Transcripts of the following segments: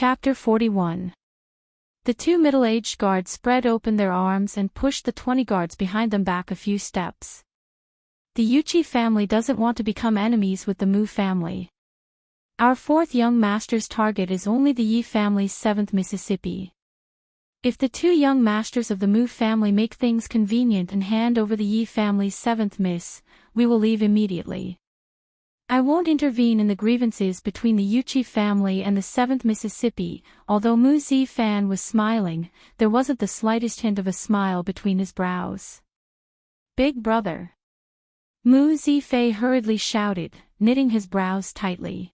Chapter 41. The two middle-aged guards spread open their arms and pushed the 20 guards behind them back a few steps. The Yuchi family doesn't want to become enemies with the Mu family. Our fourth young master's target is only the Yi family's 7th Mississippi. If the two young masters of the Mu family make things convenient and hand over the Yi family's 7th Miss, we will leave immediately. I won't intervene in the grievances between the Yuchi family and the 7th Mississippi. Although Mu Zifan was smiling, there wasn't the slightest hint of a smile between his brows. Big brother. Mu Zifei hurriedly shouted, knitting his brows tightly.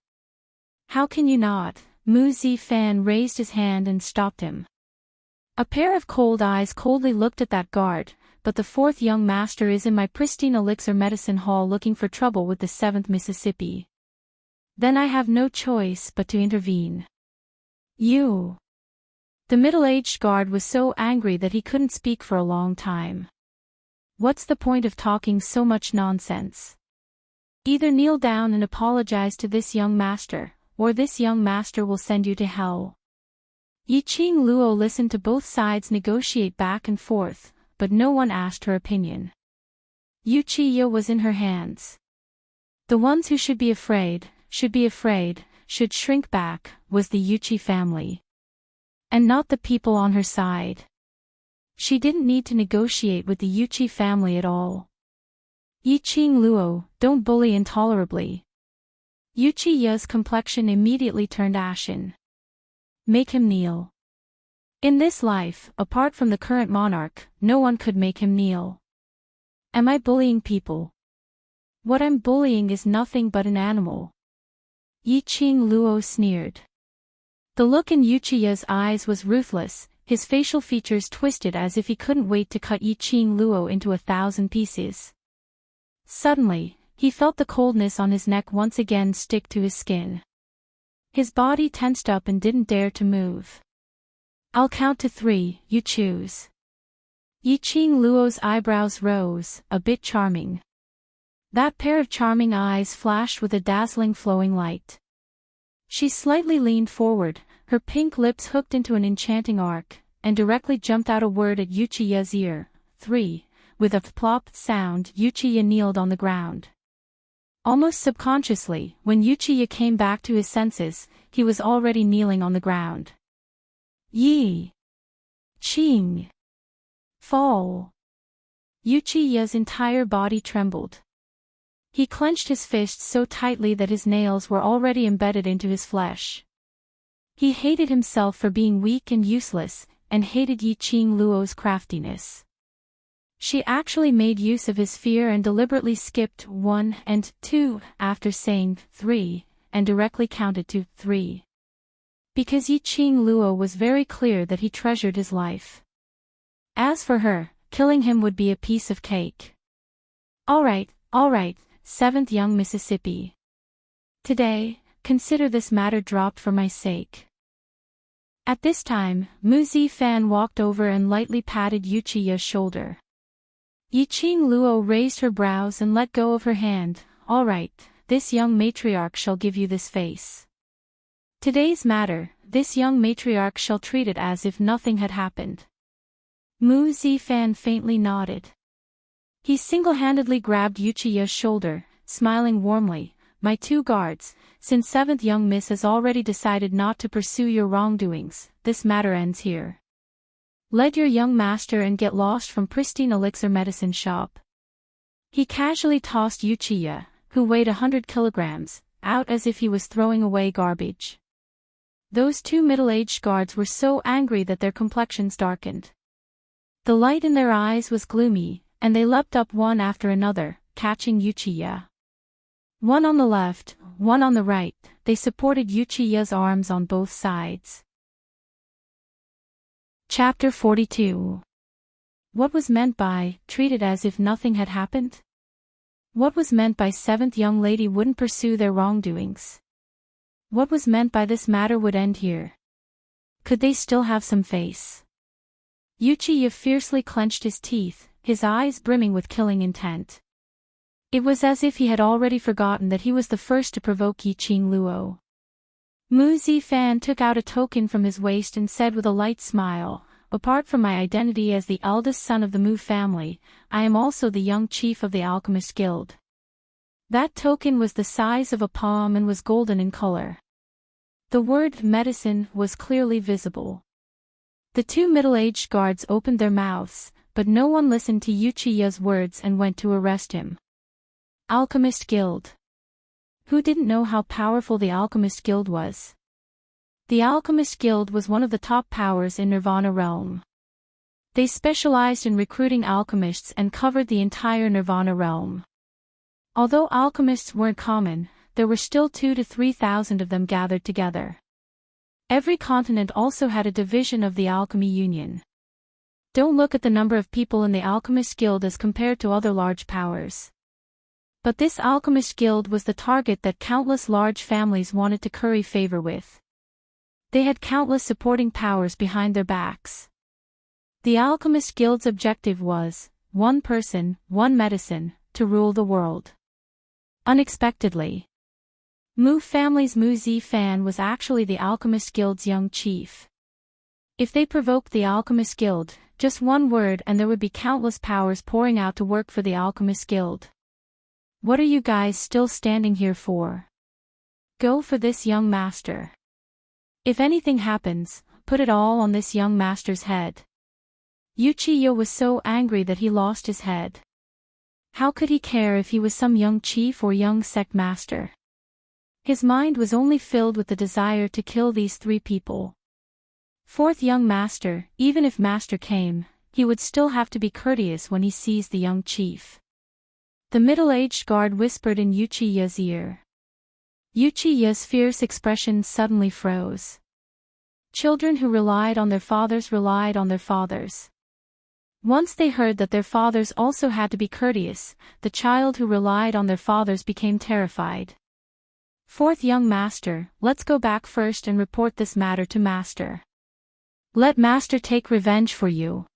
How can you not? Mu Zifan raised his hand and stopped him. A pair of cold eyes coldly looked at that guard, but the fourth young master is in my pristine elixir medicine hall looking for trouble with the 7th Mississippi. Then I have no choice but to intervene. You. The middle-aged guard was so angry that he couldn't speak for a long time. What's the point of talking so much nonsense? Either kneel down and apologize to this young master, or this young master will send you to hell. Yiqing Luo listened to both sides negotiate back and forth, but no one asked her opinion. Yuchiya was in her hands. The ones who should be afraid, should shrink back, was the Yuchi family. And not the people on her side. She didn't need to negotiate with the Yuchi family at all. Yiqing Luo, don't bully intolerably. Yuchiya's complexion immediately turned ashen. Make him kneel. In this life, apart from the current monarch, no one could make him kneel. Am I bullying people? What I'm bullying is nothing but an animal. Yiqing Luo sneered. The look in Yuchiya's eyes was ruthless, his facial features twisted as if he couldn't wait to cut Yiqing Luo into 1,000 pieces. Suddenly, he felt the coldness on his neck once again stick to his skin. His body tensed up and didn't dare to move. I'll count to 3, you choose. Yiqing Luo's eyebrows rose, a bit charming. That pair of charming eyes flashed with a dazzling flowing light. She slightly leaned forward, her pink lips hooked into an enchanting arc, and directly jumped out a word at Yuchiya's ear. 3. With a plop sound, Yuchiya kneeled on the ground. Almost subconsciously, when Yuchiya came back to his senses, he was already kneeling on the ground. Yi. Qing. Fall. Yuchiya's entire body trembled. He clenched his fists so tightly that his nails were already embedded into his flesh. He hated himself for being weak and useless, and hated Yiqing Luo's craftiness. She actually made use of his fear and deliberately skipped 1 and 2 after saying 3, and directly counted to 3. Because Yiqing Luo was very clear that he treasured his life. As for her, killing him would be a piece of cake. All right, 7th young Mississippi. Today, consider this matter dropped for my sake. At this time, Mu Zifan walked over and lightly patted Yuchiya's shoulder. Yiqing Luo raised her brows and let go of her hand. All right, this young matriarch shall give you this face. Today's matter, this young matriarch shall treat it as if nothing had happened. Mu Zifan faintly nodded. He single-handedly grabbed Yuchiya's shoulder, smiling warmly. My 2 guards, since 7th young miss has already decided not to pursue your wrongdoings, this matter ends here. Let your young master and get lost from pristine elixir medicine shop. He casually tossed Yuchiya, who weighed 100 kilograms, out as if he was throwing away garbage. Those 2 middle-aged guards were so angry that their complexions darkened. The light in their eyes was gloomy, and they leapt up one after another, catching Yuchiya. One on the left, one on the right, they supported Yuchiya's arms on both sides. Chapter 42. What was meant by, treated as if nothing had happened? What was meant by 7th young lady wouldn't pursue their wrongdoings? What was meant by this matter would end here? Could they still have some face? Yuchiya fiercely clenched his teeth, his eyes brimming with killing intent. It was as if he had already forgotten that he was the first to provoke Yiqing Luo. Mu Zifan took out a token from his waist and said with a light smile, "Apart from my identity as the eldest son of the Mu family, I am also the young chief of the Alchemist Guild." That token was the size of a palm and was golden in color. The word medicine was clearly visible. The two middle-aged guards opened their mouths, but no one listened to Uchiya's words and went to arrest him. Alchemist Guild. Who didn't know how powerful the Alchemist Guild was? The Alchemist Guild was one of the top powers in Nirvana realm. They specialized in recruiting alchemists and covered the entire Nirvana realm. Although alchemists weren't common, there were still 2,000 to 3,000 of them gathered together. Every continent also had a division of the Alchemy Union. Don't look at the number of people in the Alchemist Guild as compared to other large powers. But this Alchemist Guild was the target that countless large families wanted to curry favor with. They had countless supporting powers behind their backs. The Alchemist Guild's objective was, one person, one medicine, to rule the world. Unexpectedly, Mu family's Mu Zifan was actually the Alchemist Guild's young chief. If they provoked the Alchemist Guild, just one word and there would be countless powers pouring out to work for the Alchemist Guild. What are you guys still standing here for? Go for this young master. If anything happens, put it all on this young master's head. Uchiya was so angry that he lost his head. How could he care if he was some young chief or young sect master? His mind was only filled with the desire to kill these three people. Fourth young master, even if master came, he would still have to be courteous when he sees the young chief. The middle-aged guard whispered in Uchiya's ear. Uchiya's fierce expression suddenly froze. Children who relied on their fathers relied on their fathers. Once they heard that their fathers also had to be courteous, the child who relied on their fathers became terrified. Fourth young master, let's go back first and report this matter to master. Let master take revenge for you.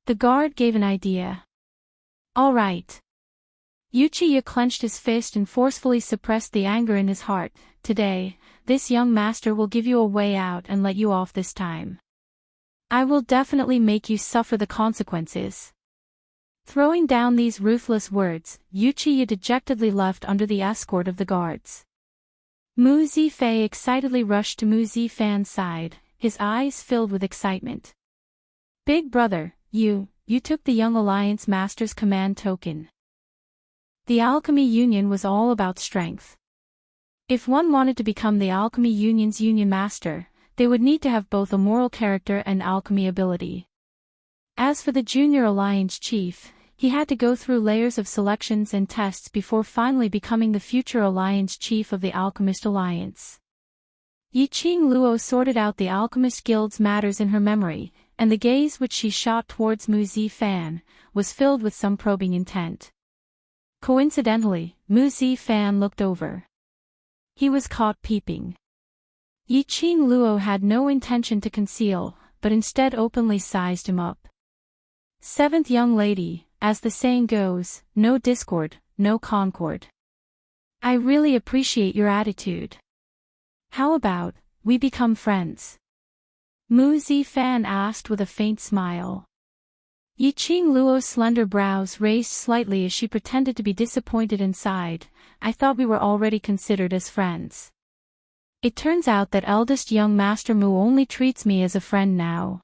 The guard gave an idea. All right. Uchiya clenched his fist and forcefully suppressed the anger in his heart. Today, this young master will give you a way out and let you off this time. I will definitely make you suffer the consequences. Throwing down these ruthless words, Uchiya dejectedly left under the escort of the guards. Mu Zifei excitedly rushed to Mu Zifan's side, his eyes filled with excitement. Big brother, you took the Young Alliance Master's command token. The Alchemy Union was all about strength. If one wanted to become the Alchemy Union's Union Master, they would need to have both a moral character and alchemy ability. As for the Junior Alliance Chief, he had to go through layers of selections and tests before finally becoming the future Alliance Chief of the Alchemist Alliance. Yiqing Luo sorted out the Alchemist Guild's matters in her memory, and the gaze which she shot towards Mu Zifan was filled with some probing intent. Coincidentally, Mu Zifan looked over. He was caught peeping. Yiqing Luo had no intention to conceal, but instead openly sized him up. Seventh young lady, as the saying goes, no discord, no concord. I really appreciate your attitude. How about, we become friends? Mu Zifan asked with a faint smile. Yiqing Luo's slender brows raised slightly as she pretended to be disappointed and sighed. I thought we were already considered as friends. It turns out that eldest young Master Mu only treats me as a friend now.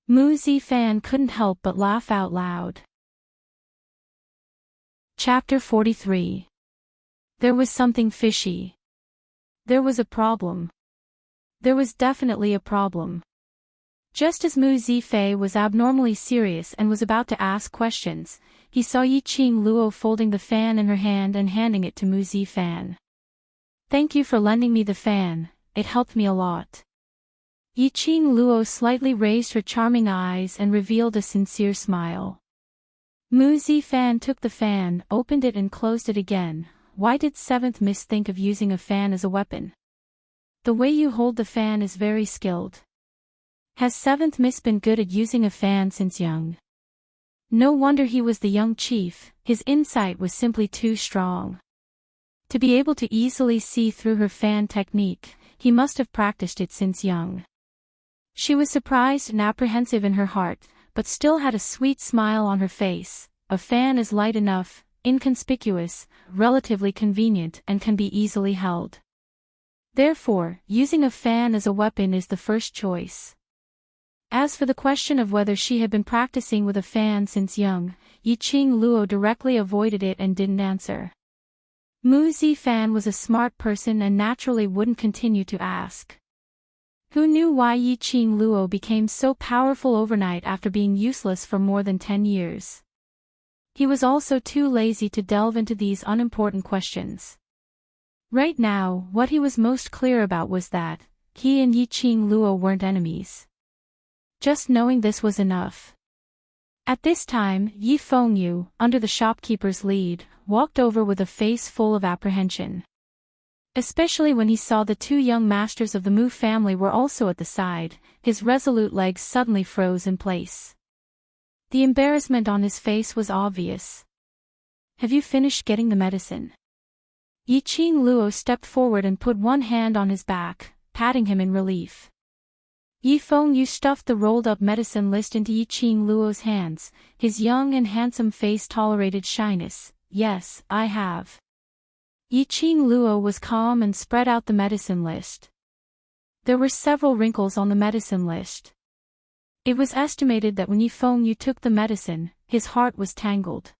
Mu Zifan couldn't help but laugh out loud. Chapter 43. There was something fishy. There was a problem. There was definitely a problem. Just as Mu Zifei was abnormally serious and was about to ask questions, he saw Yiqing Luo folding the fan in her hand and handing it to Mu Zifan. Thank you for lending me the fan, it helped me a lot. Yiqing Luo slightly raised her charming eyes and revealed a sincere smile. Mu Zifan took the fan, opened it and closed it again. Why did 7th Miss think of using a fan as a weapon? The way you hold the fan is very skilled. Has 7th Miss been good at using a fan since young? No wonder he was the young chief, his insight was simply too strong. To be able to easily see through her fan technique, he must have practiced it since young. She was surprised and apprehensive in her heart, but still had a sweet smile on her face. A fan is light enough, inconspicuous, relatively convenient, and can be easily held. Therefore, using a fan as a weapon is the first choice. As for the question of whether she had been practicing with a fan since young, Yiqing Luo directly avoided it and didn't answer. Mu Zifan was a smart person and naturally wouldn't continue to ask. Who knew why Yiqing Luo became so powerful overnight after being useless for more than 10 years? He was also too lazy to delve into these unimportant questions. Right now, what he was most clear about was that he and Yiqing Luo weren't enemies. Just knowing this was enough. At this time, Yi Fengyu, under the shopkeeper's lead, walked over with a face full of apprehension. Especially when he saw the two young masters of the Mu family were also at the side, his resolute legs suddenly froze in place. The embarrassment on his face was obvious. Have you finished getting the medicine? Yiqing Luo stepped forward and put one hand on his back, patting him in relief. Yi Fengyu stuffed the rolled-up medicine list into Yiqing Luo's hands. His young and handsome face tolerated shyness. Yes, I have. Yiqing Luo was calm and spread out the medicine list. There were several wrinkles on the medicine list. It was estimated that when Yi Fengyu took the medicine, his heart was tangled.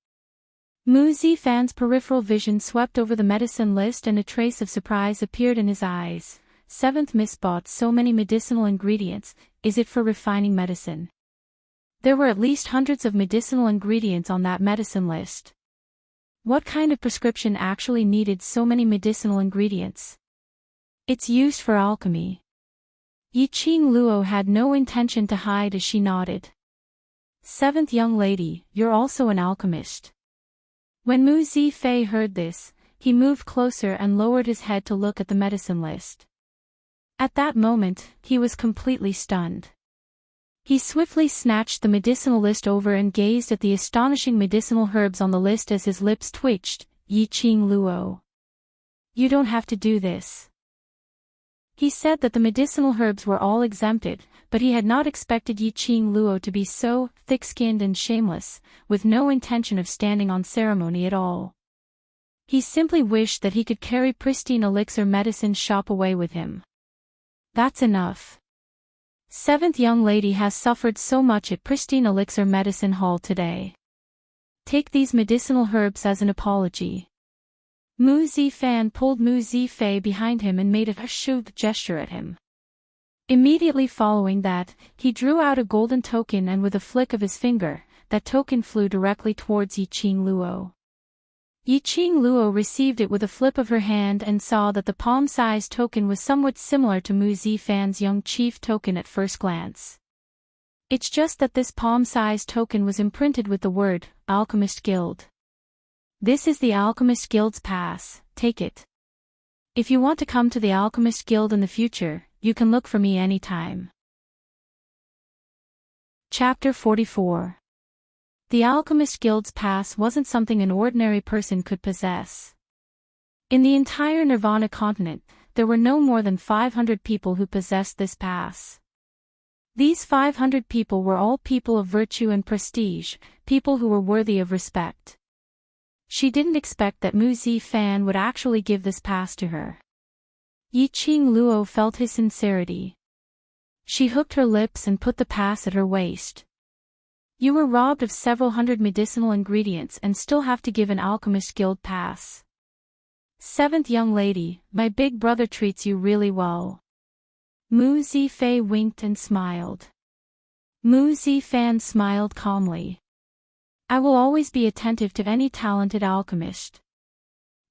Mu Zifan's peripheral vision swept over the medicine list and a trace of surprise appeared in his eyes. 7th Miss bought so many medicinal ingredients, is it for refining medicine? There were at least hundreds of medicinal ingredients on that medicine list. What kind of prescription actually needed so many medicinal ingredients? It's used for alchemy. Yiqing Luo had no intention to hide as she nodded. 7th young lady, you're also an alchemist. When Mu Zifei heard this, he moved closer and lowered his head to look at the medicine list. At that moment, he was completely stunned. He swiftly snatched the medicinal list over and gazed at the astonishing medicinal herbs on the list as his lips twitched. Yiqing Luo. You don't have to do this. He said that the medicinal herbs were all exempted, but he had not expected Yiqing Luo to be so thick-skinned and shameless, with no intention of standing on ceremony at all. He simply wished that he could carry pristine elixir medicine shop away with him. That's enough. 7th young lady has suffered so much at pristine elixir medicine hall today. Take these medicinal herbs as an apology. Mu Zifan pulled Mu Zifei behind him and made a shoved gesture at him. Immediately following that, he drew out a golden token and with a flick of his finger, that token flew directly towards Yiqing Luo. Yiqing Luo received it with a flip of her hand and saw that the palm-sized token was somewhat similar to Mu Zifan's young chief token at first glance. It's just that this palm-sized token was imprinted with the word, Alchemist Guild. This is the Alchemist Guild's pass, take it. If you want to come to the Alchemist Guild in the future, you can look for me anytime. Chapter 44. The Alchemist Guild's pass wasn't something an ordinary person could possess. In the entire Nirvana continent, there were no more than 500 people who possessed this pass. These 500 people were all people of virtue and prestige, people who were worthy of respect. She didn't expect that Mu Zifan would actually give this pass to her. Yiqing Luo felt his sincerity. She hooked her lips and put the pass at her waist. You were robbed of several hundred medicinal ingredients and still have to give an Alchemist Guild pass. 7th young lady, my big brother treats you really well. Mu Zifei winked and smiled. Mu Zifan smiled calmly. I will always be attentive to any talented alchemist.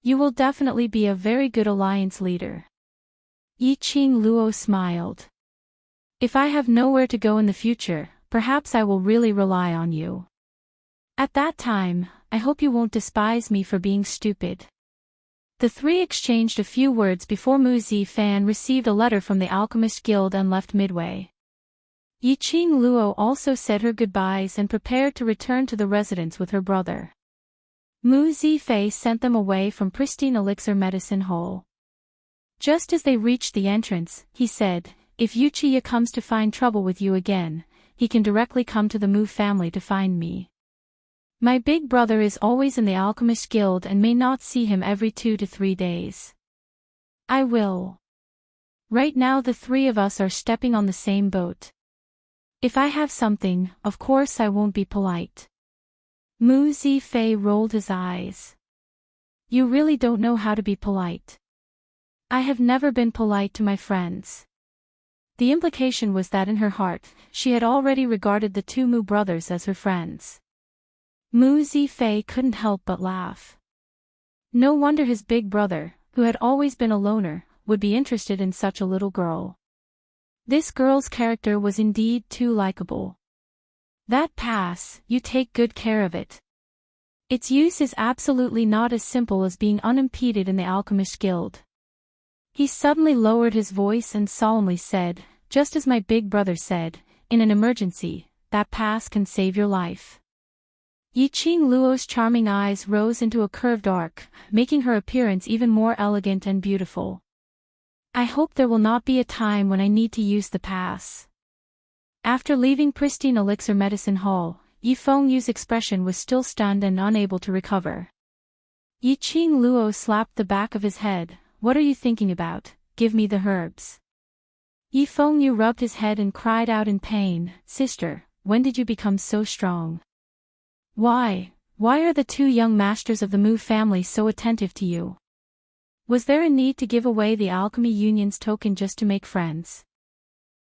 You will definitely be a very good alliance leader. Yiqing Luo smiled. If I have nowhere to go in the future, perhaps I will really rely on you. At that time, I hope you won't despise me for being stupid. The three exchanged a few words before Mu Zifan received a letter from the Alchemist Guild and left midway. Yiqing Luo also said her goodbyes and prepared to return to the residence with her brother. Mu Zifei sent them away from pristine elixir medicine hall. Just as they reached the entrance, he said, "If Uchiha comes to find trouble with you again, he can directly come to the Mu family to find me. My big brother is always in the Alchemist Guild and may not see him every 2 to 3 days. I will. Right now the three of us are stepping on the same boat. If I have something, of course I won't be polite." Mu Zifei rolled his eyes. "You really don't know how to be polite." "I have never been polite to my friends." The implication was that in her heart, she had already regarded the two Mu brothers as her friends. Mu Zifei couldn't help but laugh. No wonder his big brother, who had always been a loner, would be interested in such a little girl. This girl's character was indeed too likable. "That pass, you take good care of it. Its use is absolutely not as simple as being unimpeded in the Alchemist Guild." He suddenly lowered his voice and solemnly said, "Just as my big brother said, in an emergency, that pass can save your life." Yiqing Luo's charming eyes rose into a curved arc, making her appearance even more elegant and beautiful. "I hope there will not be a time when I need to use the pass." After leaving Pristine Elixir Medicine Hall, Yi Fengyu's expression was still stunned and unable to recover. Yiqing Luo slapped the back of his head. "What are you thinking about? Give me the herbs." Yi Fengyu rubbed his head and cried out in pain, "Sister, when did you become so strong? Why are the two young masters of the Mu family so attentive to you? Was there a need to give away the Alchemy Union's token just to make friends?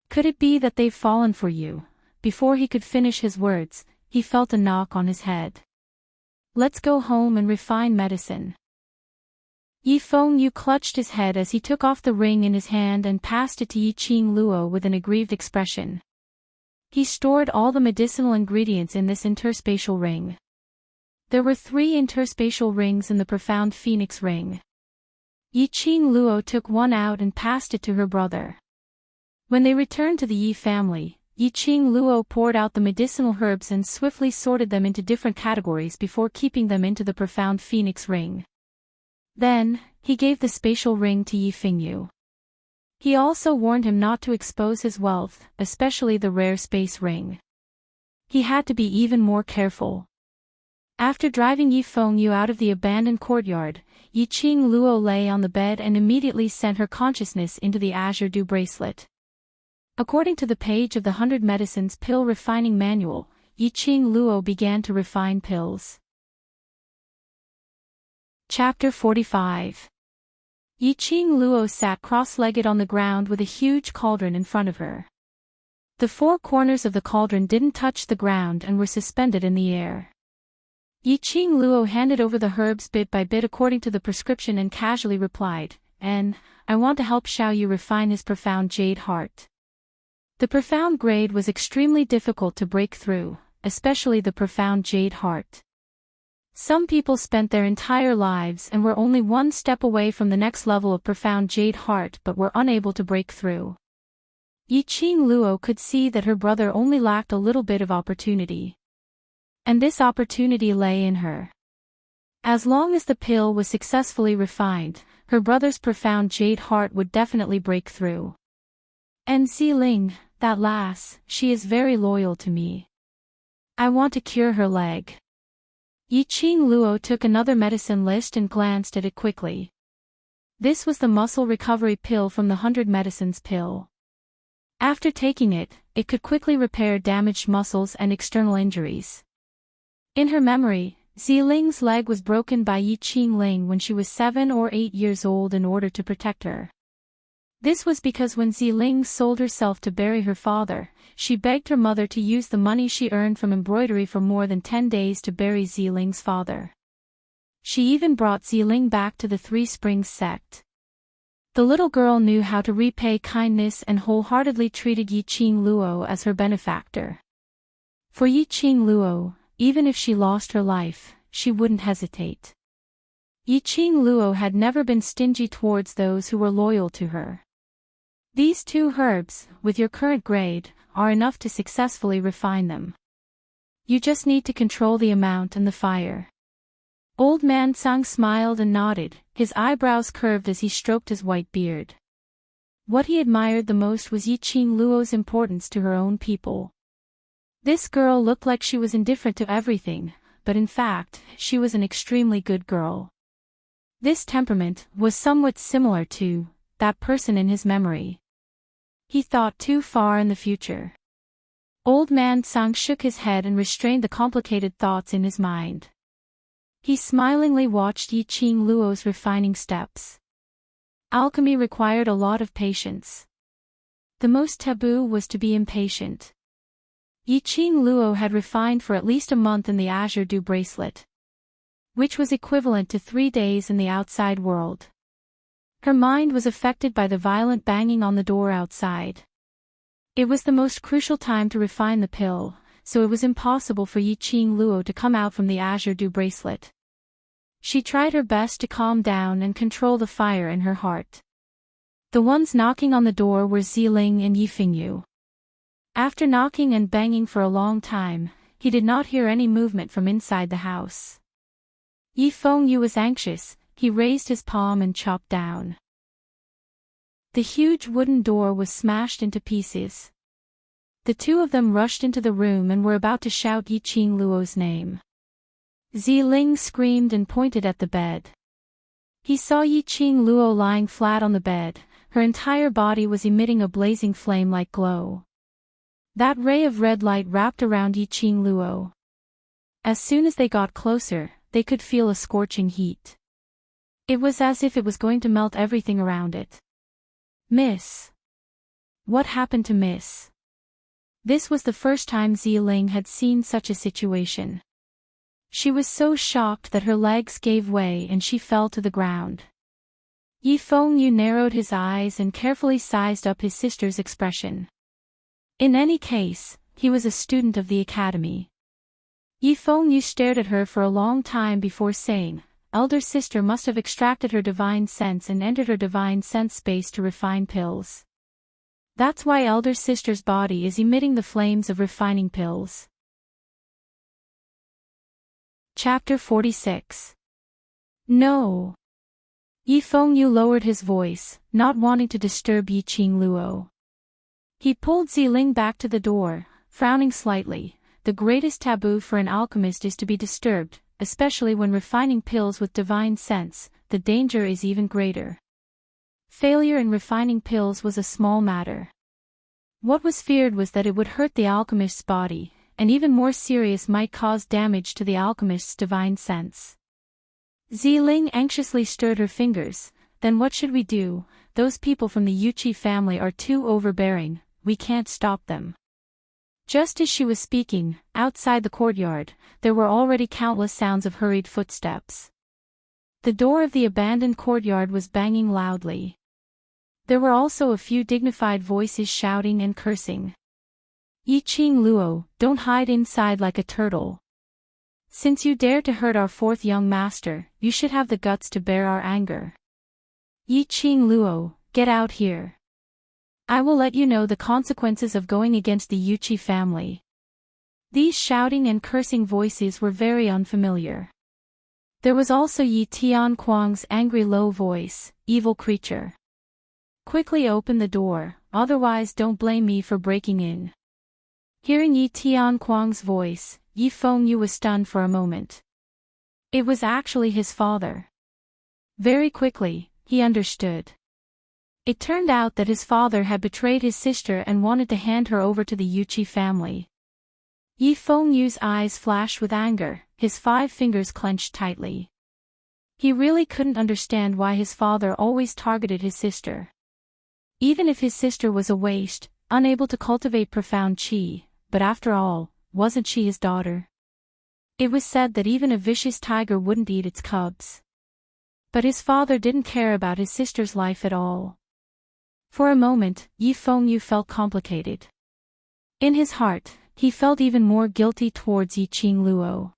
Could it be that they've fallen for you?" Before he could finish his words, he felt a knock on his head. "Let's go home and refine medicine." Yi Fengyu clutched his head as he took off the ring in his hand and passed it to Yiqing Luo with an aggrieved expression. He stored all the medicinal ingredients in this interspatial ring. There were 3 interspatial rings in the Profound Phoenix ring. Yiqing Luo took one out and passed it to her brother. When they returned to the Yi family, Yiqing Luo poured out the medicinal herbs and swiftly sorted them into different categories before keeping them into the Profound Phoenix ring. Then, he gave the spatial ring to Yi Fengyu. He also warned him not to expose his wealth, especially the rare space ring. He had to be even more careful. After driving Yi Fengyu out of the abandoned courtyard, Yiqing Luo lay on the bed and immediately sent her consciousness into the Azure Dew bracelet. According to the page of the 100 Medicines Pill Refining Manual, Yiqing Luo began to refine pills. Chapter 45. Yiqing Luo sat cross-legged on the ground with a huge cauldron in front of her. The 4 corners of the cauldron didn't touch the ground and were suspended in the air. Yiqing Luo handed over the herbs bit by bit according to the prescription and casually replied, I want to help Xiaoyu refine his profound jade heart." The profound grade was extremely difficult to break through, especially the profound jade heart. Some people spent their entire lives and were only one step away from the next level of profound jade heart but were unable to break through. Yiqing Luo could see that her brother only lacked a little bit of opportunity. And this opportunity lay in her. As long as the pill was successfully refined, her brother's profound jade heart would definitely break through. "And Ziling, that lass, she is very loyal to me. I want to cure her leg." Yiqing Luo took another medicine list and glanced at it quickly. This was the muscle recovery pill from the 100 Medicines pill. After taking it, it could quickly repair damaged muscles and external injuries. In her memory, Ziling's leg was broken by Yiqing Ling when she was 7 or 8 years old in order to protect her. This was because when Ziling sold herself to bury her father, she begged her mother to use the money she earned from embroidery for more than 10 days to bury Ziling's father. She even brought Ziling back to the Three Springs sect. The little girl knew how to repay kindness and wholeheartedly treated Yiqing Luo as her benefactor. For Yiqing Luo, even if she lost her life, she wouldn't hesitate. Yiqing Luo had never been stingy towards those who were loyal to her. These 2 herbs, with your current grade, are enough to successfully refine them. You just need to control the amount and the fire. Old Man Sang smiled and nodded, his eyebrows curved as he stroked his white beard. What he admired the most was Yiqing Luo's importance to her own people. This girl looked like she was indifferent to everything, but in fact, she was an extremely good girl. This temperament was somewhat similar to that person in his memory. He thought too far in the future. Old Man Sang shook his head and restrained the complicated thoughts in his mind. He smilingly watched Yiqing Luo's refining steps. Alchemy required a lot of patience. The most taboo was to be impatient. Yiqing Luo had refined for at least a month in the Azure Dew bracelet, which was equivalent to 3 days in the outside world. Her mind was affected by the violent banging on the door outside. It was the most crucial time to refine the pill, so it was impossible for Yiqing Luo to come out from the Azure Dew bracelet. She tried her best to calm down and control the fire in her heart. The ones knocking on the door were Ziling and Yifengyu. After knocking and banging for a long time, he did not hear any movement from inside the house. Yifengyu was anxious, he raised his palm and chopped down. The huge wooden door was smashed into pieces. The two of them rushed into the room and were about to shout Yiqing Luo's name. Ziling screamed and pointed at the bed. He saw Yiqing Luo lying flat on the bed, her entire body was emitting a blazing flame-like glow. That ray of red light wrapped around Yiqing Luo. As soon as they got closer, they could feel a scorching heat. It was as if it was going to melt everything around it. Miss. What happened to Miss? This was the first time Ziling had seen such a situation. She was so shocked that her legs gave way and she fell to the ground. Yifengyu narrowed his eyes and carefully sized up his sister's expression. In any case, he was a student of the academy. Yifengyu stared at her for a long time before saying, "Elder sister must have extracted her divine sense and entered her divine sense space to refine pills. That's why elder sister's body is emitting the flames of refining pills." Chapter 46. No. Yifengyu lowered his voice, not wanting to disturb Yiqing Luo. He pulled Ziling back to the door, frowning slightly. The greatest taboo for an alchemist is to be disturbed, especially when refining pills with divine sense, the danger is even greater. Failure in refining pills was a small matter. What was feared was that it would hurt the alchemist's body, and even more serious might cause damage to the alchemist's divine sense. Ziling anxiously stirred her fingers. "Then what should we do? Those people from the Yuchi family are too overbearing, we can't stop them." Just as she was speaking, outside the courtyard, there were already countless sounds of hurried footsteps. The door of the abandoned courtyard was banging loudly. There were also a few dignified voices shouting and cursing. "Yiqing Luo, don't hide inside like a turtle. Since you dare to hurt our fourth young master, you should have the guts to bear our anger. Yiqing Luo, get out here. I will let you know the consequences of going against the Yuchi family." These shouting and cursing voices were very unfamiliar. There was also Yi Tianquang's angry low voice, "Evil creature. Quickly open the door, otherwise don't blame me for breaking in." Hearing Yi Tianquang's voice, Yifengyu was stunned for a moment. It was actually his father. Very quickly, he understood. It turned out that his father had betrayed his sister and wanted to hand her over to the Yuchi family. Yifengyu's eyes flashed with anger, his 5 fingers clenched tightly. He really couldn't understand why his father always targeted his sister. Even if his sister was a waste, unable to cultivate profound qi, but after all, wasn't she his daughter? It was said that even a vicious tiger wouldn't eat its cubs. But his father didn't care about his sister's life at all. For a moment, Yifengyu felt complicated. In his heart, he felt even more guilty towards Yiqing Luo.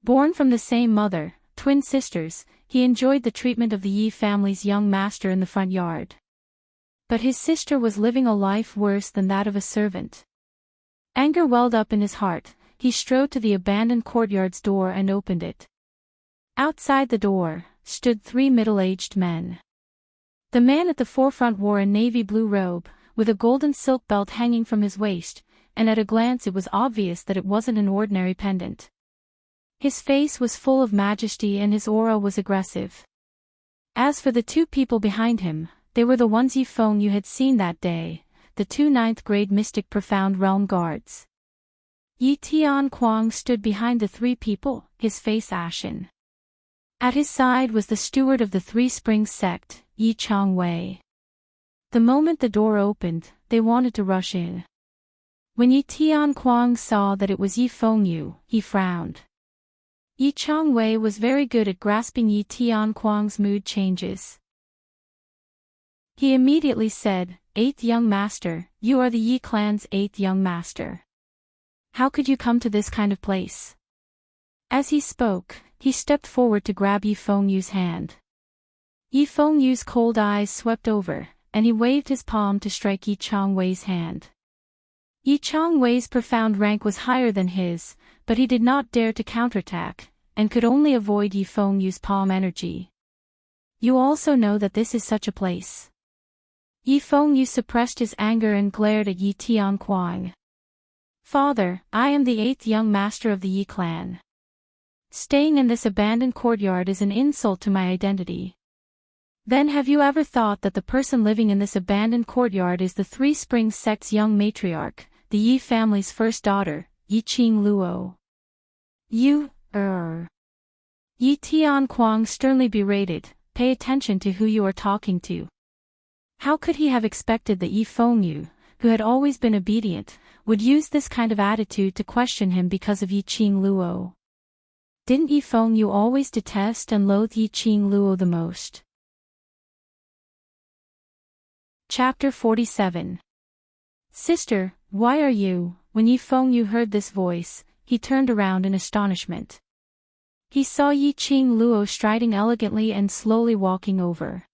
Born from the same mother, twin sisters, he enjoyed the treatment of the Yi family's young master in the front yard. But his sister was living a life worse than that of a servant. Anger welled up in his heart, he strode to the abandoned courtyard's door and opened it. Outside the door stood 3 middle-aged men. The man at the forefront wore a navy blue robe, with a golden silk belt hanging from his waist, and at a glance it was obvious that it wasn't an ordinary pendant. His face was full of majesty and his aura was aggressive. As for the 2 people behind him, they were the ones you had seen that day, the 2 ninth-grade Mystic Profound Realm guards. Yi Tianquang stood behind the 3 people, his face ashen. At his side was the steward of the 3 Springs sect, Yi Changwei. The moment the door opened, they wanted to rush in. When Yi Tianquang saw that it was Yi Fengyu, he frowned. Yi Changwei was very good at grasping Yi Tianquang's mood changes. He immediately said, "8th young master, you are the Yi clan's 8th young master. How could you come to this kind of place?" As he spoke, he stepped forward to grab Yi Fengyu's hand. Yi Fengyu's cold eyes swept over, and he waved his palm to strike Yi Changwei's hand. Yi Changwei's profound rank was higher than his, but he did not dare to counterattack, and could only avoid Yi Fengyu's palm energy. "You also know that this is such a place." Yi Fengyu suppressed his anger and glared at Yi Tianquang. "Father, I am the 8th young master of the Yi clan. Staying in this abandoned courtyard is an insult to my identity. Then have you ever thought that the person living in this abandoned courtyard is the 3 Springs sect's young matriarch, the Yi family's first daughter, Yi Qingluo? You, Yi Tianquang sternly berated, "Pay attention to who you are talking to." How could he have expected that Yi Fengyu, who had always been obedient, would use this kind of attitude to question him because of Yi Qingluo? Didn't Yi Fengyu always detest and loathe Yi Qingluo the most? Chapter 47. "Sister, why are you?" When Yi Fengyu heard this voice, he turned around in astonishment. He saw Yi Qingluo striding elegantly and slowly walking over.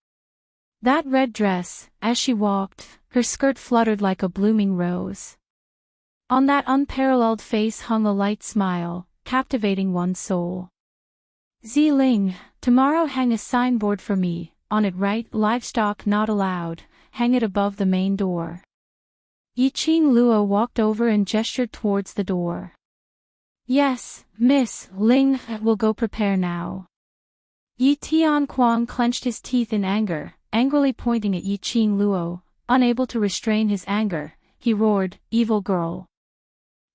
That red dress, as she walked, her skirt fluttered like a blooming rose. On that unparalleled face hung a light smile, captivating one's soul. "Ziling, tomorrow hang a signboard for me, on it write 'Livestock not allowed,' hang it above the main door." Yi Qingluo walked over and gestured towards the door. "Yes, Miss Ling, will go prepare now." Yi Tianquang clenched his teeth in anger, angrily pointing at Yi Qingluo. Unable to restrain his anger, he roared, "Evil girl!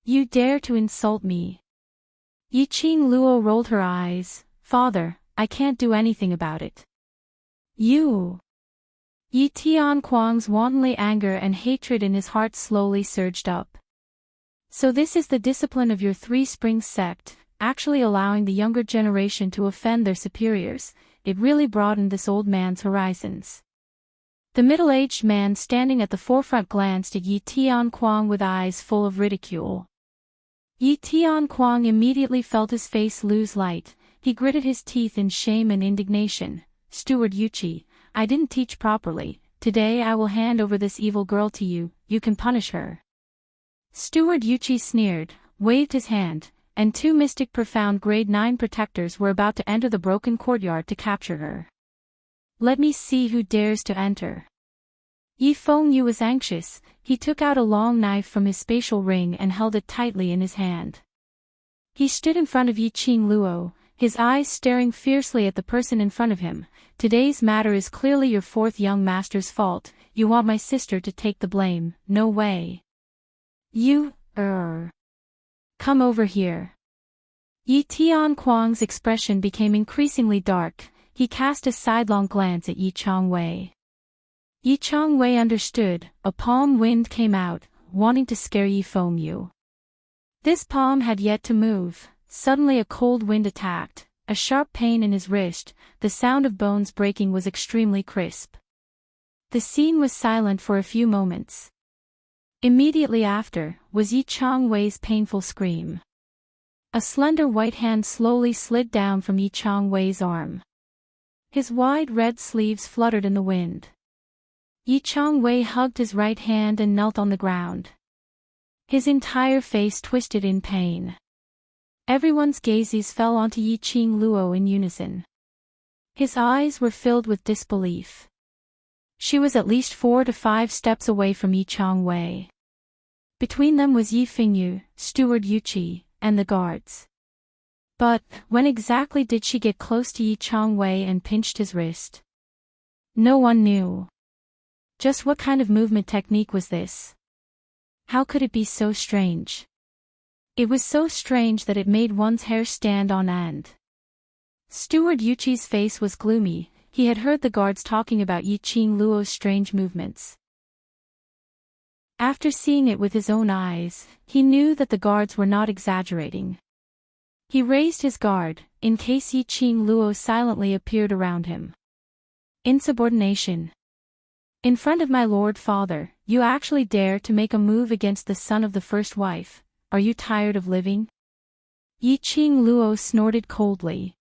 You dare to insult me!" Yi Qingluo rolled her eyes. "Father, I can't do anything about it." "You!" Yi Tianquang's wantonly anger and hatred in his heart slowly surged up. "So this is the discipline of your 3 Springs sect, actually allowing the younger generation to offend their superiors." It really broadened this old man's horizons. The middle-aged man standing at the forefront glanced at Yi Tianquang with eyes full of ridicule. Yi Tianquang immediately felt his face lose light. He gritted his teeth in shame and indignation. "Steward Yuchi, I didn't teach properly. Today I will hand over this evil girl to you. You can punish her." Steward Yuchi sneered, waved his hand, and 2 Mystic Profound Grade 9 protectors were about to enter the broken courtyard to capture her. "Let me see who dares to enter." Yi Fengyu was anxious. He took out a long knife from his spatial ring and held it tightly in his hand. He stood in front of Yi Qingluo, his eyes staring fiercely at the person in front of him. "Today's matter is clearly your 4th young master's fault. You want my sister to take the blame. No way. You, come over here." Yi Tianquang's expression became increasingly dark. He cast a sidelong glance at Yi Changwei. Yi Changwei understood. A palm wind came out, wanting to scare Yi Fengyu. This palm had yet to move. Suddenly a cold wind attacked, a sharp pain in his wrist. The sound of bones breaking was extremely crisp. The scene was silent for a few moments. Immediately after, was Yi Changwei's painful scream. A slender white hand slowly slid down from Yi Changwei's arm. His wide red sleeves fluttered in the wind. Yi Changwei hugged his right hand and knelt on the ground. His entire face twisted in pain. Everyone's gazes fell onto Yi Qing Luo in unison. His eyes were filled with disbelief. She was at least 4 to 5 steps away from Yi Changwei. Between them was Yi Fengyu, Steward Yuqi, and the guards. But, when exactly did she get close to Yi Changwei and pinched his wrist? No one knew. Just what kind of movement technique was this? How could it be so strange? It was so strange that it made one's hair stand on end. Steward Yuqi's face was gloomy. He had heard the guards talking about Yi Qing Luo's strange movements. After seeing it with his own eyes, he knew that the guards were not exaggerating. He raised his guard, in case Yi Qing Luo silently appeared around him. Insubordination. In front of my lord father, you actually dare to make a move against the son of the first wife. Are you tired of living? Yi Qing Luo snorted coldly.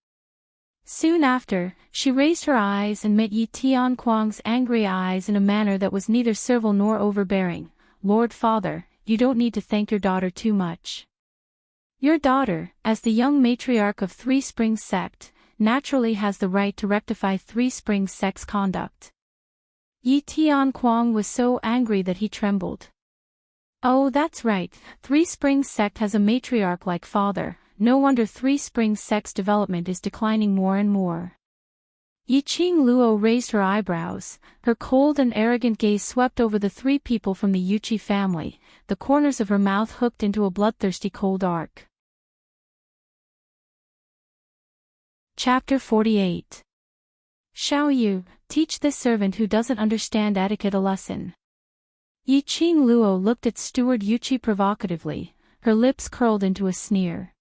Soon after, she raised her eyes and met Yi Tianquang's angry eyes in a manner that was neither servile nor overbearing. Lord father, you don't need to thank your daughter too much. Your daughter, as the young matriarch of Three Springs sect, naturally has the right to rectify Three Springs sect's conduct. Yi Tianquang was so angry that he trembled. Oh, that's right, Three Springs sect has a matriarch like father. No wonder Three Springs sect's development is declining more and more. Yi Qing Luo raised her eyebrows. Her cold and arrogant gaze swept over the 3 people from the Yuqi family, the corners of her mouth hooked into a bloodthirsty cold arc. Chapter 48. Xiao Yu, teach this servant who doesn't understand etiquette a lesson. Yi Qing Luo looked at Steward Yuqi provocatively, her lips curled into a sneer.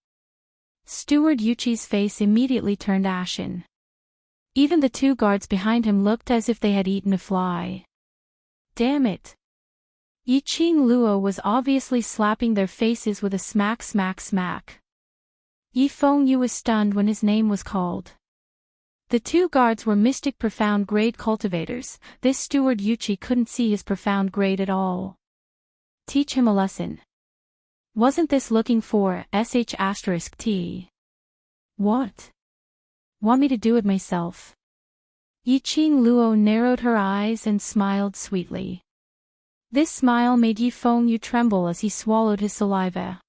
Steward Yuqi's face immediately turned ashen. Even the 2 guards behind him looked as if they had eaten a fly. Damn it! Yi Qing Luo was obviously slapping their faces with a smack smack smack. Yi Fengyu was stunned when his name was called. The 2 guards were mystic profound grade cultivators. This Steward Yuqi couldn't see his profound grade at all. Teach him a lesson. Wasn't this looking for **T? What? Want me to do it myself? Yi Qing Luo narrowed her eyes and smiled sweetly. This smile made Yi Fengyu tremble as he swallowed his saliva.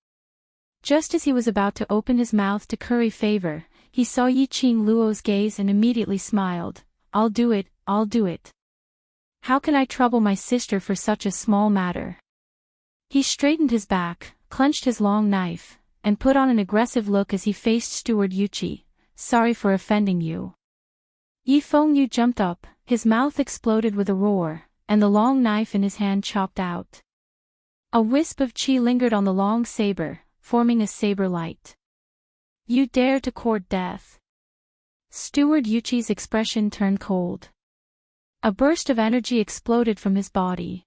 Just as he was about to open his mouth to curry favor, he saw Yi Qing Luo's gaze and immediately smiled. I'll do it, I'll do it. How can I trouble my sister for such a small matter? He straightened his back, clenched his long knife, and put on an aggressive look as he faced Steward Yuqi. Sorry for offending you. Yi Fengyu jumped up, his mouth exploded with a roar, and the long knife in his hand chopped out. A wisp of qi lingered on the long saber, forming a saber light. You dare to court death? Steward Yuqi's expression turned cold. A burst of energy exploded from his body.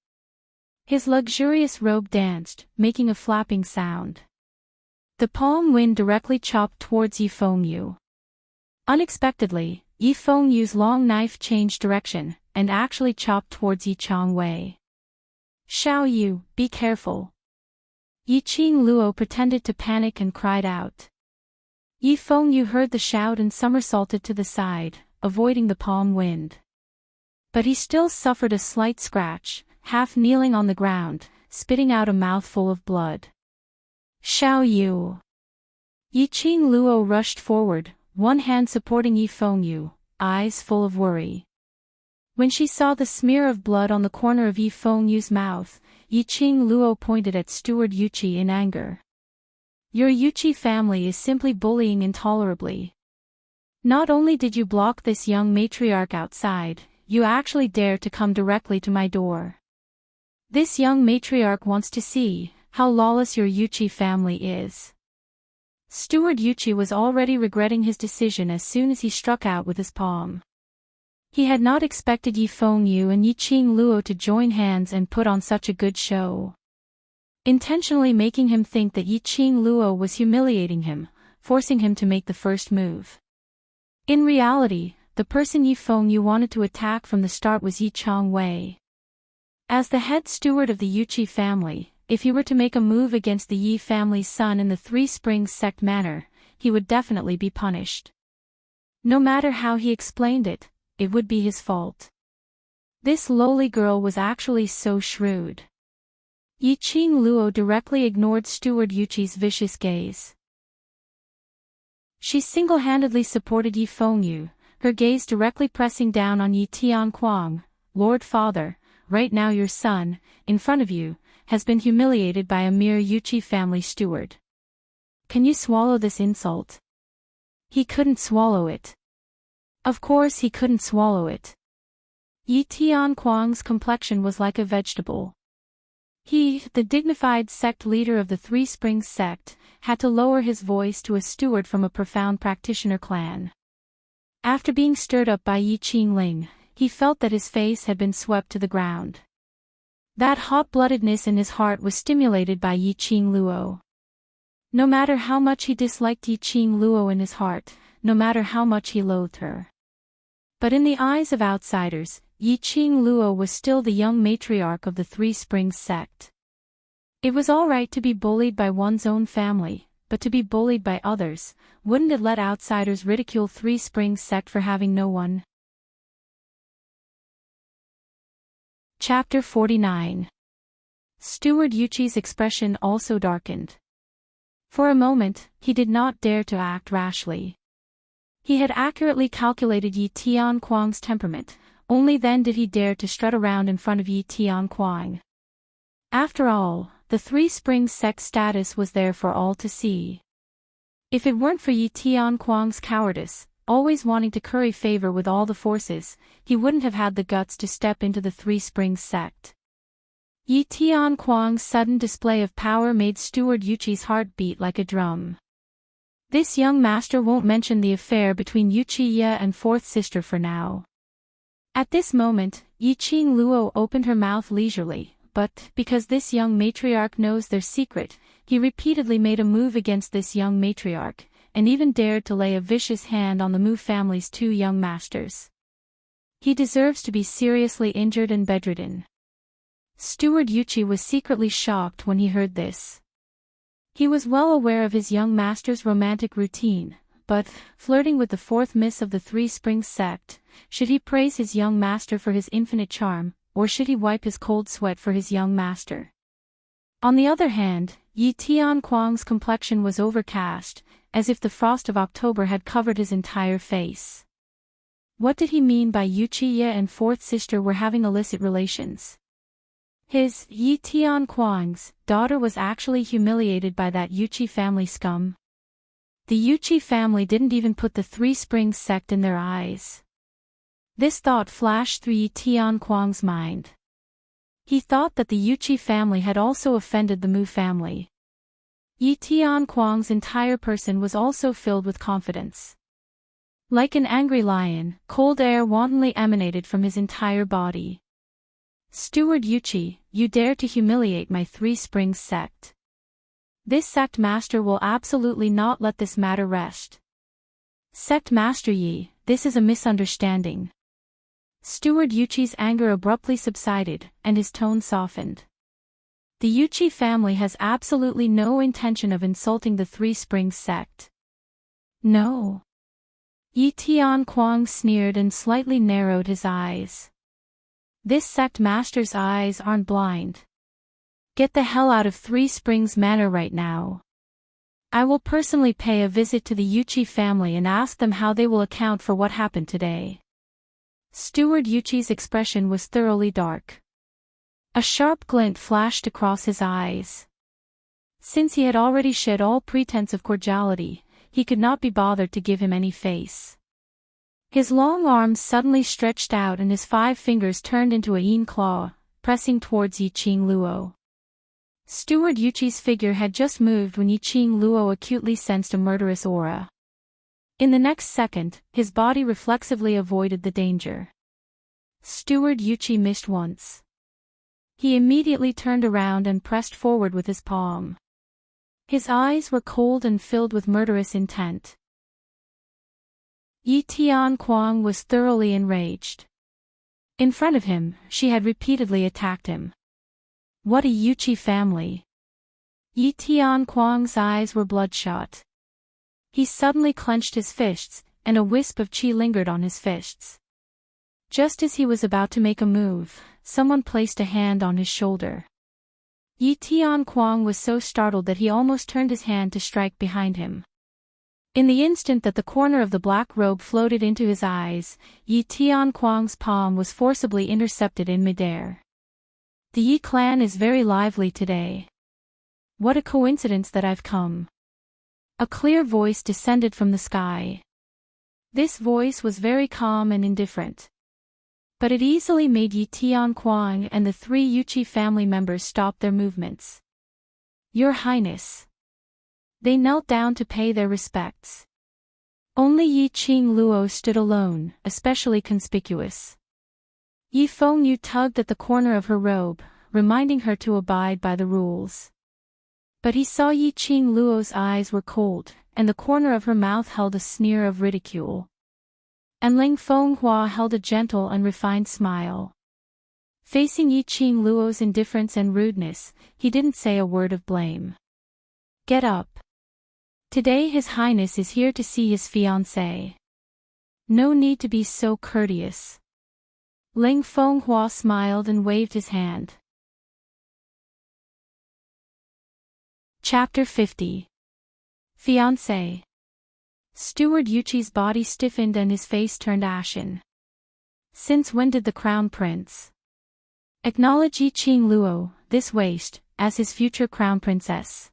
His luxurious robe danced, making a flapping sound. The palm wind directly chopped towards Yi Fengyu. Unexpectedly, Yi Fengyu's long knife changed direction, and actually chopped towards Yi Changwei. Xiao Yu, be careful. Yi Qing Luo pretended to panic and cried out. Yi Fengyu heard the shout and somersaulted to the side, avoiding the palm wind. But he still suffered a slight scratch, half kneeling on the ground, spitting out a mouthful of blood. Xiao Yu. Yi Qing Luo rushed forward, one hand supporting Yi Fengyu, eyes full of worry. When she saw the smear of blood on the corner of Yi Fengyu's mouth, Yi Qing Luo pointed at Steward Yuqi in anger. Your Yuqi family is simply bullying intolerably. Not only did you block this young matriarch outside, you actually dare to come directly to my door. This young matriarch wants to see how lawless your Yuqi family is. Steward Yuqi was already regretting his decision as soon as he struck out with his palm. He had not expected Yi Fengyu and Yi Qing Luo to join hands and put on such a good show. Intentionally making him think that Yi Qing Luo was humiliating him, forcing him to make the first move. In reality, the person Yi Fengyu wanted to attack from the start was Yi Changwei. As the head steward of the Yuqi family, if he were to make a move against the Yi family's son in the Three Springs sect manner, he would definitely be punished. No matter how he explained it, it would be his fault. This lowly girl was actually so shrewd. Yi Qing Luo directly ignored Steward Yuqi's vicious gaze. She single-handedly supported Yi Fengyu, her gaze directly pressing down on Yi Tianquang. Lord Father, right now your son, in front of you, has been humiliated by a mere Yuqi family steward. Can you swallow this insult? He couldn't swallow it. Of course he couldn't swallow it. Yi Tianquang's complexion was like a vegetable. He, the dignified sect leader of the Three Springs sect, had to lower his voice to a steward from a profound practitioner clan. After being stirred up by Yi Qingling, he felt that his face had been swept to the ground. That hot-bloodedness in his heart was stimulated by Yi Qing Luo. No matter how much he disliked Yi Qing Luo in his heart, no matter how much he loathed her. But in the eyes of outsiders, Yi Qing Luo was still the young matriarch of the Three Springs sect. It was all right to be bullied by one's own family, but to be bullied by others, wouldn't it let outsiders ridicule Three Springs sect for having no one? Chapter 49. Steward Yuqi's expression also darkened. For a moment, he did not dare to act rashly. He had accurately calculated Yi Tianquang's temperament, only then did he dare to strut around in front of Yi Tianquang. After all, the Three Springs sect status was there for all to see. If it weren't for Yi Tianquang's cowardice, always wanting to curry favor with all the forces, he wouldn't have had the guts to step into the Three Springs sect. Yi Tianquang's sudden display of power made Steward Yuqi's heart beat like a drum. This young master won't mention the affair between Yuqi Ye and fourth sister for now. At this moment, Yi Qing Luo opened her mouth leisurely, but, because this young matriarch knows their secret, he repeatedly made a move against this young matriarch, and even dared to lay a vicious hand on the Mu family's two young masters. He deserves to be seriously injured and bedridden. Steward Yuqi was secretly shocked when he heard this. He was well aware of his young master's romantic routine, but, flirting with the fourth miss of the Three Springs sect, should he praise his young master for his infinite charm, or should he wipe his cold sweat for his young master? On the other hand, Yi Tianquang's complexion was overcast, as if the frost of October had covered his entire face. What did he mean by Yuqi Ye and fourth sister were having illicit relations? His, Yi Tianquang's, daughter was actually humiliated by that Yuqi family scum. The Yuqi family didn't even put the Three Springs sect in their eyes. This thought flashed through Yi Tianquang's mind. He thought that the Yuqi family had also offended the Mu family. Yi Tianquang's entire person was also filled with confidence. Like an angry lion, cold air wantonly emanated from his entire body. Steward Yuqi, you dare to humiliate my Three Springs sect. This sect master will absolutely not let this matter rest. Sect Master Yi, this is a misunderstanding. Steward Yuqi's anger abruptly subsided, and his tone softened. The Yuqi family has absolutely no intention of insulting the Three Springs sect. No. Yi Tianquang sneered and slightly narrowed his eyes. This sect master's eyes aren't blind. Get the hell out of Three Springs Manor right now. I will personally pay a visit to the Yuqi family and ask them how they will account for what happened today. Steward Yuqi's expression was thoroughly dark. A sharp glint flashed across his eyes. Since he had already shed all pretense of cordiality, he could not be bothered to give him any face. His long arms suddenly stretched out and his 5 fingers turned into a yin claw, pressing towards Yi Qing Luo. Steward Yuqi's figure had just moved when Yi Qing Luo acutely sensed a murderous aura. In the next second, his body reflexively avoided the danger. Steward Yuqi missed once. He immediately turned around and pressed forward with his palm. His eyes were cold and filled with murderous intent. Yi Tianquang was thoroughly enraged. In front of him, she had repeatedly attacked him. What a Yuchi family. Yi Tianquang's eyes were bloodshot. He suddenly clenched his fists, and a wisp of qi lingered on his fists. Just as he was about to make a move, someone placed a hand on his shoulder. Yi Tianquang was so startled that he almost turned his hand to strike behind him. In the instant that the corner of the black robe floated into his eyes, Yi Tianquang's palm was forcibly intercepted in midair. The Yi clan is very lively today. What a coincidence that I've come. A clear voice descended from the sky. This voice was very calm and indifferent. But it easily made Yi Tianquang and the 3 Yuchi family members stop their movements. Your Highness. They knelt down to pay their respects. Only Yi Qingluo stood alone, especially conspicuous. Yi Fengyu tugged at the corner of her robe, reminding her to abide by the rules. But he saw Yi Qingluo's eyes were cold, and the corner of her mouth held a sneer of ridicule. And Ling Fenghua held a gentle and refined smile. Facing Yi Qingluo's indifference and rudeness, he didn't say a word of blame. Get up. Today His Highness is here to see his fiancée. No need to be so courteous. Ling Fenghua smiled and waved his hand. Chapter 50. Fiancé. Steward Yuchi's body stiffened and his face turned ashen. Since when did the crown prince acknowledge Yi Qingluo, this waste, as his future crown princess?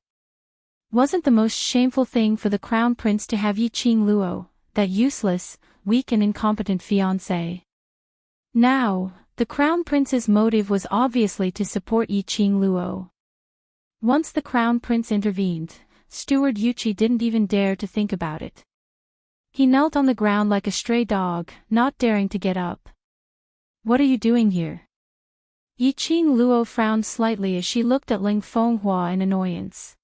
Wasn't the most shameful thing for the crown prince to have Yi Qingluo, that useless, weak and incompetent fiancé? Now, the crown prince's motive was obviously to support Yi Qingluo. Once the crown prince intervened, Steward Yuchi didn't even dare to think about it. He knelt on the ground like a stray dog, not daring to get up. What are you doing here? Yi Qingluo frowned slightly as she looked at Ling Fenghua in annoyance.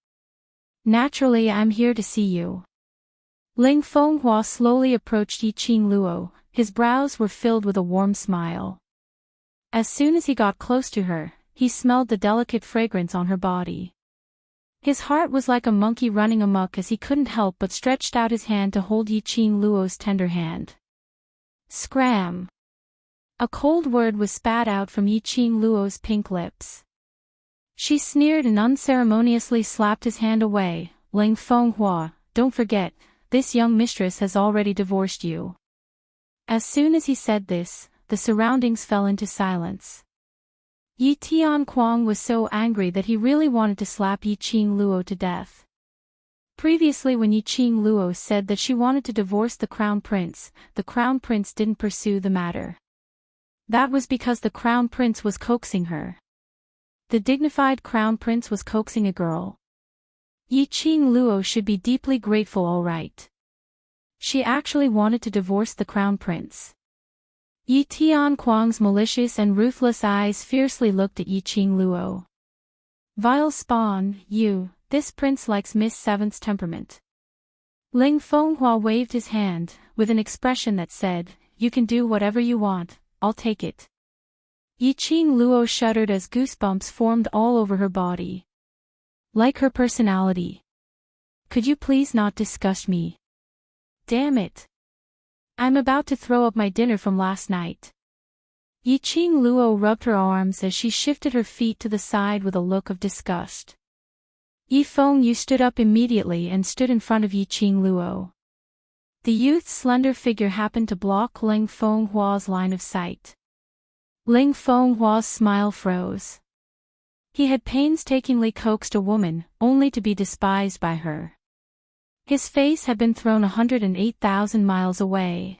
Naturally, I'm here to see you. Ling Fenghua slowly approached Yi Qingluo, his brows were filled with a warm smile. As soon as he got close to her, he smelled the delicate fragrance on her body. His heart was like a monkey running amok as he couldn't help but stretched out his hand to hold Yi Qingluo's tender hand. Scram! A cold word was spat out from Yi Qingluo's pink lips. She sneered and unceremoniously slapped his hand away. Ling Fenghua, don't forget, this young mistress has already divorced you. As soon as he said this, the surroundings fell into silence. Yi Tianquang was so angry that he really wanted to slap Yi Qingluo to death. Previously, when Yi Qingluo said that she wanted to divorce the crown prince didn't pursue the matter. That was because the crown prince was coaxing her. The dignified crown prince was coaxing a girl. Yi Qingluo should be deeply grateful, all right. She actually wanted to divorce the crown prince. Yi Tianquang's malicious and ruthless eyes fiercely looked at Yi Qingluo. Vile spawn, you, this prince likes Miss Seventh's temperament. Ling Fenghua waved his hand, with an expression that said, you can do whatever you want, I'll take it. Yi Qingluo shuddered as goosebumps formed all over her body. Like her personality. Could you please not disgust me? Damn it. I'm about to throw up my dinner from last night. Yi Qingluo rubbed her arms as she shifted her feet to the side with a look of disgust. Yi Fengyu stood up immediately and stood in front of Yi Qingluo. The youth's slender figure happened to block Ling Fenghua's line of sight. Ling Fenghua's smile froze. He had painstakingly coaxed a woman, only to be despised by her. His face had been thrown 108,000 miles away.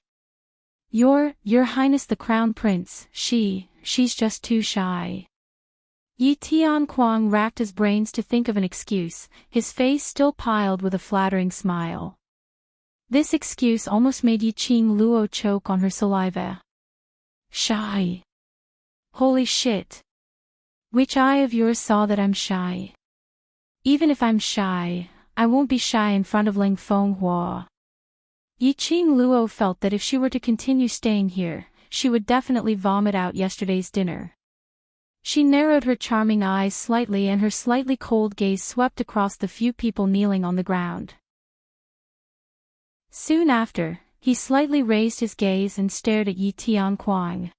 Your Highness the Crown Prince, she's just too shy. Yi Tianquang racked his brains to think of an excuse, his face still piled with a flattering smile. This excuse almost made Yi Qingluo choke on her saliva. Shy. Holy shit. Which eye of yours saw that I'm shy? Even if I'm shy, I won't be shy in front of Ling Fenghua. Yi Qingluo felt that if she were to continue staying here, she would definitely vomit out yesterday's dinner. She narrowed her charming eyes slightly and her slightly cold gaze swept across the few people kneeling on the ground. Soon after, he slightly raised his gaze and stared at Yi Tianquang.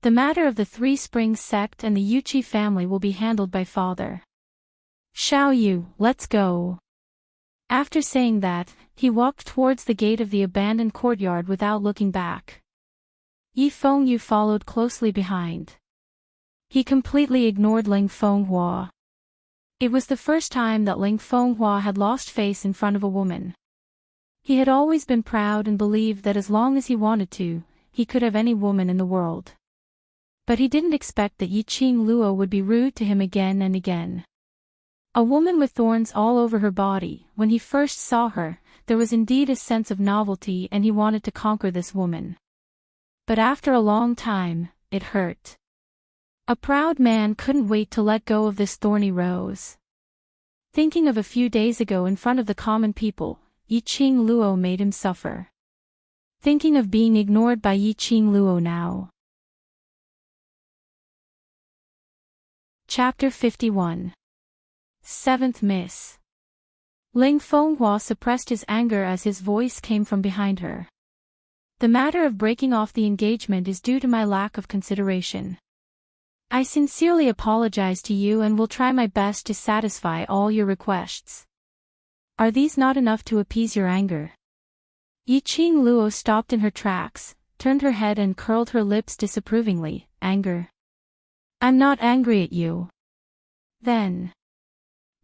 The matter of the Three Springs sect and the Yuqi family will be handled by Father Xiao Yu. Let's go. After saying that, he walked towards the gate of the abandoned courtyard without looking back. Yi Fengyu followed closely behind. He completely ignored Ling Fenghua. It was the first time that Ling Fenghua had lost face in front of a woman. He had always been proud and believed that as long as he wanted to, he could have any woman in the world. But he didn't expect that Yi Qing Luo would be rude to him again and again. A woman with thorns all over her body. When he first saw her, there was indeed a sense of novelty and he wanted to conquer this woman. But after a long time, it hurt. A proud man couldn't wait to let go of this thorny rose. Thinking of a few days ago in front of the common people, Yi Qing Luo made him suffer. Thinking of being ignored by Yi Qing Luo now. Chapter 51. Seventh Miss. Ling Fenghua suppressed his anger as his voice came from behind her. The matter of breaking off the engagement is due to my lack of consideration. I sincerely apologize to you and will try my best to satisfy all your requests. Are these not enough to appease your anger? Yi Qing Luo stopped in her tracks, turned her head and curled her lips disapprovingly. Anger? I'm not angry at you. Then.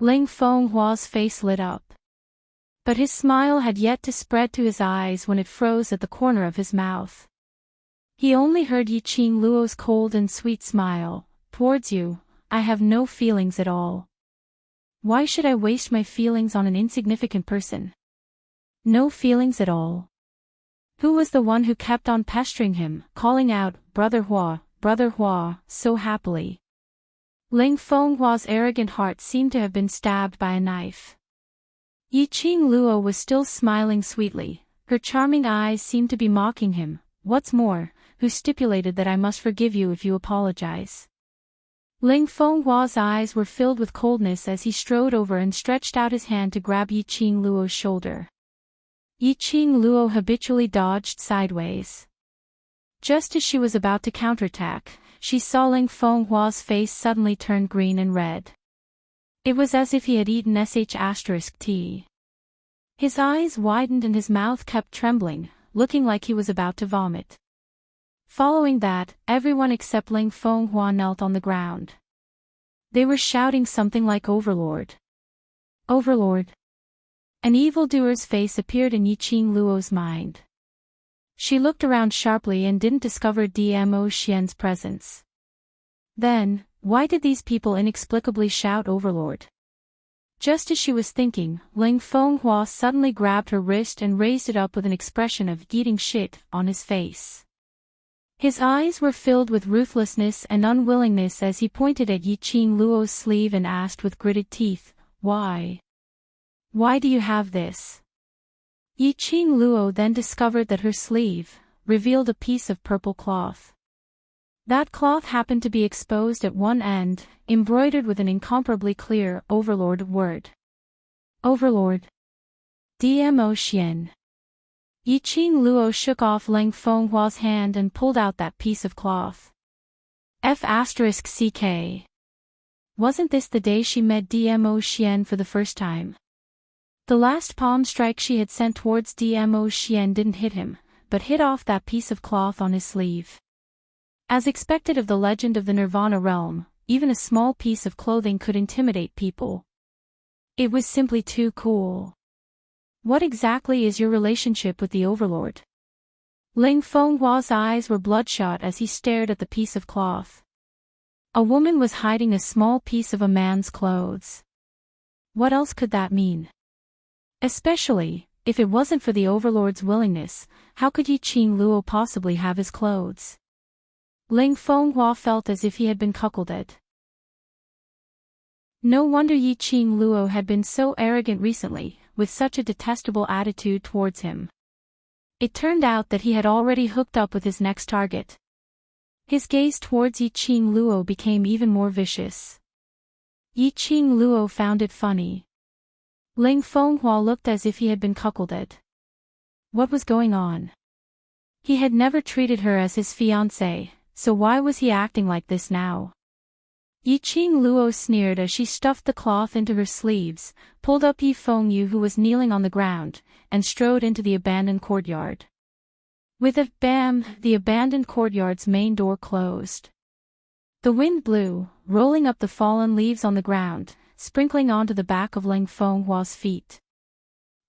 Ling Fenghua's face lit up. But his smile had yet to spread to his eyes when it froze at the corner of his mouth. He only heard Yi Qing Luo's cold and sweet smile. Towards you, I have no feelings at all. Why should I waste my feelings on an insignificant person? No feelings at all. Who was the one who kept on pestering him, calling out, Brother Hua, so happily? Ling Fenghua's arrogant heart seemed to have been stabbed by a knife. Yi Qing Luo was still smiling sweetly, her charming eyes seemed to be mocking him. What's more, who stipulated that I must forgive you if you apologize? Ling Fenghua's eyes were filled with coldness as he strode over and stretched out his hand to grab Yi Qing Luo's shoulder. Yi Qing Luo habitually dodged sideways. Just as she was about to counterattack, she saw Ling Fenghua's face suddenly turn green and red. It was as if he had eaten *T. His eyes widened and his mouth kept trembling, looking like he was about to vomit. Following that, everyone except Ling Fenghua knelt on the ground. They were shouting something like Overlord. Overlord. An evildoer's face appeared in Yi Qing Luo's mind. She looked around sharply and didn't discover Dmo Xian's presence. Then, why did these people inexplicably shout Overlord? Just as she was thinking, Ling Fenghua suddenly grabbed her wrist and raised it up with an expression of eating shit on his face. His eyes were filled with ruthlessness and unwillingness as he pointed at Yi Qing Luo's sleeve and asked with gritted teeth, Why? Why do you have this? Yi Qing Luo then discovered that her sleeve revealed a piece of purple cloth. That cloth happened to be exposed at one end, embroidered with an incomparably clear Overlord word. Overlord. Dmo Xian. Yi Qing Luo shook off Ling Fenghua's hand and pulled out that piece of cloth. F***ck. Wasn't this the day she met Dmo Xian for the first time? The last palm strike she had sent towards Dmo Xian didn't hit him, but hit off that piece of cloth on his sleeve. As expected of the legend of the Nirvana realm, even a small piece of clothing could intimidate people. It was simply too cool. What exactly is your relationship with the Overlord? Ling Fenghua's eyes were bloodshot as he stared at the piece of cloth. A woman was hiding a small piece of a man's clothes. What else could that mean? Especially, if it wasn't for the Overlord's willingness, how could Yi Qing Luo possibly have his clothes? Ling Fenghua felt as if he had been cuckolded. No wonder Yi Qing Luo had been so arrogant recently, with such a detestable attitude towards him. It turned out that he had already hooked up with his next target. His gaze towards Yiqing Luo became even more vicious. Yiqing Luo found it funny. Ling Fenghua looked as if he had been cuckolded. What was going on? He had never treated her as his fiancée, so why was he acting like this now? Yiqing Luo sneered as she stuffed the cloth into her sleeves, pulled up Yi Fengyu who was kneeling on the ground, and strode into the abandoned courtyard. With a bam, the abandoned courtyard's main door closed. The wind blew, rolling up the fallen leaves on the ground, sprinkling onto the back of Ling Fenghua's feet.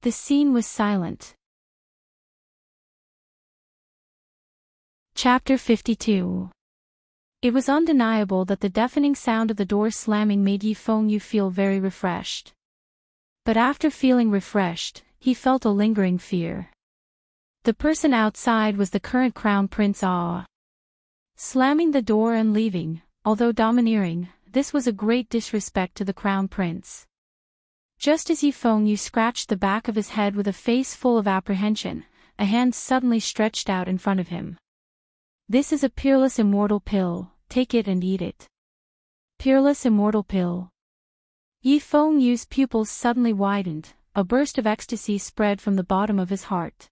The scene was silent. Chapter 52. It was undeniable that the deafening sound of the door slamming made Yi Fengyu feel very refreshed. But after feeling refreshed, he felt a lingering fear. The person outside was the current crown prince Ah. Slamming the door and leaving, although domineering, this was a great disrespect to the crown prince. Just as Yi Fengyu scratched the back of his head with a face full of apprehension, a hand suddenly stretched out in front of him. This is a peerless immortal pill, take it and eat it. Peerless immortal pill. Yi Fengyu's pupils suddenly widened, a burst of ecstasy spread from the bottom of his heart.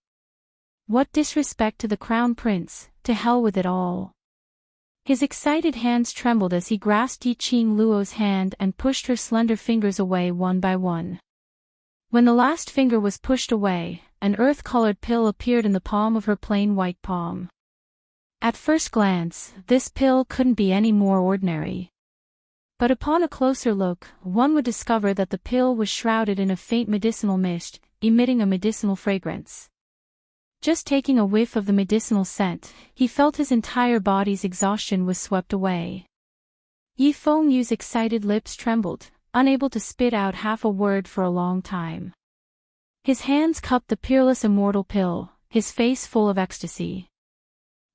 What disrespect to the crown prince, to hell with it all. His excited hands trembled as he grasped Yiqing Luo's hand and pushed her slender fingers away one by one. When the last finger was pushed away, an earth-colored pill appeared in the palm of her plain white palm. At first glance, this pill couldn't be any more ordinary. But upon a closer look, one would discover that the pill was shrouded in a faint medicinal mist, emitting a medicinal fragrance. Just taking a whiff of the medicinal scent, he felt his entire body's exhaustion was swept away. Yi Fengyu's excited lips trembled, unable to spit out half a word for a long time. His hands cupped the peerless immortal pill, his face full of ecstasy.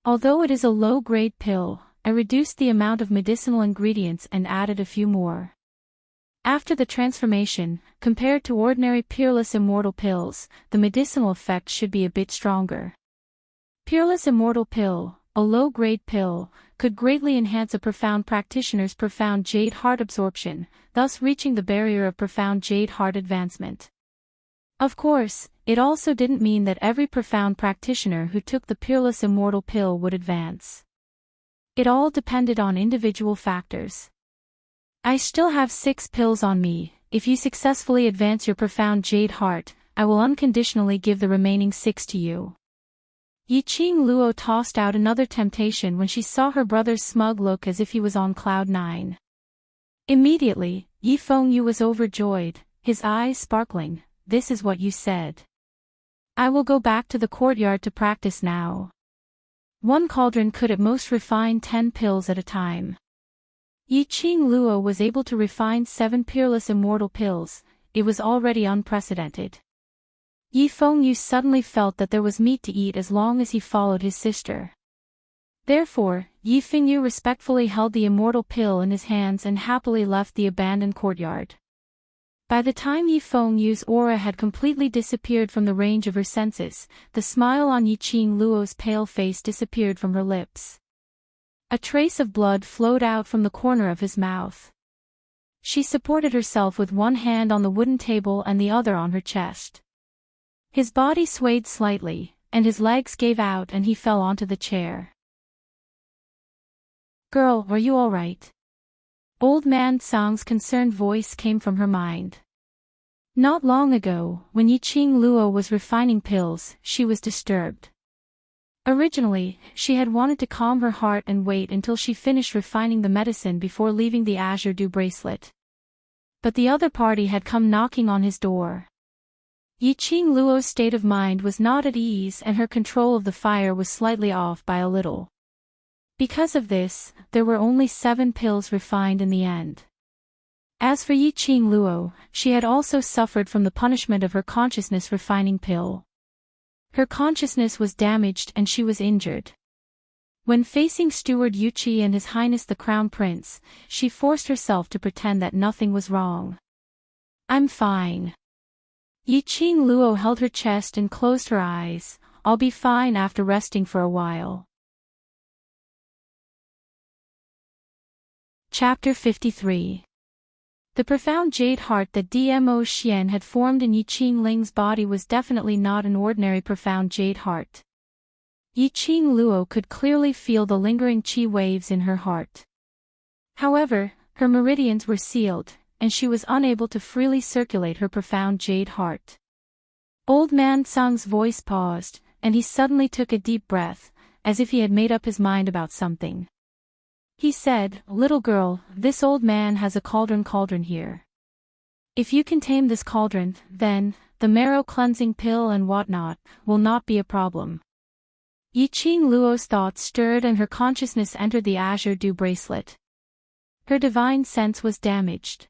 Although it is a low-grade pill, I reduced the amount of medicinal ingredients and added a few more. After the transformation, compared to ordinary peerless immortal pills, the medicinal effect should be a bit stronger. Peerless immortal pill, a low-grade pill, could greatly enhance a profound practitioner's profound jade heart absorption, thus reaching the barrier of profound jade heart advancement. Of course, it also didn't mean that every profound practitioner who took the peerless immortal pill would advance. It all depended on individual factors. I still have 6 pills on me. If you successfully advance your profound jade heart, I will unconditionally give the remaining 6 to you. Yiqing Luo tossed out another temptation when she saw her brother's smug look as if he was on cloud 9. Immediately, Yi Fengyu was overjoyed, his eyes sparkling. This is what you said. I will go back to the courtyard to practice now. One cauldron could at most refine 10 pills at a time. Yiqing Luo was able to refine 7 peerless immortal pills. It was already unprecedented. Yi Fengyu suddenly felt that there was meat to eat as long as he followed his sister. Therefore, Yi Fengyu respectfully held the immortal pill in his hands and happily left the abandoned courtyard. By the time Yi Fengyu's aura had completely disappeared from the range of her senses, the smile on Yiqing Luo's pale face disappeared from her lips. A trace of blood flowed out from the corner of his mouth. She supported herself with one hand on the wooden table and the other on her chest. His body swayed slightly, and his legs gave out and he fell onto the chair. Girl, are you all right? Old Man Tsang's concerned voice came from her mind. Not long ago, when Yiqing Luo was refining pills, she was disturbed. Originally, she had wanted to calm her heart and wait until she finished refining the medicine before leaving the Azure Dew bracelet. But the other party had come knocking on his door. Yiqing Luo's state of mind was not at ease and her control of the fire was slightly off by a little. Because of this, there were only 7 pills refined in the end. As for Yiqing Luo, she had also suffered from the punishment of her consciousness refining pill. Her consciousness was damaged and she was injured. When facing Steward Yuqi and His Highness the Crown Prince, she forced herself to pretend that nothing was wrong. I'm fine. Yiqing Luo held her chest and closed her eyes. I'll be fine after resting for a while. Chapter 53. The profound jade heart that Dmo Xian had formed in Yi Qingling's body was definitely not an ordinary profound jade heart. Yi Qingluo could clearly feel the lingering qi waves in her heart. However, her meridians were sealed, and she was unable to freely circulate her profound jade heart. Old Man Sang's voice paused, and he suddenly took a deep breath, as if he had made up his mind about something. He said, "Little girl, this old man has a cauldron here. If you can tame this cauldron, then, the marrow cleansing pill and whatnot, will not be a problem." Yi Qingluo's thoughts stirred and her consciousness entered the azure dew bracelet. Her divine sense was damaged.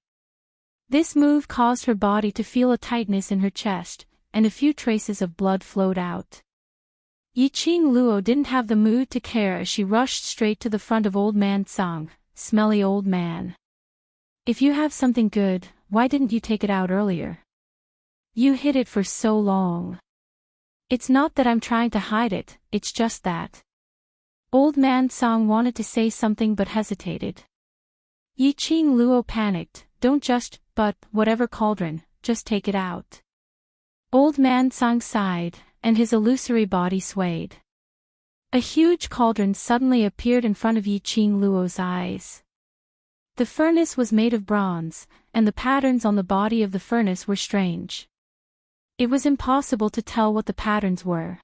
This move caused her body to feel a tightness in her chest, and a few traces of blood flowed out. Yi Qingluo didn't have the mood to care as she rushed straight to the front of Old Man Sang, "Smelly old man. If you have something good, why didn't you take it out earlier? You hid it for so long." "It's not that I'm trying to hide it, it's just that." Old Man Sang wanted to say something but hesitated. Yi Qingluo panicked, "Don't just, but, whatever cauldron, just take it out." Old Man Sang sighed, and his illusory body swayed. A huge cauldron suddenly appeared in front of Yi Qingluo's eyes. The furnace was made of bronze, and the patterns on the body of the furnace were strange. It was impossible to tell what the patterns were.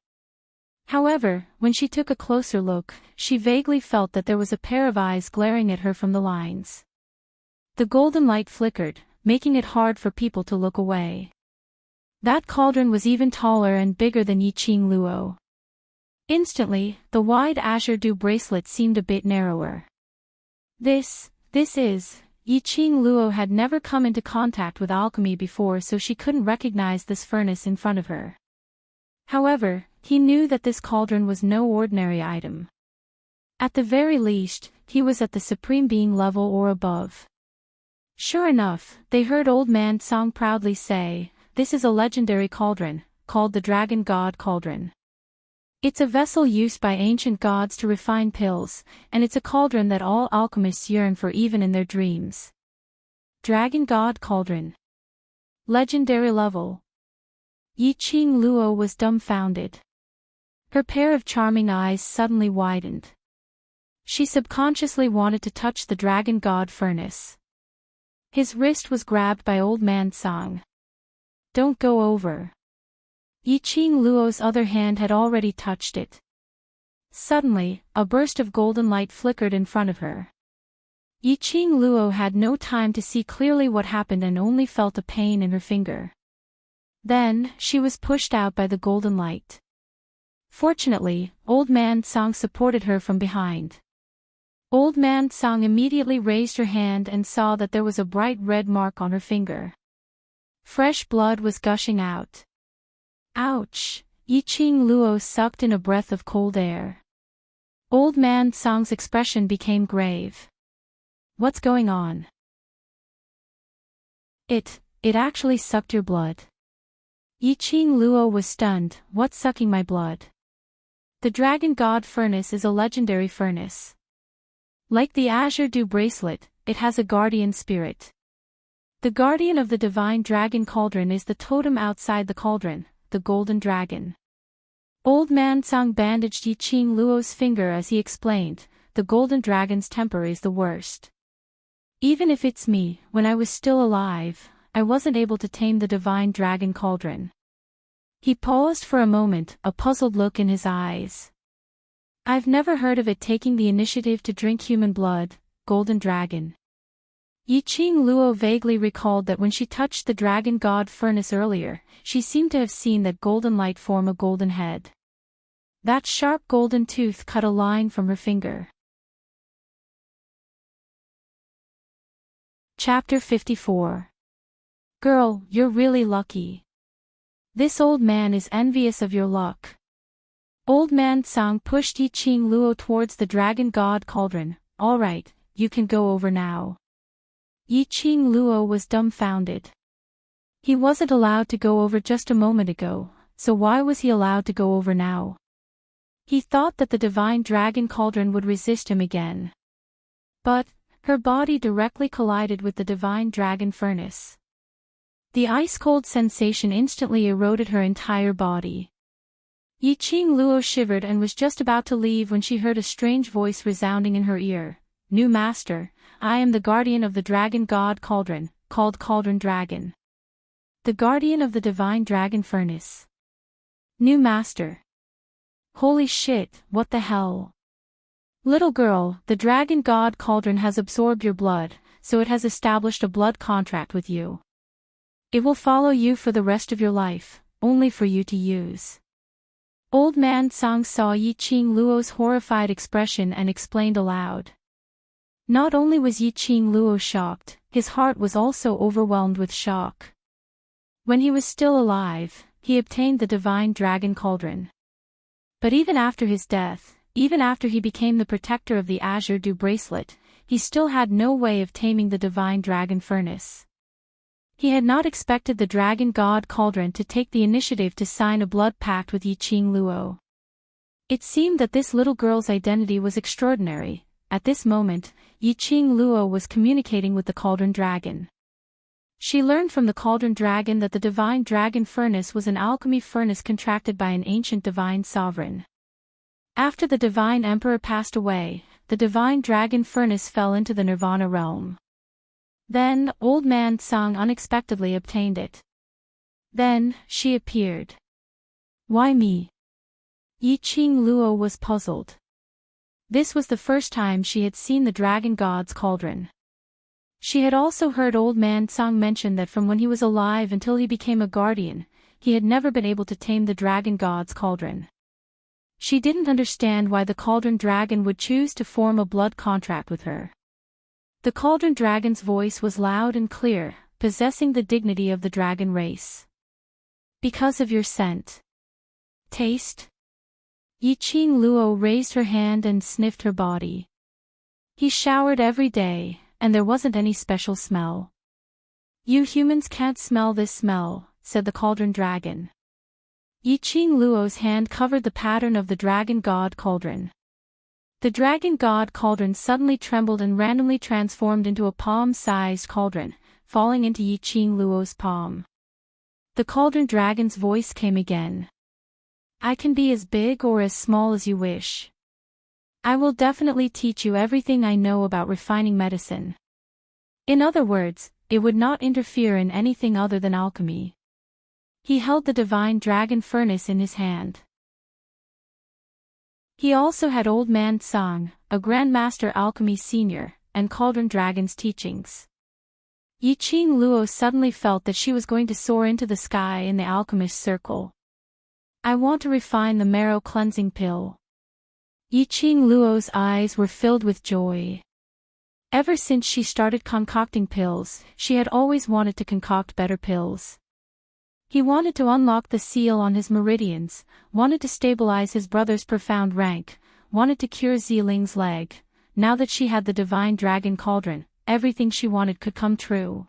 However, when she took a closer look, she vaguely felt that there was a pair of eyes glaring at her from the lines. The golden light flickered, making it hard for people to look away. That cauldron was even taller and bigger than Yi Qingluo. Instantly, the wide azure dew bracelet seemed a bit narrower. This is... Yi Qingluo had never come into contact with alchemy before, so she couldn't recognize this furnace in front of her. However, he knew that this cauldron was no ordinary item. At the very least, he was at the Supreme Being level or above. Sure enough, they heard Old Man Sang proudly say, "This is a legendary cauldron, called the Dragon God Cauldron. It's a vessel used by ancient gods to refine pills, and it's a cauldron that all alchemists yearn for even in their dreams." Dragon God Cauldron. Legendary level. Yi Qingluo was dumbfounded. Her pair of charming eyes suddenly widened. She subconsciously wanted to touch the Dragon God furnace. His wrist was grabbed by Old Man Sang. "Don't go over." Yi Qingluo's other hand had already touched it. Suddenly, a burst of golden light flickered in front of her. Yi Qingluo had no time to see clearly what happened and only felt a pain in her finger. Then, she was pushed out by the golden light. Fortunately, Old Man Sang supported her from behind. Old Man Sang immediately raised her hand and saw that there was a bright red mark on her finger. Fresh blood was gushing out. Ouch! Yi Qingluo sucked in a breath of cold air. Old Man Sang's expression became grave. "What's going on?" It actually sucked your blood." Yi Qingluo was stunned. "What's sucking my blood?" "The Dragon God furnace is a legendary furnace. Like the azure dew bracelet, it has a guardian spirit. The guardian of the divine dragon cauldron is the totem outside the cauldron, the golden dragon." Old Man Sang bandaged Yi Qingluo's finger as he explained, "The golden dragon's temper is the worst. Even if it's me, when I was still alive, I wasn't able to tame the divine dragon cauldron." He paused for a moment, a puzzled look in his eyes. "I've never heard of it taking the initiative to drink human blood, golden dragon." Yi Qingluo vaguely recalled that when she touched the Dragon God furnace earlier, she seemed to have seen that golden light form a golden head. That sharp golden tooth cut a line from her finger. Chapter 54. Girl, you're really lucky. This old man is envious of your luck. Old Man Sang pushed Yi Qingluo towards the Dragon God cauldron. "All right, you can go over now." Yi Qingluo was dumbfounded. He wasn't allowed to go over just a moment ago, so why was he allowed to go over now? He thought that the divine dragon cauldron would resist him again. But, Her body directly collided with the divine dragon furnace. The ice-cold sensation instantly eroded her entire body. Yiqing Luo shivered and was just about to leave when she heard a strange voice resounding in her ear. "New master, I am the guardian of the dragon god cauldron, called Cauldron Dragon. The guardian of the divine dragon furnace. New master. Holy shit, what the hell? Little girl, the dragon god cauldron has absorbed your blood, so it has established a blood contract with you. It will follow you for the rest of your life, only for you to use." Old man Tsang saw Yiqing Luo's horrified expression and explained aloud. Not only was Yiqing Luo shocked, his heart was also overwhelmed with shock. When he was still alive, he obtained the divine dragon cauldron. But even after his death, even after he became the protector of the Azure Dew bracelet, he still had no way of taming the divine dragon furnace. He had not expected the dragon god cauldron to take the initiative to sign a blood pact with Yiqing Luo. It seemed that this little girl's identity was extraordinary. At this moment, Yiqing Luo was communicating with the cauldron dragon. She learned from the cauldron dragon that the divine dragon furnace was an alchemy furnace contracted by an ancient divine sovereign. After the divine emperor passed away, the divine dragon furnace fell into the nirvana realm. Then, old man Tsang unexpectedly obtained it. Then, she appeared. Why me? Yiqing Luo was puzzled. This was the first time she had seen the dragon god's cauldron. She had also heard old man Tsang mention that from when he was alive until he became a guardian, he had never been able to tame the dragon god's cauldron. She didn't understand why the cauldron dragon would choose to form a blood contract with her. The cauldron dragon's voice was loud and clear, possessing the dignity of the dragon race. Because of your scent. Taste? Yiqing Luo raised her hand and sniffed her body. He showered every day, and there wasn't any special smell. You humans can't smell this smell, said the cauldron dragon. Yiqing Luo's hand covered the pattern of the dragon god cauldron. The dragon god cauldron suddenly trembled and randomly transformed into a palm-sized cauldron, falling into Yiqing Luo's palm. The cauldron dragon's voice came again. I can be as big or as small as you wish. I will definitely teach you everything I know about refining medicine. In other words, it would not interfere in anything other than alchemy. He held the divine dragon furnace in his hand. He also had old man Tsang, a grandmaster alchemy senior, and cauldron dragon's teachings. Yiqing Luo suddenly felt that she was going to soar into the sky in the alchemist's circle. I want to refine the marrow cleansing pill. Yiqing Luo's eyes were filled with joy. Ever since she started concocting pills, she had always wanted to concoct better pills. He wanted to unlock the seal on his meridians, wanted to stabilize his brother's profound rank, wanted to cure Ziling's leg. Now that she had the divine dragon cauldron, everything she wanted could come true.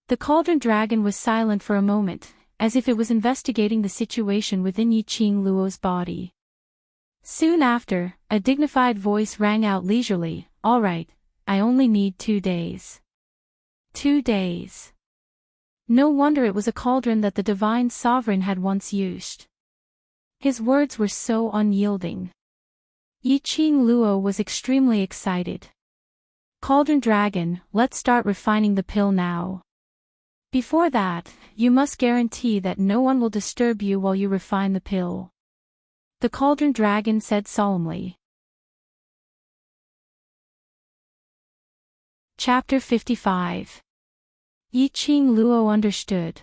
The cauldron dragon was silent for a moment, as if it was investigating the situation within Yiqing Luo's body. Soon after, a dignified voice rang out leisurely, "All right, I only need 2 days." 2 days. No wonder it was a cauldron that the divine sovereign had once used. His words were so unyielding. Yiqing Luo was extremely excited. Cauldron dragon, let's start refining the pill now. Before that, you must guarantee that no one will disturb you while you refine the pill. The cauldron dragon said solemnly. Chapter 55. Yiqing Luo understood.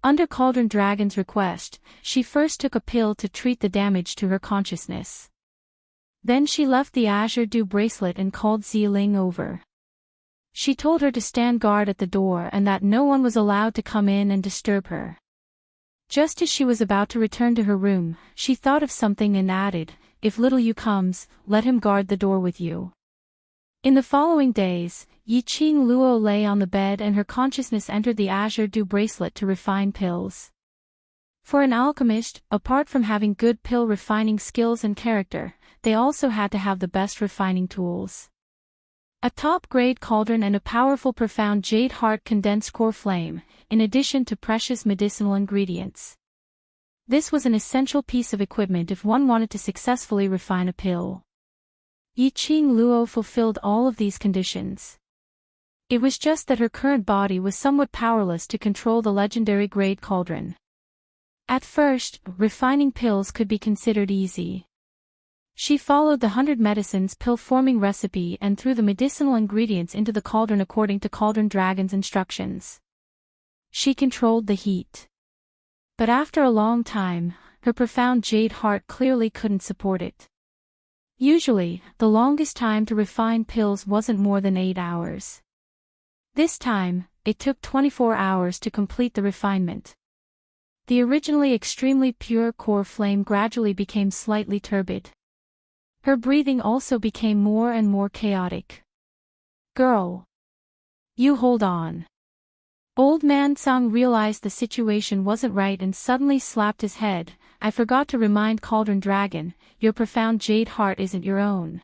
Under Cauldron Dragon's request, she first took a pill to treat the damage to her consciousness. Then she left the Azure Dew bracelet and called Ziling over. She told her to stand guard at the door and that no one was allowed to come in and disturb her. Just as she was about to return to her room, she thought of something and added, "If little Yu comes, let him guard the door with you." In the following days, Yiqing Luo lay on the bed and her consciousness entered the Azure Dew bracelet to refine pills. For an alchemist, apart from having good pill refining skills and character, they also had to have the best refining tools. A top-grade cauldron and a powerful profound jade heart condensed core flame, in addition to precious medicinal ingredients. This was an essential piece of equipment if one wanted to successfully refine a pill. Yiqing Luo fulfilled all of these conditions. It was just that her current body was somewhat powerless to control the legendary grade cauldron. At first, refining pills could be considered easy. She followed the 100 medicines pill-forming recipe and threw the medicinal ingredients into the cauldron according to Cauldron Dragon's instructions. She controlled the heat. But after a long time, her profound jade heart clearly couldn't support it. Usually, the longest time to refine pills wasn't more than 8 hours. This time, it took 24 hours to complete the refinement. The originally extremely pure core flame gradually became slightly turbid. Her breathing also became more and more chaotic. "Girl. You hold on." Old Man Song realized the situation wasn't right and suddenly slapped his head. "I forgot to remind Cauldron Dragon, your profound jade heart isn't your own."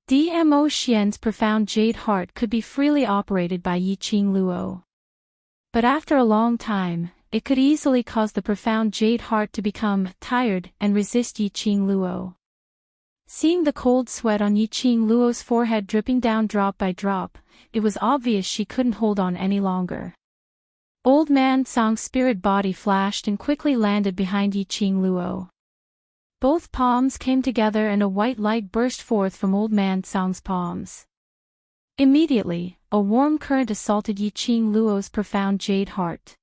Dmo Xian's profound jade heart could be freely operated by Yiqing Luo. But after a long time, it could easily cause the profound jade heart to become tired and resist Yiqing Luo. Seeing the cold sweat on Yiqing Luo's forehead dripping down drop by drop, it was obvious she couldn't hold on any longer. Old Man Song's spirit body flashed and quickly landed behind Yiqing Luo. Both palms came together and a white light burst forth from Old Man Song's palms. Immediately, a warm current assaulted Yiqing Luo's profound jade heart.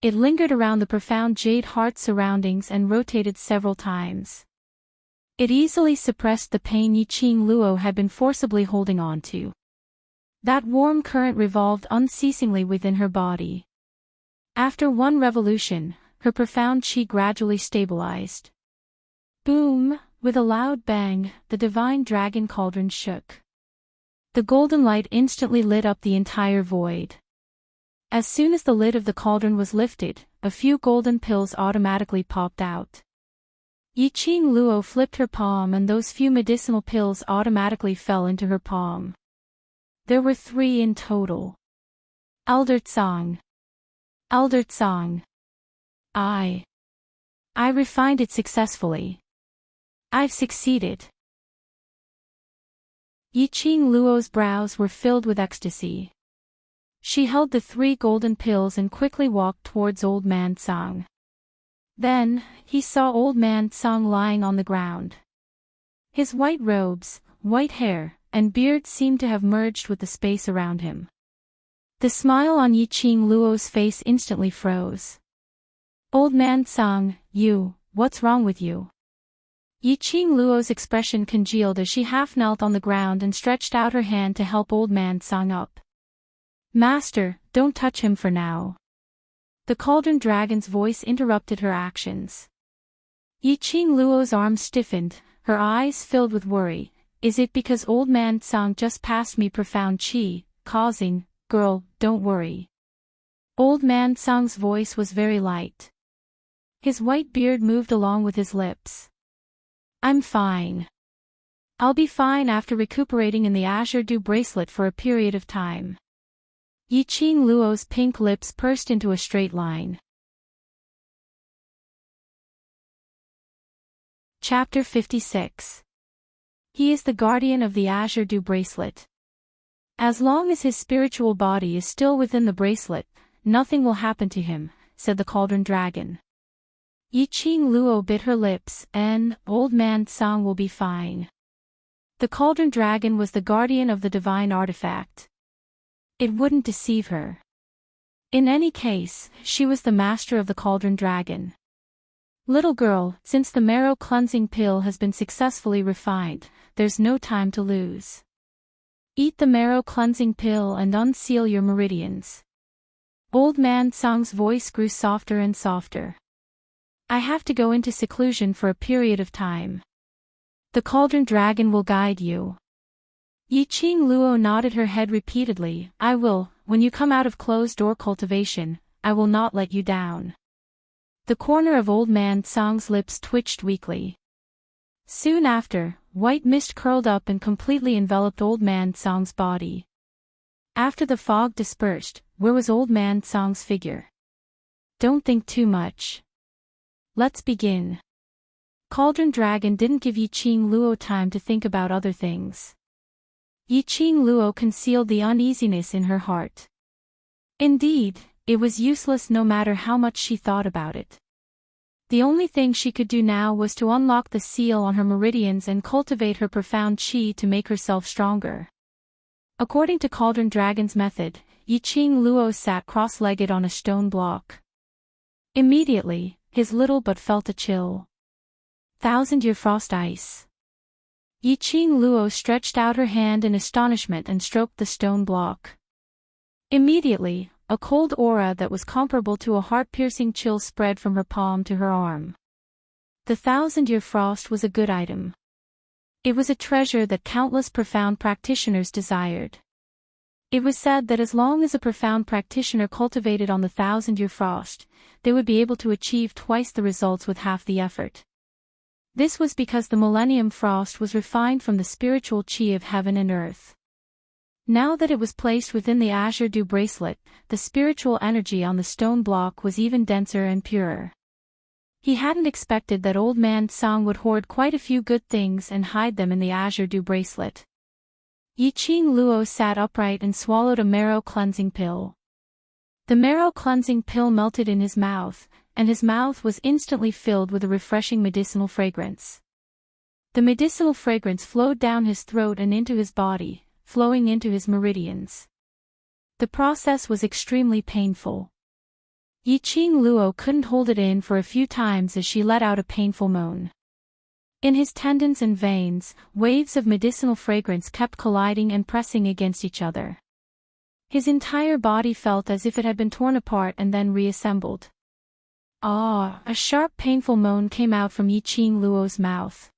It lingered around the profound jade heart surroundings and rotated several times. It easily suppressed the pain Yiqing Luo had been forcibly holding on to. That warm current revolved unceasingly within her body. After one revolution, her profound qi gradually stabilized. Boom! With a loud bang, the divine dragon cauldron shook. The golden light instantly lit up the entire void. As soon as the lid of the cauldron was lifted, a few golden pills automatically popped out. Yiqing Luo flipped her palm and those few medicinal pills automatically fell into her palm. There were 3 in total. Elder Tsang. Elder Tsang. I refined it successfully. I've succeeded. Yiqing Luo's brows were filled with ecstasy. She held the 3 golden pills and quickly walked towards Old Man Song. Then, he saw Old Man Song lying on the ground. His white robes, white hair, and beard seemed to have merged with the space around him. The smile on Yiqing Luo's face instantly froze. "Old Man Song, what's wrong with you?" Yiqing Luo's expression congealed as she half knelt on the ground and stretched out her hand to help Old Man Song up. "Master, don't touch him for now." The Cauldron Dragon's voice interrupted her actions. Yiqing Luo's arms stiffened, her eyes filled with worry. "Is it because Old Man Song just passed me profound qi, causing..." "Girl, don't worry." Old Man Song's voice was very light. His white beard moved along with his lips. "I'm fine. I'll be fine after recuperating in the Azure Dew bracelet for a period of time." Yiqing Luo's pink lips pursed into a straight line. Chapter 56. He is the guardian of the Azure Dew bracelet. As long as his spiritual body is still within the bracelet, nothing will happen to him, said the Cauldron Dragon. Yiqing Luo bit her lips, and Old Man Song will be fine. The Cauldron Dragon was the guardian of the divine artifact. It wouldn't deceive her. In any case, she was the master of the Cauldron Dragon. "Little girl, since the marrow cleansing pill has been successfully refined, there's no time to lose. Eat the marrow cleansing pill and unseal your meridians." Old Man Song's voice grew softer and softer. "I have to go into seclusion for a period of time. The Cauldron Dragon will guide you." Yiqing Luo nodded her head repeatedly. "I will, when you come out of closed-door cultivation, I will not let you down." The corner of Old Man Song's lips twitched weakly. Soon after, white mist curled up and completely enveloped Old Man Song's body. After the fog dispersed, where was Old Man Song's figure? Don't think too much. Let's begin. Cauldron Dragon didn't give Yiqing Luo time to think about other things. Yiqing Luo concealed the uneasiness in her heart. Indeed, it was useless no matter how much she thought about it. The only thing she could do now was to unlock the seal on her meridians and cultivate her profound qi to make herself stronger. According to Cauldron Dragon's method, Yiqing Luo sat cross-legged on a stone block. Immediately, his little but felt a chill. 1,000-year frost ice. Yiqing Luo stretched out her hand in astonishment and stroked the stone block. Immediately, a cold aura that was comparable to a heart-piercing chill spread from her palm to her arm. The 1,000-year frost was a good item. It was a treasure that countless profound practitioners desired. It was said that as long as a profound practitioner cultivated on the 1,000-year frost, they would be able to achieve twice the results with half the effort. This was because the Millennium Frost was refined from the spiritual qi of heaven and earth. Now that it was placed within the Azure Dew bracelet, the spiritual energy on the stone block was even denser and purer. He hadn't expected that Old Man Song would hoard quite a few good things and hide them in the Azure Dew bracelet. Yiqing Luo sat upright and swallowed a marrow cleansing pill. The marrow cleansing pill melted in his mouth, and his mouth was instantly filled with a refreshing medicinal fragrance. The medicinal fragrance flowed down his throat and into his body, flowing into his meridians. The process was extremely painful. Yiqing Luo couldn't hold it in for a few times as she let out a painful moan. In his tendons and veins, waves of medicinal fragrance kept colliding and pressing against each other. His entire body felt as if it had been torn apart and then reassembled. Ah! A sharp painful moan came out from Yiqing Luo's mouth.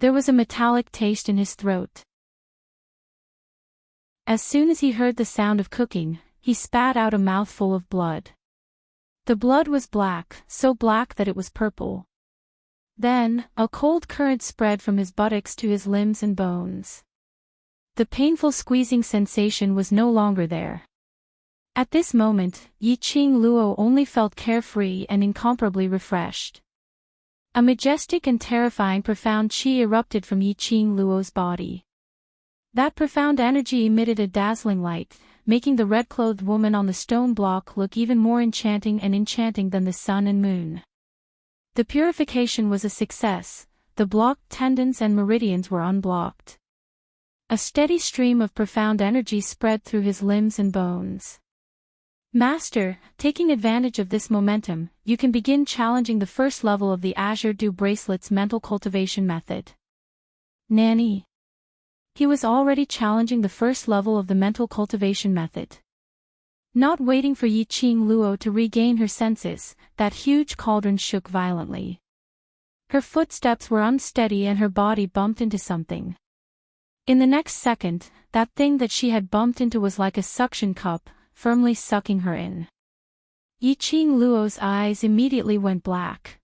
There was a metallic taste in his throat. As soon as he heard the sound of cooking, he spat out a mouthful of blood. The blood was black, so black that it was purple. Then, a cold current spread from his buttocks to his limbs and bones. The painful squeezing sensation was no longer there. At this moment, Yiqing Luo only felt carefree and incomparably refreshed. A majestic and terrifying profound qi erupted from Yiqing Luo's body. That profound energy emitted a dazzling light, making the red-clothed woman on the stone block look even more enchanting than the sun and moon. The purification was a success, the blocked tendons and meridians were unblocked. A steady stream of profound energy spread through his limbs and bones. Master, taking advantage of this momentum, you can begin challenging the first level of the Azure Dew Bracelet's mental cultivation method. Nanny. He was already challenging the first level of the mental cultivation method. Not waiting for Yiqing Luo to regain her senses, that huge cauldron shook violently. Her footsteps were unsteady and her body bumped into something. In the next second, that thing that she had bumped into was like a suction cup, firmly sucking her in. Yiqing Luo's eyes immediately went black.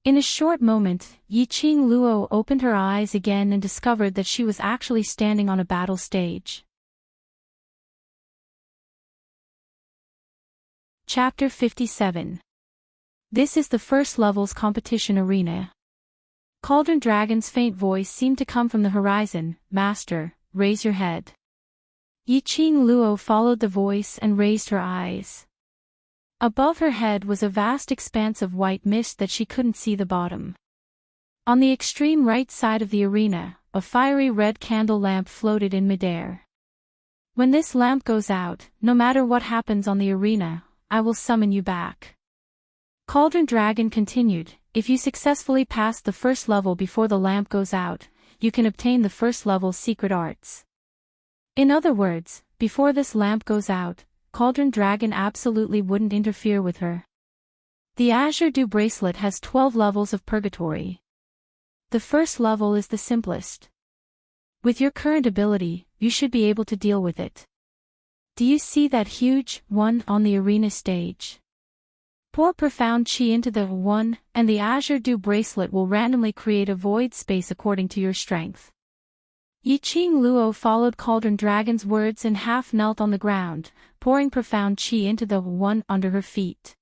In a short moment, Yiqing Luo opened her eyes again and discovered that she was actually standing on a battle stage. Chapter 57. This is the first level's competition arena. Cauldron Dragon's faint voice seemed to come from the horizon. Master, raise your head. Yiqing Luo followed the voice and raised her eyes. Above her head was a vast expanse of white mist that she couldn't see the bottom. On the extreme right side of the arena, a fiery red candle lamp floated in midair. When this lamp goes out, no matter what happens on the arena, I will summon you back. Cauldron Dragon continued, if you successfully pass the first level before the lamp goes out, you can obtain the first level secret arts. In other words, before this lamp goes out, Cauldron Dragon absolutely wouldn't interfere with her. The Azure Dew bracelet has 12 levels of purgatory. The first level is the simplest. With your current ability, you should be able to deal with it. Do you see that huge one on the arena stage? Pour profound chi into the one, and the Azure Dew bracelet will randomly create a void space according to your strength. Yiqing Luo followed Cauldron Dragon's words and half knelt on the ground, pouring profound chi into the one under her feet.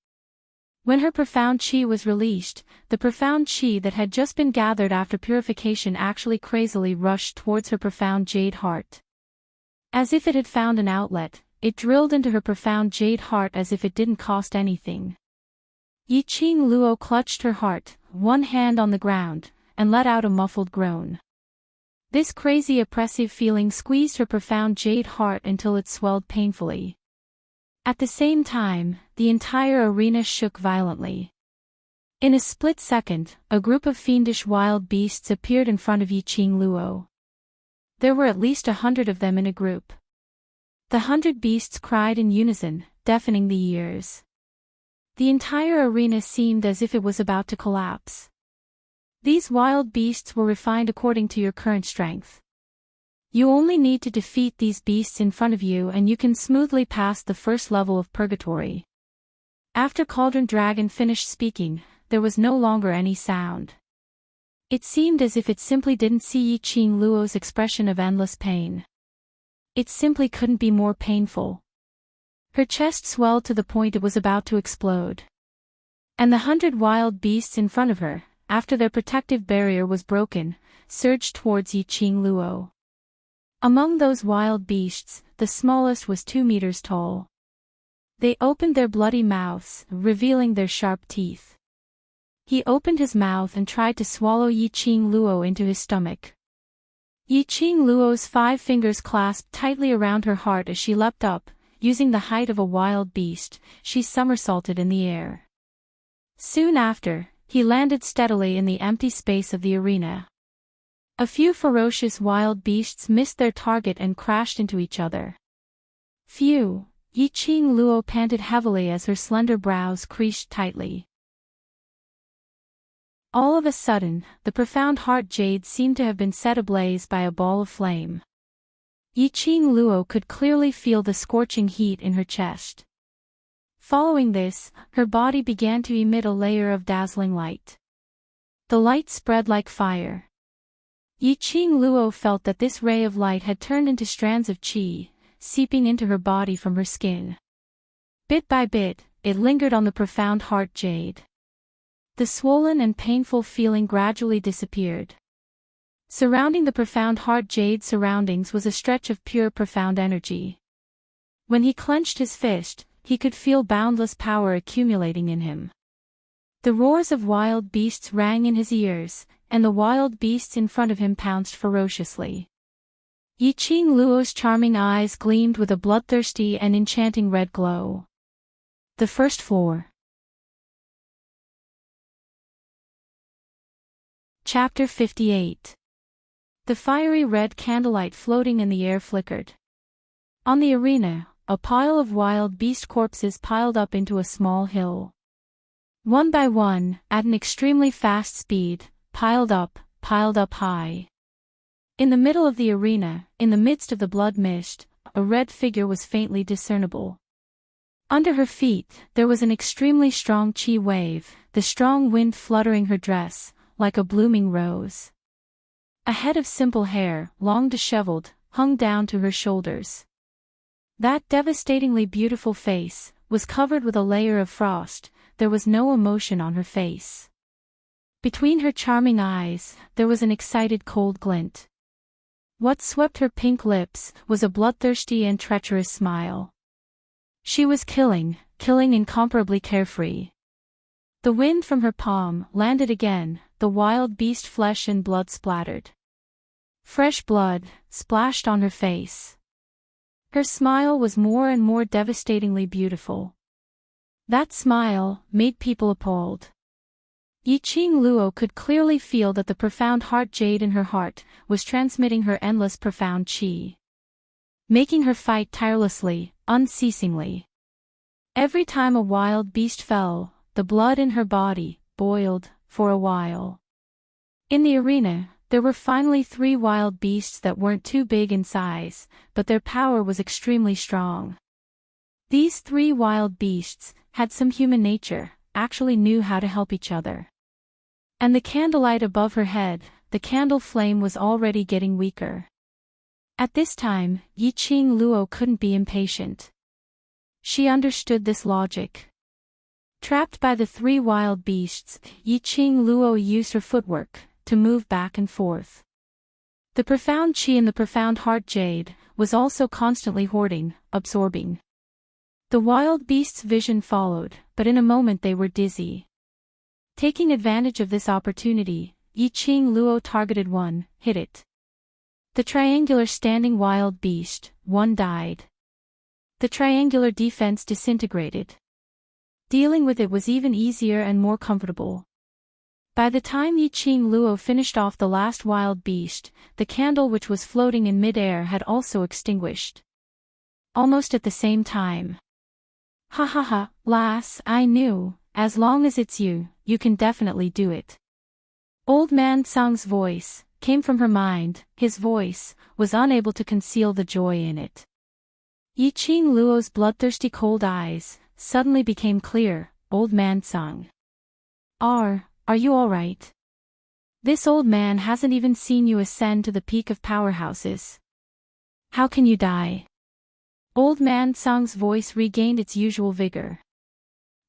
When her profound chi was released, the profound chi that had just been gathered after purification actually crazily rushed towards her profound jade heart. As if it had found an outlet, it drilled into her profound jade heart as if it didn't cost anything. Yiqing Luo clutched her heart, one hand on the ground, and let out a muffled groan. This crazy oppressive feeling squeezed her profound jade heart until it swelled painfully. At the same time, the entire arena shook violently. In a split second, a group of fiendish wild beasts appeared in front of Yiqing Luo. There were at least 100 of them in a group. The 100 beasts cried in unison, deafening the ears. The entire arena seemed as if it was about to collapse. These wild beasts were refined according to your current strength. You only need to defeat these beasts in front of you and you can smoothly pass the first level of purgatory. After Cauldron Dragon finished speaking, there was no longer any sound. It seemed as if it simply didn't see Yiqing Luo's expression of endless pain. It simply couldn't be more painful. Her chest swelled to the point it was about to explode. And the 100 wild beasts in front of her, after their protective barrier was broken, surged towards Yiqing Luo. Among those wild beasts, the smallest was 2 meters tall. They opened their bloody mouths, revealing their sharp teeth. He opened his mouth and tried to swallow Yiqing Luo into his stomach. Yiqing Luo's 5 fingers clasped tightly around her heart as she leapt up. Using the height of a wild beast, she somersaulted in the air. Soon after, he landed steadily in the empty space of the arena. A few ferocious wild beasts missed their target and crashed into each other. Phew! Yiqing Luo panted heavily as her slender brows creased tightly. All of a sudden, the profound heart jade seemed to have been set ablaze by a ball of flame. Yiqing Luo could clearly feel the scorching heat in her chest. Following this, her body began to emit a layer of dazzling light. The light spread like fire. Yiqing Luo felt that this ray of light had turned into strands of qi, seeping into her body from her skin. Bit by bit, it lingered on the profound heart jade. The swollen and painful feeling gradually disappeared. Surrounding the profound heart jade surroundings was a stretch of pure profound energy. When he clenched his fist, he could feel boundless power accumulating in him. The roars of wild beasts rang in his ears, and the wild beasts in front of him pounced ferociously. Yiqing Luo's charming eyes gleamed with a bloodthirsty and enchanting red glow. The first floor. Chapter 58. The fiery red candlelight floating in the air flickered. On the arena, a pile of wild beast corpses piled up into a small hill. One by one, at an extremely fast speed, piled up high. In the middle of the arena, in the midst of the blood mist, a red figure was faintly discernible. Under her feet, there was an extremely strong chi wave, the strong wind fluttering her dress, like a blooming rose. A head of simple hair, long disheveled, hung down to her shoulders. That devastatingly beautiful face was covered with a layer of frost. There was no emotion on her face. Between her charming eyes, there was an excited cold glint. What swept her pink lips was a bloodthirsty and treacherous smile. She was killing incomparably carefree. The wind from her palm landed again, the wild beast flesh and blood splattered. Fresh blood splashed on her face. Her smile was more and more devastatingly beautiful. That smile made people appalled. Yiqing Luo could clearly feel that the profound heart jade in her heart was transmitting her endless profound qi, making her fight tirelessly, unceasingly. Every time a wild beast fell, the blood in her body boiled for a while. In the arena, there were finally 3 wild beasts that weren't too big in size, but their power was extremely strong. These 3 wild beasts had some human nature, actually knew how to help each other. And the candlelight above her head, the candle flame was already getting weaker. At this time, Yiqing Luo couldn't be impatient. She understood this logic. Trapped by the three wild beasts, Yiqing Luo used her footwork to move back and forth. The profound chi in the profound heart jade was also constantly hoarding, absorbing. The wild beast's vision followed, but in a moment they were dizzy. Taking advantage of this opportunity, Yiqing Luo targeted one, hit it. The triangular standing wild beast, one died. The triangular defense disintegrated. Dealing with it was even easier and more comfortable. By the time Yiqing Luo finished off the last wild beast, the candle which was floating in mid-air had also extinguished. Almost at the same time. Ha ha ha, lass, I knew, as long as it's you, you can definitely do it. Old Man Sang's voice came from her mind. His voice was unable to conceal the joy in it. Yiqing Luo's bloodthirsty cold eyes suddenly became clear. Old Man Sang. Are you alright? This old man hasn't even seen you ascend to the peak of powerhouses. How can you die? Old Man Sang's voice regained its usual vigor.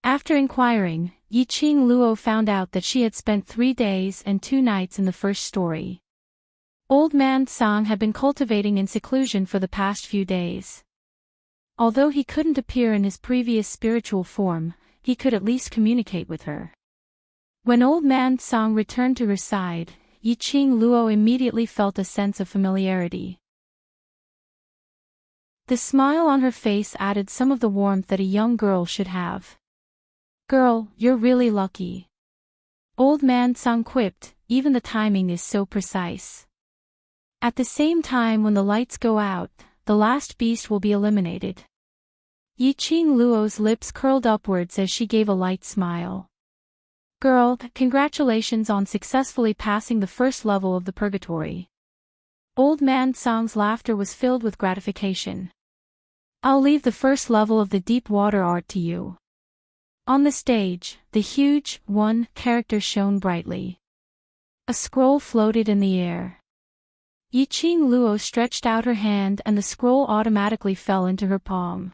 After inquiring, Yiqing Luo found out that she had spent 3 days and 2 nights in the first story. Old Man Sang had been cultivating in seclusion for the past few days. Although he couldn't appear in his previous spiritual form, he could at least communicate with her. When Old Man Sang returned to her side, Yiqing Luo immediately felt a sense of familiarity. The smile on her face added some of the warmth that a young girl should have. Girl, you're really lucky. Old Man Sang quipped, even the timing is so precise. At the same time when the lights go out, the last beast will be eliminated. Yiqing Luo's lips curled upwards as she gave a light smile. Girl, congratulations on successfully passing the first level of the purgatory. Old Man Sang's laughter was filled with gratification. I'll leave the first level of the deep water art to you. On the stage, the huge, one character shone brightly. A scroll floated in the air. Yiqing Luo stretched out her hand and the scroll automatically fell into her palm.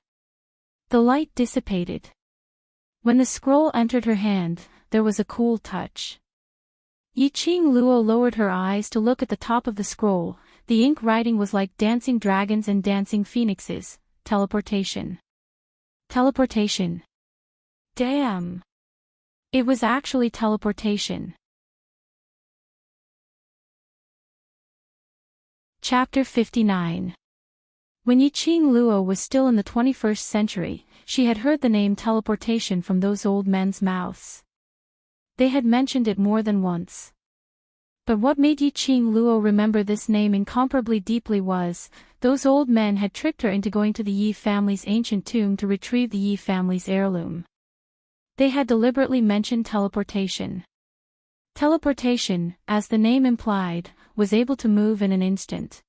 The light dissipated. When the scroll entered her hand, there was a cool touch. Yiqing Luo lowered her eyes to look at the top of the scroll. The ink writing was like dancing dragons and dancing phoenixes. Teleportation. Teleportation. Damn. It was actually teleportation. Chapter 59. When Yiqing Luo was still in the 21st century, she had heard the name teleportation from those old men's mouths. They had mentioned it more than once. But what made Yiqing Luo remember this name incomparably deeply was, those old men had tricked her into going to the Yi family's ancient tomb to retrieve the Yi family's heirloom. They had deliberately mentioned teleportation. Teleportation, as the name implied, was able to move in an instant.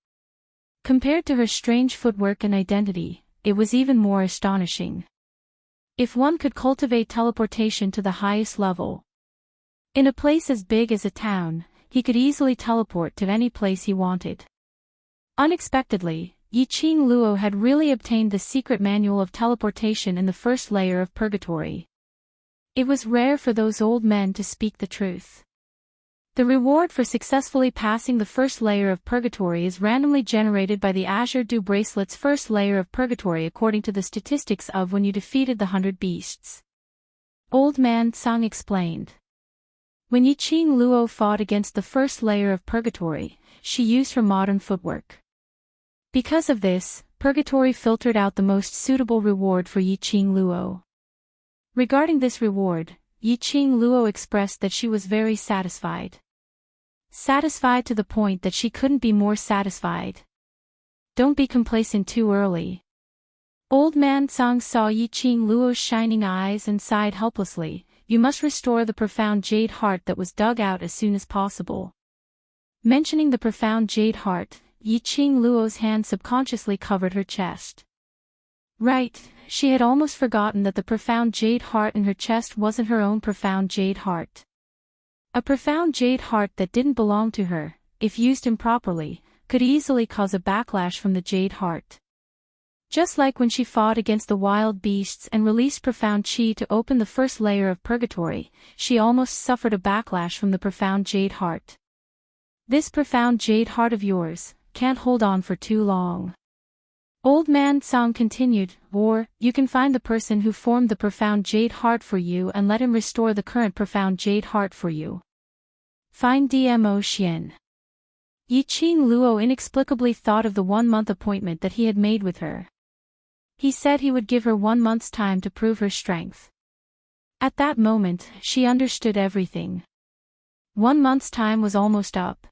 Compared to her strange footwork and identity, it was even more astonishing. If one could cultivate teleportation to the highest level, in a place as big as a town, he could easily teleport to any place he wanted. Unexpectedly, Yiqing Luo had really obtained the secret manual of teleportation in the first layer of purgatory. It was rare for those old men to speak the truth. The reward for successfully passing the first layer of purgatory is randomly generated by the Azure Dew Bracelet's first layer of purgatory according to the statistics of when you defeated the 100 beasts. Old Man Sang explained. When Yiqing Luo fought against the first layer of purgatory, she used her modern footwork. Because of this, purgatory filtered out the most suitable reward for Yiqing Luo. Regarding this reward, Yiqing Luo expressed that she was very satisfied. Satisfied to the point that she couldn't be more satisfied. Don't be complacent too early. Old Man Sang saw Yiqing Luo's shining eyes and sighed helplessly. You must restore the profound jade heart that was dug out as soon as possible. Mentioning the profound jade heart, Yiqing Luo's hand subconsciously covered her chest. Right, she had almost forgotten that the profound jade heart in her chest wasn't her own profound jade heart. A profound jade heart that didn't belong to her, if used improperly, could easily cause a backlash from the jade heart. Just like when she fought against the wild beasts and released profound chi to open the first layer of purgatory, she almost suffered a backlash from the profound jade heart. This profound jade heart of yours can't hold on for too long. Old Man Tsang continued, or, you can find the person who formed the profound jade heart for you and let him restore the current profound jade heart for you. Find Dmo Xian. Yiqing Luo inexplicably thought of the 1-month appointment that he had made with her. He said he would give her 1 month's time to prove her strength. At that moment, she understood everything. 1 month's time was almost up.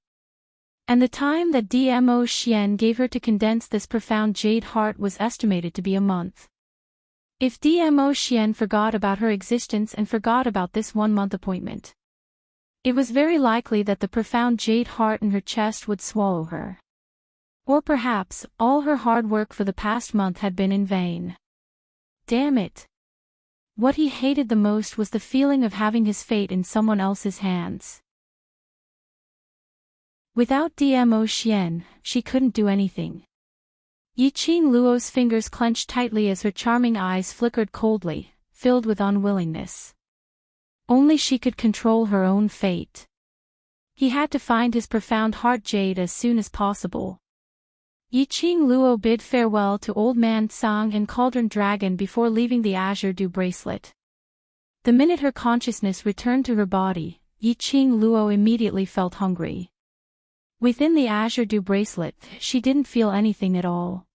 And the time that Dmo Xian gave her to condense this profound jade heart was estimated to be a month. If Dmo Xian forgot about her existence and forgot about this 1-month appointment, it was very likely that the profound jade heart in her chest would swallow her. Or perhaps, all her hard work for the past month had been in vain. Damn it. What he hated the most was the feeling of having his fate in someone else's hands. Without Dmo Xian, she couldn't do anything. Yiqing Luo's fingers clenched tightly as her charming eyes flickered coldly, filled with unwillingness. Only she could control her own fate. He had to find his profound heart jade as soon as possible. Yiqing Luo bid farewell to Old Man Tsang and Cauldron Dragon before leaving the Azure Dew bracelet. The minute her consciousness returned to her body, Yiqing Luo immediately felt hungry. Within the Azure Dew bracelet, she didn't feel anything at all.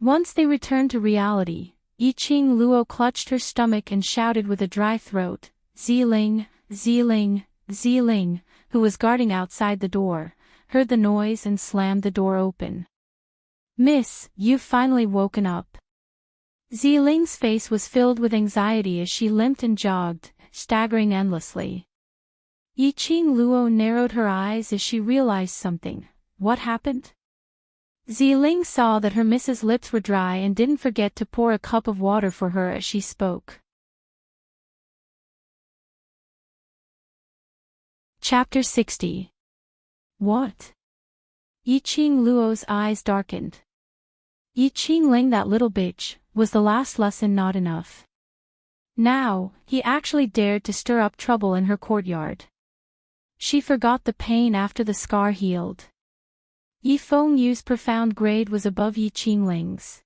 Once they returned to reality, Yiqing Luo clutched her stomach and shouted with a dry throat, Ziling, Ziling, Ziling, who was guarding outside the door, heard the noise and slammed the door open. Miss, you've finally woken up. Ziling's face was filled with anxiety as she limped and jogged, staggering endlessly. Yiqing Luo narrowed her eyes as she realized something. What happened? Ziling saw that her miss's lips were dry and didn't forget to pour a cup of water for her as she spoke. Chapter 60. What? Yiqing Luo's eyes darkened. Yiqing Ling, that little bitch, was the last lesson not enough? Now, he actually dared to stir up trouble in her courtyard. She forgot the pain after the scar healed. Yi Fengyu's profound grade was above Yiqing Ling's.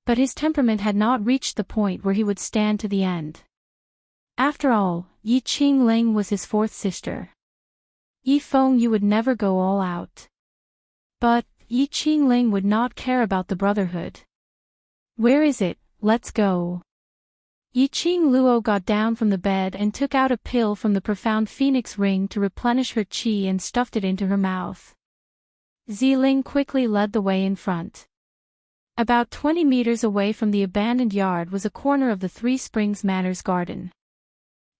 But his temperament had not reached the point where he would stand to the end. After all, Yiqing Ling was his 4th sister. Yi Fengyu would never go all out. But, Yiqing Ling would not care about the brotherhood. Where is it? Let's go. Yiqing Luo got down from the bed and took out a pill from the profound phoenix ring to replenish her qi and stuffed it into her mouth. Ziling quickly led the way in front. About 20 meters away from the abandoned yard was a corner of the Three Springs Manor's garden.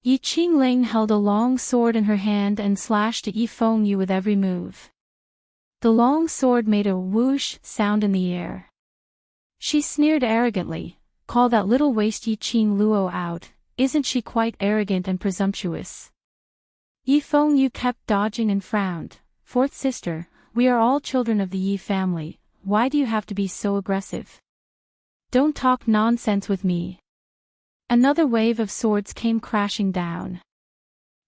Yiqing Ling held a long sword in her hand and slashed at Yi Fengyu with every move. The long sword made a whoosh sound in the air. She sneered arrogantly. Call that little waste Yiqing Luo out, isn't she quite arrogant and presumptuous? Yi Fengyu kept dodging and frowned. 4th sister, we are all children of the Yi family, why do you have to be so aggressive? Don't talk nonsense with me. Another wave of swords came crashing down.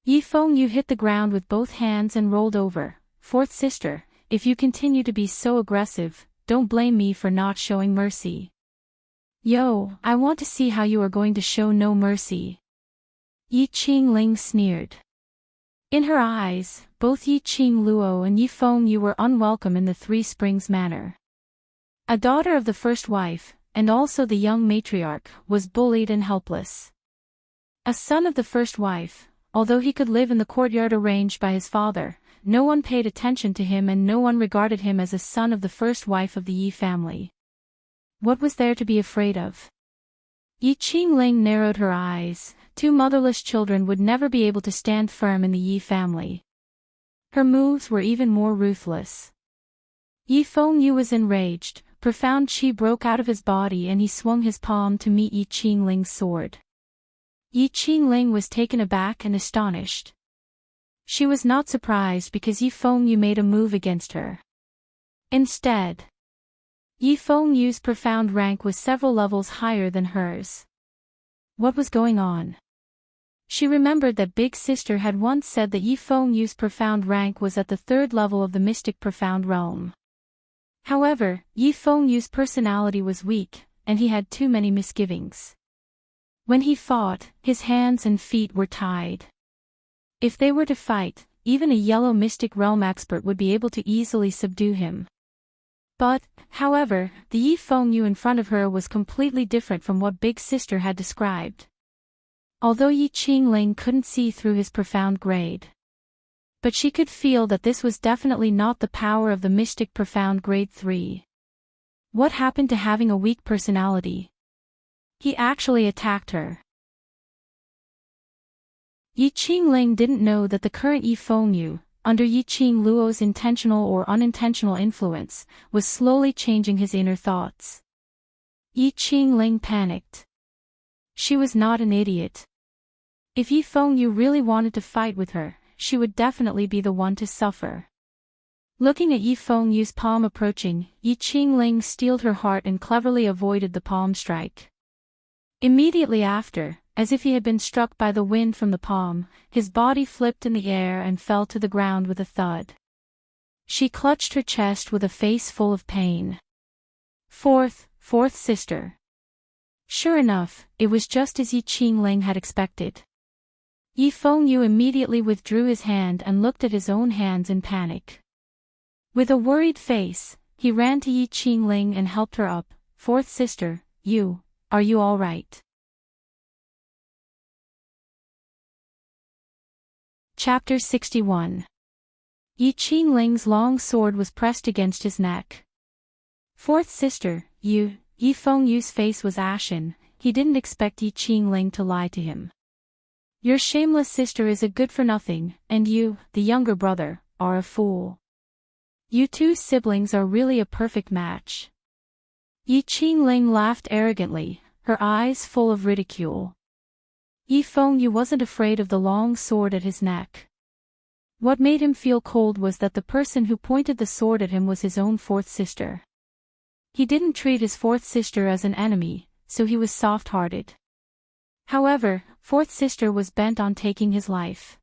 Yi Fengyu hit the ground with both hands and rolled over. 4th sister, if you continue to be so aggressive, don't blame me for not showing mercy. Yo, I want to see how you are going to show no mercy. Yiqing Ling sneered. In her eyes, both Yiqing Luo and Yi Fengyu were unwelcome in the Three Springs Manor. A daughter of the first wife, and also the young matriarch, was bullied and helpless. A son of the first wife, although he could live in the courtyard arranged by his father, no one paid attention to him and no one regarded him as a son of the first wife of the Yi family. What was there to be afraid of? Yiqing Ling narrowed her eyes. 2 motherless children would never be able to stand firm in the Yi family. Her moves were even more ruthless. Yi Fengyu was enraged, profound chi broke out of his body and he swung his palm to meet Yi Qingling's sword. Yi Qingling was taken aback and astonished. She was not surprised because Yi Fengyu made a move against her. Instead, Yi Fengyu's profound rank was several levels higher than hers. What was going on? She remembered that Big Sister had once said that Yi Fengyu's profound rank was at the 3rd level of the mystic profound realm. However, Yi Fengyu's personality was weak, and he had too many misgivings. When he fought, his hands and feet were tied. If they were to fight, even a yellow mystic realm expert would be able to easily subdue him. But, however, the Yi Fengyu in front of her was completely different from what Big Sister had described. Although Yi Qingling couldn't see through his profound grade, but she could feel that this was definitely not the power of the mystic profound grade 3. What happened to having a weak personality? He actually attacked her. Yi Qingling didn't know that the current Yi Fengyu, under Yi Qingluo's intentional or unintentional influence, was slowly changing his inner thoughts. Yi Qingling panicked. She was not an idiot. If Yi Fengyu really wanted to fight with her, she would definitely be the one to suffer. Looking at Yi Fengyu's palm approaching, Yi Qingling steeled her heart and cleverly avoided the palm strike. Immediately after, as if he had been struck by the wind from the palm, his body flipped in the air and fell to the ground with a thud. She clutched her chest with a face full of pain. Fourth sister. Sure enough, it was just as Yi Qingling had expected. Yi Fengyu immediately withdrew his hand and looked at his own hands in panic. With a worried face, he ran to Yi Qingling and helped her up. 4th sister, are you all right? Chapter 61. Yi Qingling's long sword was pressed against his neck. 4th sister, Yi Fengyu's face was ashen. He didn't expect Yi Qingling to lie to him. Your shameless sister is a good-for-nothing, and you, the younger brother, are a fool. You two siblings are really a perfect match. Yi Qingling laughed arrogantly, her eyes full of ridicule. Yi Fengyu wasn't afraid of the long sword at his neck. What made him feel cold was that the person who pointed the sword at him was his own 4th sister. He didn't treat his 4th sister as an enemy, so he was soft-hearted. However, 4th sister was bent on taking his life.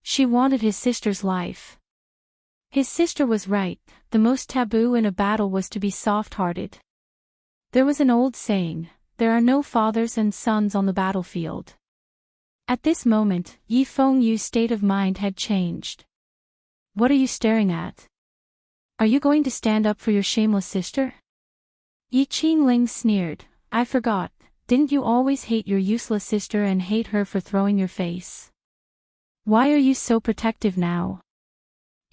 She wanted his sister's life. His sister was right, the most taboo in a battle was to be soft-hearted. There was an old saying, there are no fathers and sons on the battlefield. At this moment, Yi Fengyu's state of mind had changed. What are you staring at? Are you going to stand up for your shameless sister? Yi Qingling sneered, I forgot. Didn't you always hate your useless sister and hate her for throwing your face? Why are you so protective now?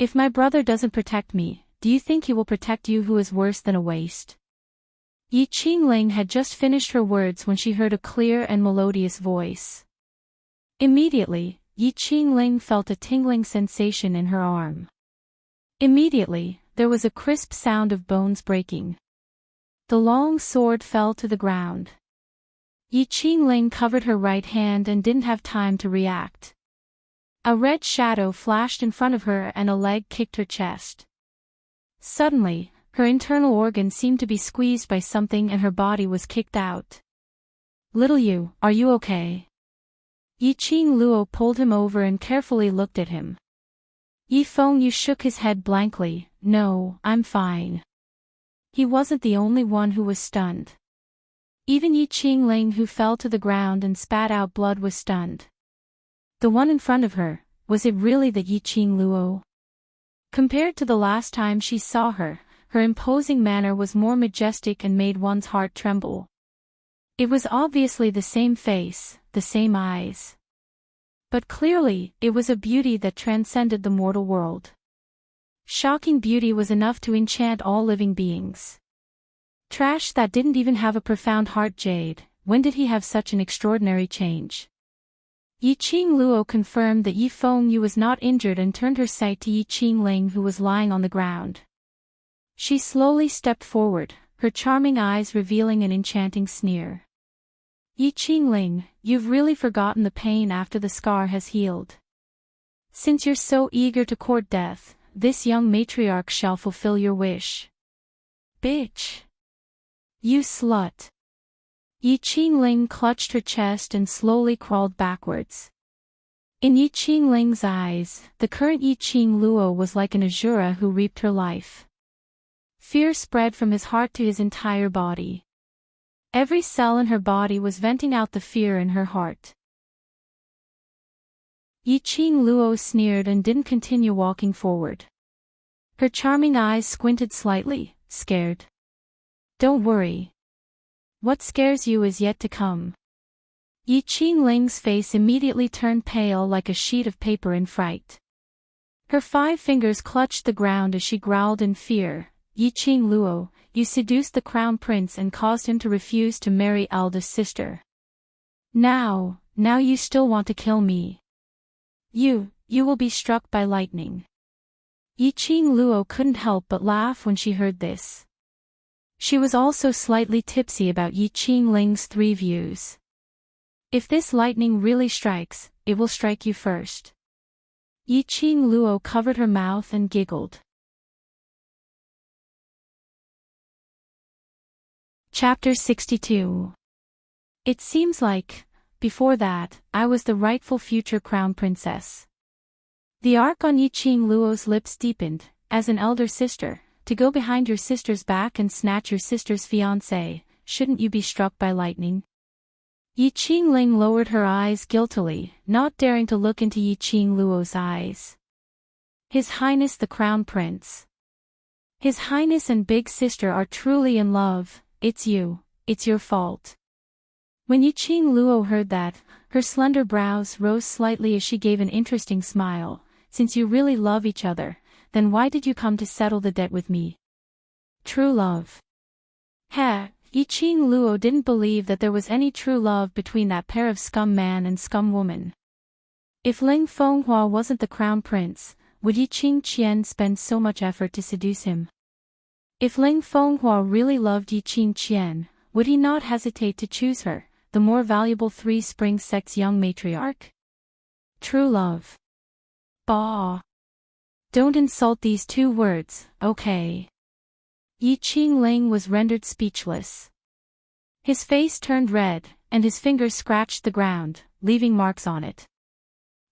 If my brother doesn't protect me, do you think he will protect you who is worse than a waste? Yi Qingling had just finished her words when she heard a clear and melodious voice. Immediately, Yi Qingling felt a tingling sensation in her arm. Immediately, there was a crisp sound of bones breaking. The long sword fell to the ground. Yi Qingling covered her right hand and didn't have time to react. A red shadow flashed in front of her and a leg kicked her chest. Suddenly, her internal organ seemed to be squeezed by something and her body was kicked out. Little you, are you okay? Yi Qingluo pulled him over and carefully looked at him. Yi Fengyu shook his head blankly, no, I'm fine. He wasn't the only one who was stunned. Even Yi Qingling, who fell to the ground and spat out blood, was stunned. The one in front of her, was it really the Yi Qingluo? Compared to the last time she saw her, her imposing manner was more majestic and made one's heart tremble. It was obviously the same face, the same eyes. But clearly, it was a beauty that transcended the mortal world. Shocking beauty was enough to enchant all living beings. Trash that didn't even have a profound heart. Jade, when did he have such an extraordinary change? Yi Qingluo confirmed that Yi Fengyu was not injured and turned her sight to Yi Qingling, who was lying on the ground. She slowly stepped forward, her charming eyes revealing an enchanting sneer. Yi Qingling, you've really forgotten the pain after the scar has healed. Since you're so eager to court death, this young matriarch shall fulfill your wish. Bitch! You slut! Yi Qingling clutched her chest and slowly crawled backwards. In Yi Qingling's eyes, the current Yi Qingluo was like an Azura who reaped her life. Fear spread from his heart to his entire body. Every cell in her body was venting out the fear in her heart. Yi Qingluo sneered and didn't continue walking forward. Her charming eyes squinted slightly, scared. Don't worry. What scares you is yet to come. Yi Qingling's face immediately turned pale like a sheet of paper in fright. Her 5 fingers clutched the ground as she growled in fear. Yi Qingluo, you seduced the crown prince and caused him to refuse to marry eldest sister. Now you still want to kill me. You will be struck by lightning. Yi Qingluo couldn't help but laugh when she heard this. She was also slightly tipsy about Yi Qingling's 3 views. If this lightning really strikes, it will strike you first. Yi Qingluo covered her mouth and giggled. Chapter 62. It seems like, before that, I was the rightful future crown princess. The arc on Yi Qingluo's lips deepened. As an elder sister, to go behind your sister's back and snatch your sister's fiancé, shouldn't you be struck by lightning? Yi Qingling lowered her eyes guiltily, not daring to look into Yi Qingluo's eyes. His Highness the Crown Prince. His Highness and big sister are truly in love. It's your fault. When Yi Qingluo heard that, her slender brows rose slightly as she gave an interesting smile. Since you really love each other, then why did you come to settle the debt with me? True love. Yi Qingluo didn't believe that there was any true love between that pair of scum man and scum woman. If Ling Fenghua wasn't the crown prince, would Yi Qingqian spend so much effort to seduce him? If Ling Fenghua really loved Yi Qingqian, would he not hesitate to choose her, the more valuable Three Springs sect's young matriarch? True love. Bah! Don't insult these 2 words, okay? Yi Qingling was rendered speechless. His face turned red, and his fingers scratched the ground, leaving marks on it.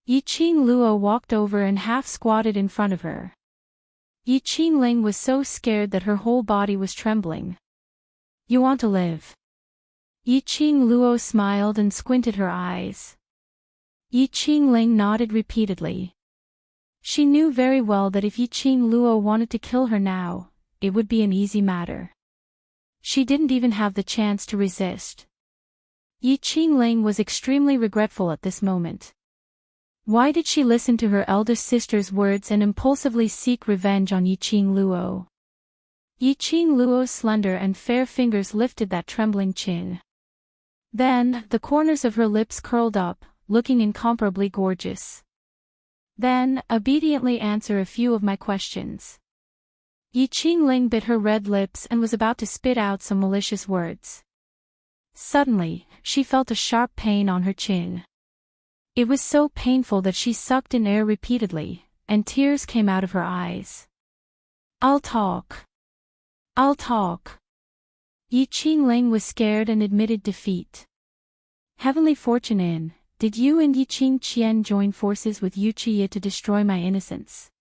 Yi Qingluo walked over and half-squatted in front of her. Yi Qingling was so scared that her whole body was trembling. You want to live? Yi Qingluo smiled and squinted her eyes. Yi Qingling nodded repeatedly. She knew very well that if Yi Qingluo wanted to kill her now, it would be an easy matter. She didn't even have the chance to resist. Yi Qingling was extremely regretful at this moment. Why did she listen to her eldest sister's words and impulsively seek revenge on Yi Qingluo? Yi Qingluo's slender and fair fingers lifted that trembling chin. Then, the corners of her lips curled up, looking incomparably gorgeous. Then, obediently answer a few of my questions. Yi Qingling bit her red lips and was about to spit out some malicious words. Suddenly, she felt a sharp pain on her chin. It was so painful that she sucked in air repeatedly, and tears came out of her eyes. I'll talk. Yi Qingling was scared and admitted defeat. Heavenly Fortune, did you and Yi Qingqian join forces with Yu Qiye to destroy my innocence?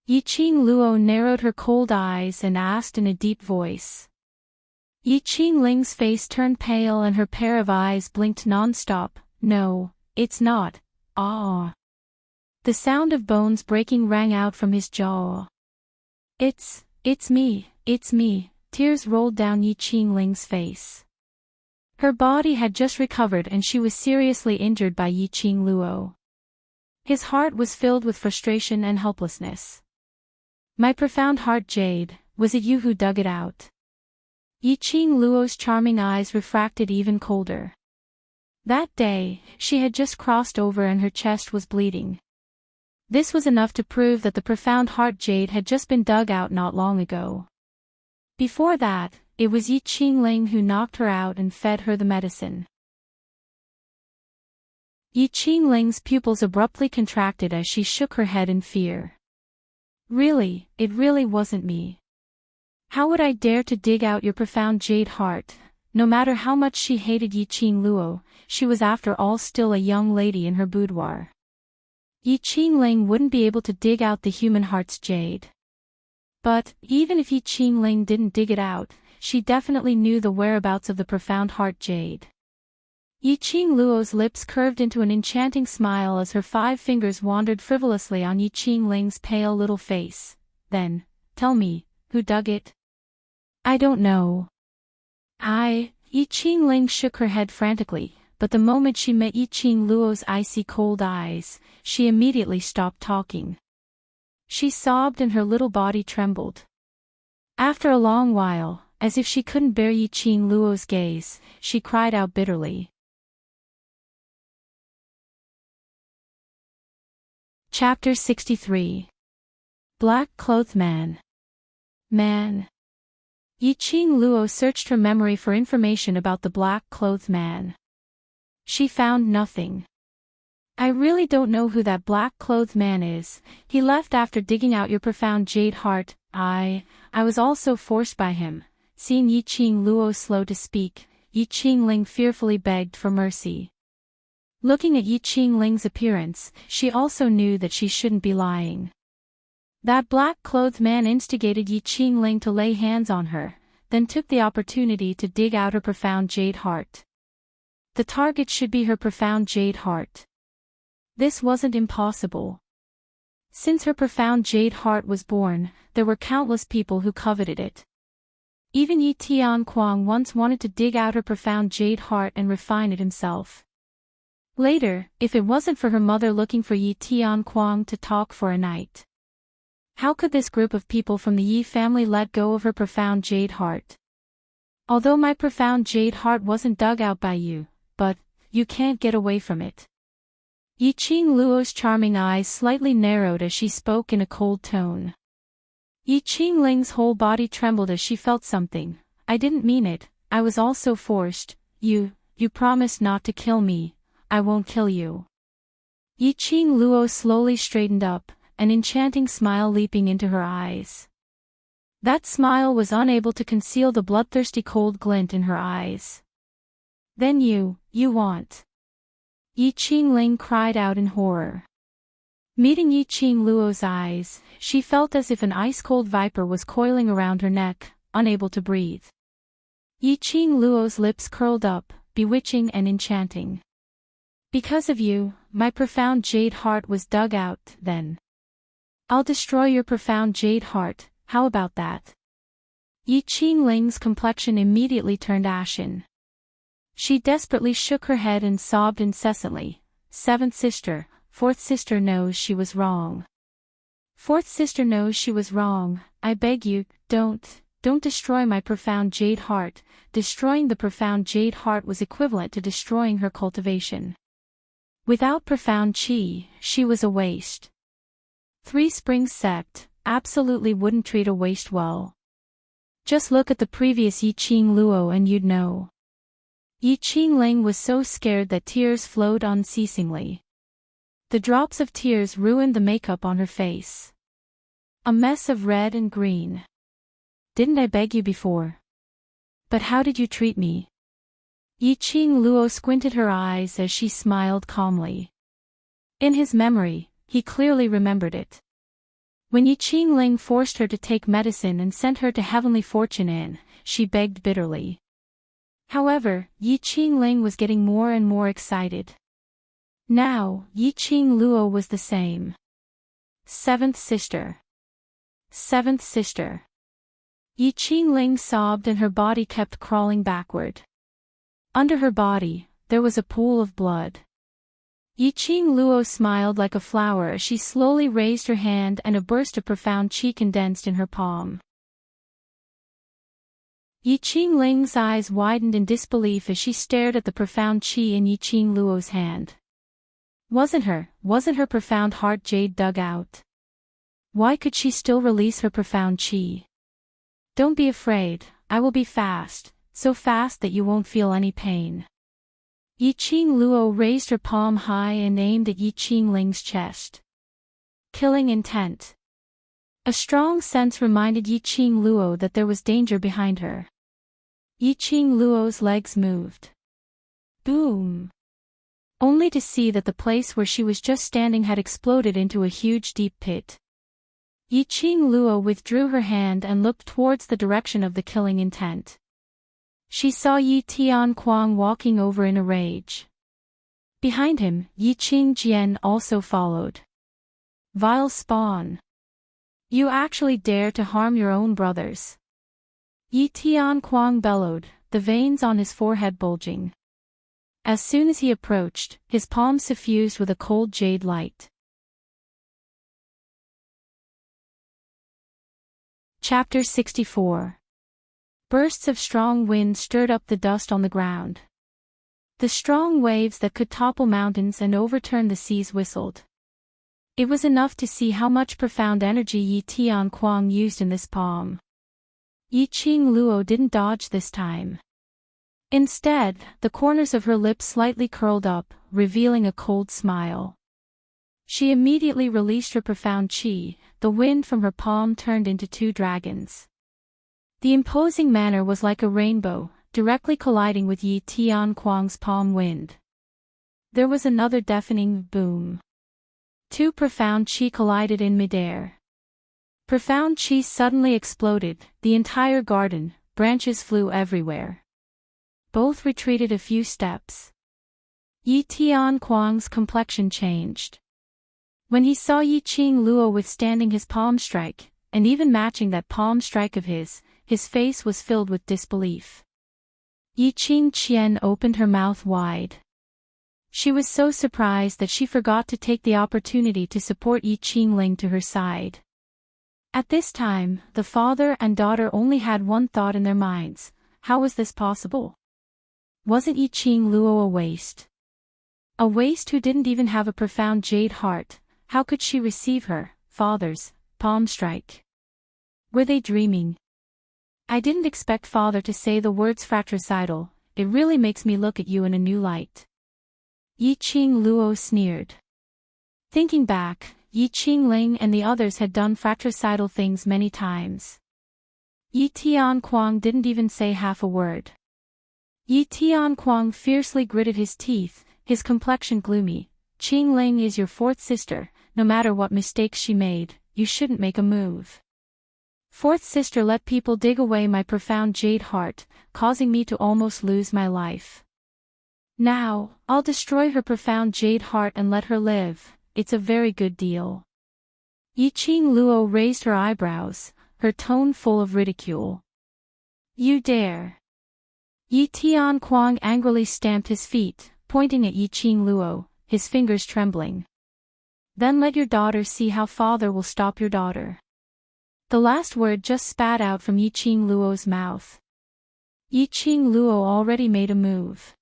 Yi Qingluo narrowed her cold eyes and asked in a deep voice. Yi Qingling's face turned pale and her pair of eyes blinked non-stop. No, it's not. Ah. The sound of bones breaking rang out from his jaw. It's me. Tears rolled down Yi Qingling's face. Her body had just recovered and she was seriously injured by Yi Qingluo. His heart was filled with frustration and helplessness. My profound heart jade, was it you who dug it out? Yi Qingluo's charming eyes refracted even colder. That day, she had just crossed over and her chest was bleeding. This was enough to prove that the profound heart jade had just been dug out not long ago. Before that, it was Yi Qingling who knocked her out and fed her the medicine. Yi Qingling's pupils abruptly contracted as she shook her head in fear. Really, it really wasn't me. How would I dare to dig out your profound jade heart? No matter how much she hated Yi Qingluo, she was after all still a young lady in her boudoir. Yi Qingling wouldn't be able to dig out the human heart's jade. But, even if Yi Qingling didn't dig it out, she definitely knew the whereabouts of the profound heart jade. Yi Qingluo's lips curved into an enchanting smile as her 5 fingers wandered frivolously on Yi Qingling's pale little face. Then, tell me, who dug it? I don't know. Yi Qingling shook her head frantically, but the moment she met Yi Qingluo's icy cold eyes, she immediately stopped talking. She sobbed and her little body trembled. After a long while, as if she couldn't bear Yi Qingluo's gaze, she cried out bitterly. Chapter 63. Black-Clothed Man. Man. Yi Qingluo searched her memory for information about the black-clothed man. She found nothing. I really don't know who that black-clothed man is. He left after digging out your profound jade heart. I was also forced by him. Seeing Yi Qingluo slow to speak, Yi Qingling fearfully begged for mercy. Looking at Yi Qingling's appearance, she also knew that she shouldn't be lying. That black-clothed man instigated Yi Qingling to lay hands on her, then took the opportunity to dig out her profound jade heart. The target should be her profound jade heart. This wasn't impossible. Since her profound jade heart was born, there were countless people who coveted it. Even Yi Tianquang once wanted to dig out her profound jade heart and refine it himself. Later, if it wasn't for her mother looking for Yi Tianquang to talk for a night. How could this group of people from the Yi family let go of her profound jade heart? Although my profound jade heart wasn't dug out by you, but you can't get away from it. Yi Qingluo's charming eyes slightly narrowed as she spoke in a cold tone. Yi Qingling's whole body trembled as she felt something. I didn't mean it, I was also forced. You promised not to kill me. I won't kill you. Yi Qingluo slowly straightened up, an enchanting smile leaping into her eyes. That smile was unable to conceal the bloodthirsty cold glint in her eyes. Then you want. Yi Qingling cried out in horror. Meeting Yi Qingluo's eyes, she felt as if an ice-cold viper was coiling around her neck, unable to breathe. Yi Qingluo's lips curled up, bewitching and enchanting. Because of you, my profound jade heart was dug out, then. I'll destroy your profound jade heart, how about that? Yi Qingling's complexion immediately turned ashen. She desperately shook her head and sobbed incessantly. 7th sister, 4th sister knows she was wrong. 4th sister knows she was wrong. I beg you, don't destroy my profound jade heart. Destroying the profound jade heart was equivalent to destroying her cultivation. Without profound qi, she was a waste. 3 Springs Sept absolutely wouldn't treat a waste well. Just look at the previous Yi Qingluo and you'd know. Yi Qingling was so scared that tears flowed unceasingly. The drops of tears ruined the makeup on her face. A mess of red and green. Didn't I beg you before? But how did you treat me? Yi Qingluo squinted her eyes as she smiled calmly. In his memory, he clearly remembered it. When Yi Qingling forced her to take medicine and sent her to Heavenly Fortune Inn, she begged bitterly. However, Yi Qingling was getting more and more excited. Now, Yi Qingluo was the same. 7th sister. 7th sister. Yi Qingling sobbed and her body kept crawling backward. Under her body, there was a pool of blood. Yi Qingluo smiled like a flower as she slowly raised her hand and a burst of profound qi condensed in her palm. Yi Qingling's eyes widened in disbelief as she stared at the profound qi in Yi Qingluo's hand. Wasn't her profound heart jade dug out? Why could she still release her profound qi? Don't be afraid, I will be fast, so fast that you won't feel any pain. Yiqing Luo raised her palm high and aimed at Yiqing Ling's chest. Killing intent. A strong sense reminded Yiqing Luo that there was danger behind her. Yiqing Luo's legs moved. Boom! Only to see that the place where she was just standing had exploded into a huge deep pit. Yiqing Luo withdrew her hand and looked towards the direction of the killing intent. She saw Yi Tianquang walking over in a rage. Behind him, Yiqing Jian also followed. Vile spawn! You actually dare to harm your own brothers! Yi Tianquang bellowed, the veins on his forehead bulging. As soon as he approached, his palms suffused with a cold jade light. Chapter 64. Bursts of strong wind stirred up the dust on the ground. The strong waves that could topple mountains and overturn the seas whistled. It was enough to see how much profound energy Yi Tianquang used in this palm. Yiqing Luo didn't dodge this time. Instead, the corners of her lips slightly curled up, revealing a cold smile. She immediately released her profound qi. The wind from her palm turned into 2 dragons. The imposing manner was like a rainbow, directly colliding with Yi Tianquang's palm wind. There was another deafening boom. 2 profound qi collided in midair. Profound qi suddenly exploded, the entire garden, branches flew everywhere. Both retreated a few steps. Yi Tianquang's complexion changed. When he saw Yiqing Luo withstanding his palm strike, and even matching that palm strike of his face was filled with disbelief. Yiqing Qian opened her mouth wide. She was so surprised that she forgot to take the opportunity to support Yiqing Ling to her side. At this time, the father and daughter only had one thought in their minds: how was this possible? Wasn't Yiqing Luo a waste? A waste who didn't even have a profound jade heart. How could she receive her father's palm strike? Were they dreaming? I didn't expect father to say the words fratricidal. It really makes me look at you in a new light. Yiqing Luo sneered. Thinking back, Yiqing Ling and the others had done fratricidal things many times. Yi Tianquang didn't even say half a word. Yi Tianquang fiercely gritted his teeth, his complexion gloomy. Qing Ling is your 4th sister. No matter what mistakes she made, you shouldn't make a move. 4th sister let people dig away my profound jade heart, causing me to almost lose my life. Now, I'll destroy her profound jade heart and let her live. It's a very good deal. Yiqing Luo raised her eyebrows, her tone full of ridicule. You dare. Yi Tianquang angrily stamped his feet, pointing at Yiqing Luo, his fingers trembling. Then let your daughter see how father will stop your daughter. The last word just spat out from Yiqing Luo's mouth. Yiqing Luo already made a move.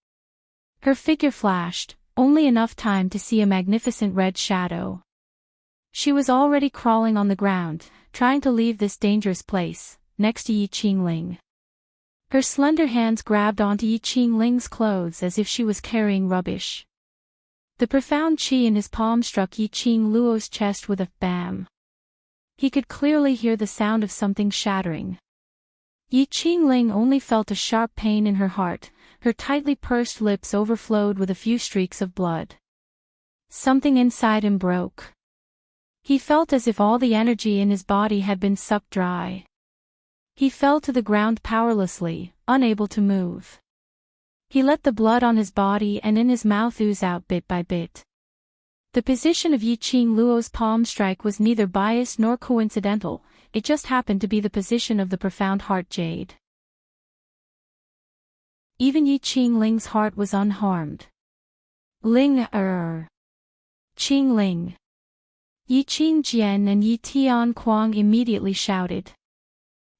Her figure flashed, only enough time to see a magnificent red shadow. She was already crawling on the ground, trying to leave this dangerous place, next to Yiqing Ling. Her slender hands grabbed onto Yiqing Ling's clothes as if she was carrying rubbish. The profound qi in his palm struck Yiqing Luo's chest with a bam. He could clearly hear the sound of something shattering. Yiqing Ling only felt a sharp pain in her heart, her tightly pursed lips overflowed with a few streaks of blood. Something inside him broke. He felt as if all the energy in his body had been sucked dry. He fell to the ground powerlessly, unable to move. He let the blood on his body and in his mouth ooze out bit by bit. The position of Yiqing Luo's palm strike was neither biased nor coincidental, it just happened to be the position of the profound heart jade. Even Yiqing Ling's heart was unharmed. Ling Qing Ling. Yiqing Jian and Yi Tianquang immediately shouted.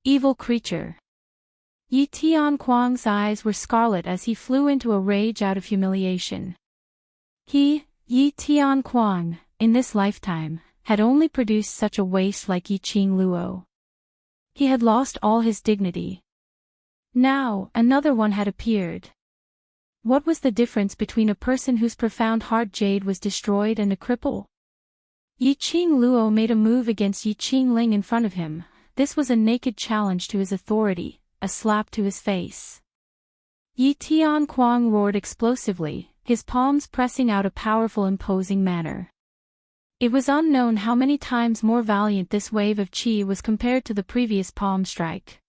Evil creature. Yi Tianquang's eyes were scarlet as he flew into a rage out of humiliation. Yi Tianquang, in this lifetime, had only produced such a waste like Yiqing Luo. He had lost all his dignity. Now, another one had appeared. What was the difference between a person whose profound heart jade was destroyed and a cripple? Yiqing Luo made a move against Yiqing Ling in front of him. This was a naked challenge to his authority, a slap to his face. Yi Tianquang roared explosively, his palms pressing out a powerful imposing manner. It was unknown how many times more valiant this wave of qi was compared to the previous palm strike.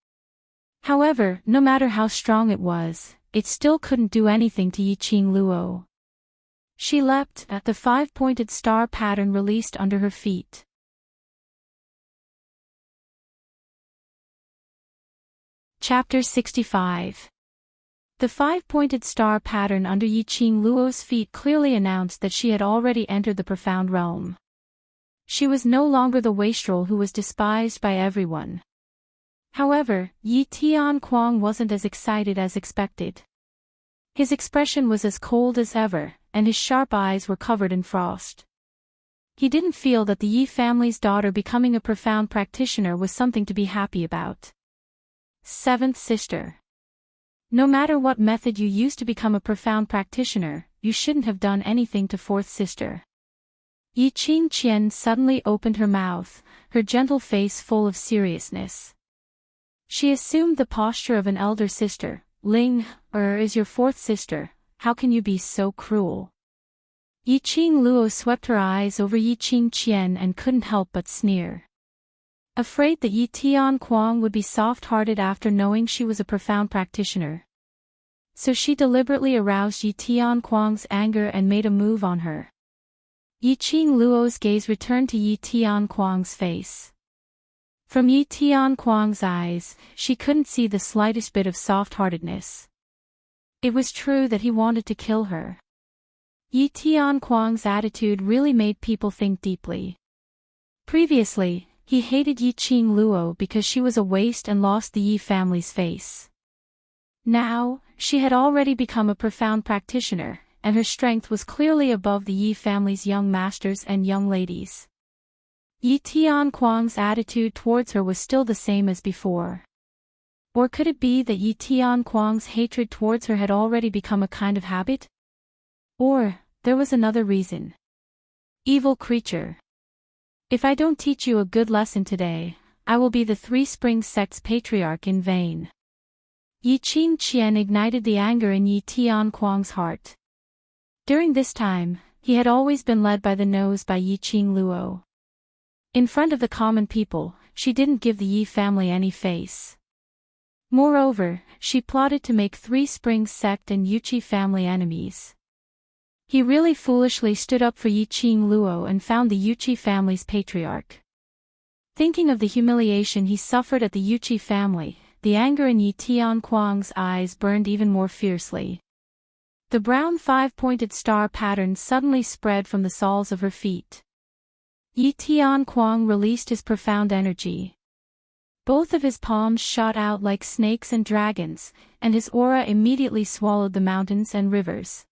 However, no matter how strong it was, it still couldn't do anything to Yiqing Luo. She leapt at the five-pointed star pattern released under her feet. Chapter 65. The five-pointed star pattern under Yiqing Luo's feet clearly announced that she had already entered the profound realm. She was no longer the wastrel who was despised by everyone. However, Yi Tianquang wasn't as excited as expected. His expression was as cold as ever, and his sharp eyes were covered in frost. He didn't feel that the Yi family's daughter becoming a profound practitioner was something to be happy about. Seventh sister. No matter what method you used to become a profound practitioner, you shouldn't have done anything to fourth sister. Yiqing Qian suddenly opened her mouth, her gentle face full of seriousness. She assumed the posture of an elder sister. Ling, is your fourth sister, how can you be so cruel? Yiqing Luo swept her eyes over Yiqing Qian and couldn't help but sneer. Afraid that Yi Tianquang would be soft-hearted after knowing she was a profound practitioner. So she deliberately aroused Yi Tianquang's anger and made a move on her. Yiqing Luo's gaze returned to Yi Tianquang's face. From Yi Tianquang's eyes, she couldn't see the slightest bit of soft-heartedness. It was true that he wanted to kill her. Yi Tianquang's attitude really made people think deeply. Previously, he hated Yiqing Luo because she was a waste and lost the Yi family's face. Now, she had already become a profound practitioner, and her strength was clearly above the Yi family's young masters and young ladies. Yi Tianquang's attitude towards her was still the same as before. Or could it be that Yi Tianquang's hatred towards her had already become a kind of habit? Or, there was another reason. Evil creature. If I don't teach you a good lesson today, I will be the Three Springs sect's patriarch in vain. Yiqing Qian ignited the anger in Yi Tianquang's heart. During this time, he had always been led by the nose by Yiqing Luo. In front of the common people, she didn't give the Yi family any face. Moreover, she plotted to make Three Springs sect and Yuqi family enemies. He really foolishly stood up for Yiqing Luo and found the Yuqi family's patriarch. Thinking of the humiliation he suffered at the Yuqi family, the anger in Yi Tianquang's eyes burned even more fiercely. The brown five-pointed star pattern suddenly spread from the soles of her feet. Yi Tianquang released his profound energy. Both of his palms shot out like snakes and dragons, and his aura immediately swallowed the mountains and rivers.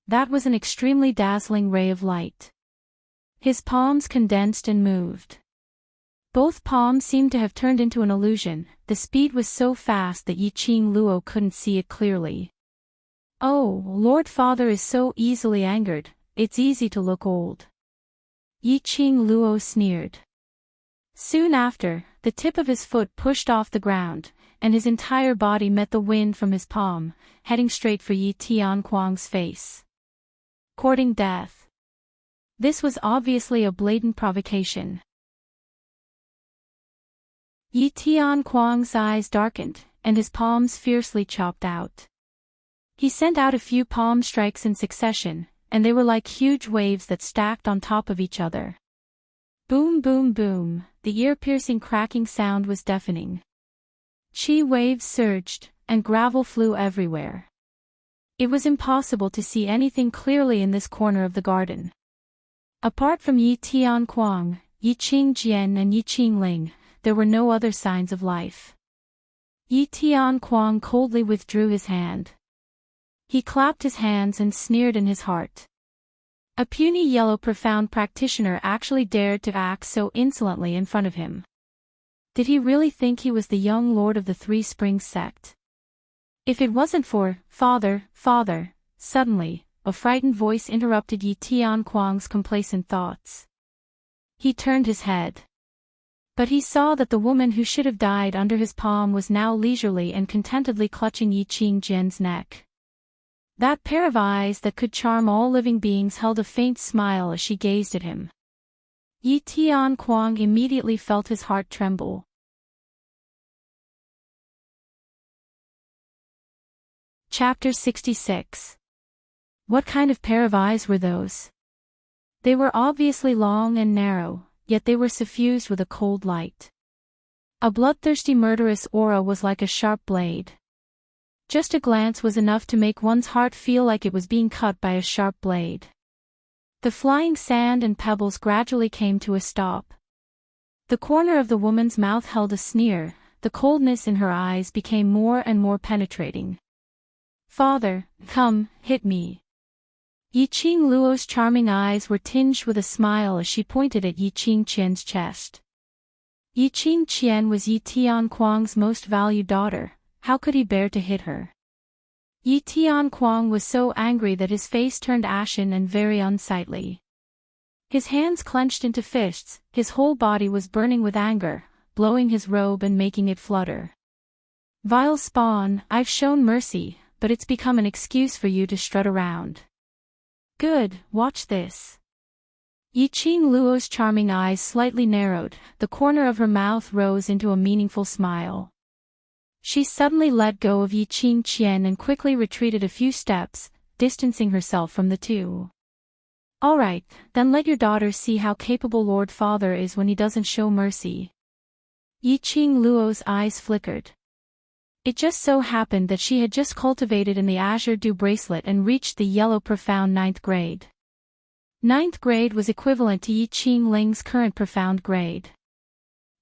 That was an extremely dazzling ray of light. His palms condensed and moved. Both palms seemed to have turned into an illusion. The speed was so fast that Yiqing Luo couldn't see it clearly. Oh, Lord Father is so easily angered, it's easy to look old. Yiqing Luo sneered. Soon after, the tip of his foot pushed off the ground, and his entire body met the wind from his palm, heading straight for Yi Tianquang's face. Courting death. This was obviously a blatant provocation. Yi Tianquang's eyes darkened, and his palms fiercely chopped out. He sent out a few palm strikes in succession, and they were like huge waves that stacked on top of each other. Boom boom boom, the ear-piercing cracking sound was deafening. Qi waves surged, and gravel flew everywhere. It was impossible to see anything clearly in this corner of the garden. Apart from Yi Tianquang, Yiqing Jian and Yiqing Ling, there were no other signs of life. Yi Tianquang coldly withdrew his hand. He clapped his hands and sneered in his heart. A puny yellow profound practitioner actually dared to act so insolently in front of him. Did he really think he was the young lord of the Three Springs sect? If it wasn't for, father, suddenly, a frightened voice interrupted Yi Tianquang's complacent thoughts. He turned his head. But he saw that the woman who should have died under his palm was now leisurely and contentedly clutching Yi Qingjian's neck. That pair of eyes that could charm all living beings held a faint smile as she gazed at him. Yi Tianquang immediately felt his heart tremble. Chapter 66. What kind of pair of eyes were those? They were obviously long and narrow, yet they were suffused with a cold light. A bloodthirsty murderous aura was like a sharp blade. Just a glance was enough to make one's heart feel like it was being cut by a sharp blade. The flying sand and pebbles gradually came to a stop. The corner of the woman's mouth held a sneer, the coldness in her eyes became more and more penetrating. Father, come, hit me. Yi Qingluo's charming eyes were tinged with a smile as she pointed at Yi Qingqian's chest. Yi Qingqian was Yi Tianquang's most valued daughter, how could he bear to hit her? Yi Tianquang was so angry that his face turned ashen and very unsightly. His hands clenched into fists, his whole body was burning with anger, blowing his robe and making it flutter. Vile spawn, I've shown mercy, but it's become an excuse for you to strut around. Good, watch this. Yi Qingluo's charming eyes slightly narrowed, the corner of her mouth rose into a meaningful smile. She suddenly let go of Yi Qingqian and quickly retreated a few steps, distancing herself from the two. All right, then let your daughter see how capable Lord Father is when he doesn't show mercy. Yi Qingluo's eyes flickered. It just so happened that she had just cultivated in the Azure Dew bracelet and reached the yellow profound 9th grade. 9th grade was equivalent to Yi Qingling's current profound grade.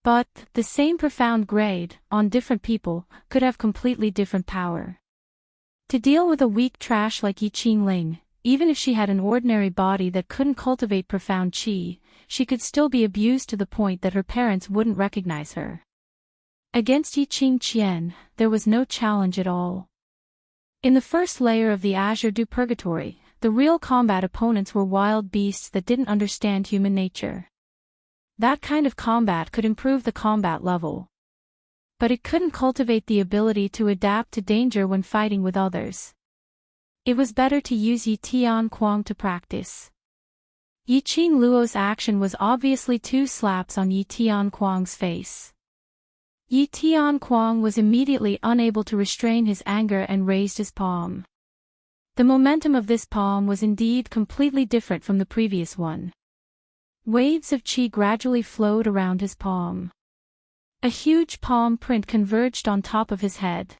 But, the same profound grade, on different people, could have completely different power. To deal with a weak trash like Yi Qingling, even if she had an ordinary body that couldn't cultivate profound qi, she could still be abused to the point that her parents wouldn't recognize her. Against Yi Qingqian, there was no challenge at all. In the first layer of the Azure Dew Purgatory, the real combat opponents were wild beasts that didn't understand human nature. That kind of combat could improve the combat level. But it couldn't cultivate the ability to adapt to danger when fighting with others. It was better to use Yi Tianquang to practice. Yi Qingluo's action was obviously 2 slaps on Yi Tianquang's face. Yi Tianquang was immediately unable to restrain his anger and raised his palm. The momentum of this palm was indeed completely different from the previous one. Waves of qi gradually flowed around his palm. A huge palm print converged on top of his head.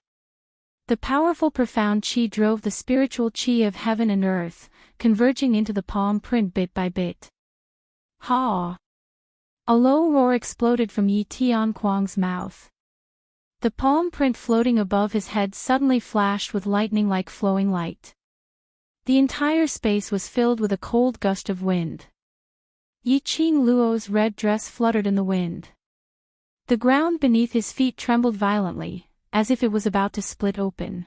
The powerful profound qi drove the spiritual qi of heaven and earth, converging into the palm print bit by bit. Ha! A low roar exploded from Yi Tianquang's mouth. The palm print floating above his head suddenly flashed with lightning-like flowing light. The entire space was filled with a cold gust of wind. Yi Qingluo's red dress fluttered in the wind. The ground beneath his feet trembled violently, as if it was about to split open.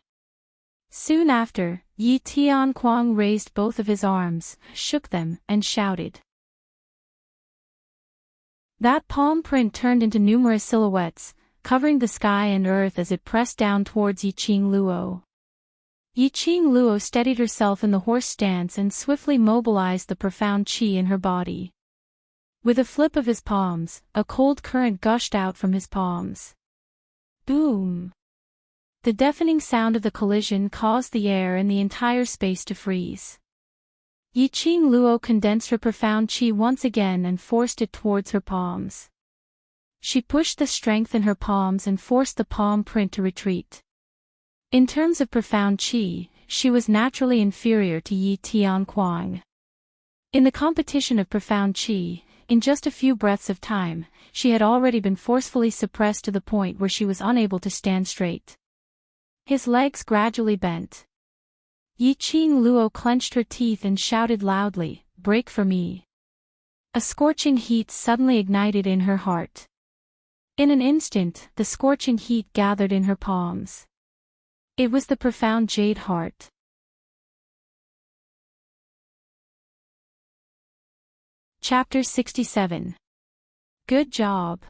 Soon after, Yi Tianquang raised both of his arms, shook them, and shouted. That palm print turned into numerous silhouettes, covering the sky and earth as it pressed down towards Yi Qingluo. Yi Qingluo steadied herself in the horse stance and swiftly mobilized the profound qi in her body. With a flip of his palms, a cold current gushed out from his palms. Boom! The deafening sound of the collision caused the air and the entire space to freeze. Yi Qingluo condensed her profound qi once again and forced it towards her palms. She pushed the strength in her palms and forced the palm print to retreat. In terms of profound qi, she was naturally inferior to Yi Tianquang. In the competition of profound qi, in just a few breaths of time, she had already been forcefully suppressed to the point where she was unable to stand straight. His legs gradually bent. Yi Qingluo clenched her teeth and shouted loudly, "Break for me." A scorching heat suddenly ignited in her heart. In an instant, the scorching heat gathered in her palms. It was the profound jade heart. Chapter 67. Good job.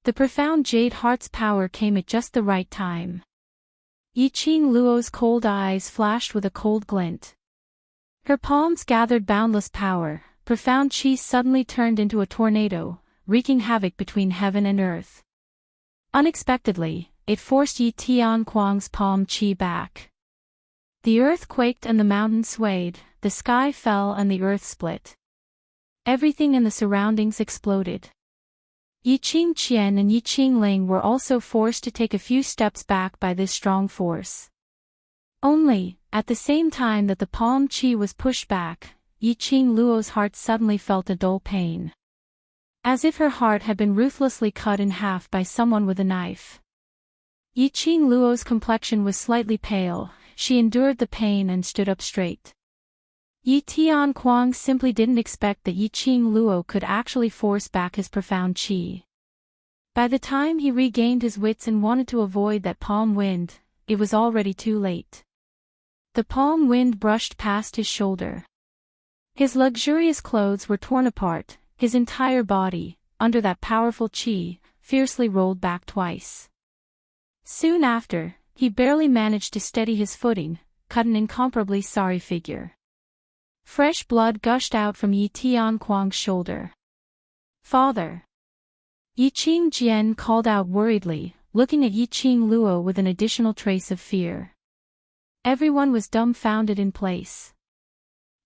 The profound jade heart's power came at just the right time. Yiqing Luo's cold eyes flashed with a cold glint. Her palms gathered boundless power. Profound chi suddenly turned into a tornado, wreaking havoc between heaven and earth. Unexpectedly, it forced Yi Tianquang's palm chi back. The earth quaked and the mountains swayed, the sky fell and the earth split. Everything in the surroundings exploded. Yiqing Qian and Yiqing Ling were also forced to take a few steps back by this strong force. Only, at the same time that the palm chi was pushed back, Yiqing Luo's heart suddenly felt a dull pain. As if her heart had been ruthlessly cut in half by someone with a knife. Yiqing Luo's complexion was slightly pale, she endured the pain and stood up straight. Yi Tianquang simply didn't expect that Yiqing Luo could actually force back his profound chi. By the time he regained his wits and wanted to avoid that palm wind, it was already too late. The palm wind brushed past his shoulder. His luxurious clothes were torn apart, his entire body, under that powerful chi, fiercely rolled back twice. Soon after, he barely managed to steady his footing, cut an incomparably sorry figure. Fresh blood gushed out from Yi Tianquang's shoulder. Father! Yiqing Jian called out worriedly, looking at Yiqing Luo with an additional trace of fear. Everyone was dumbfounded in place.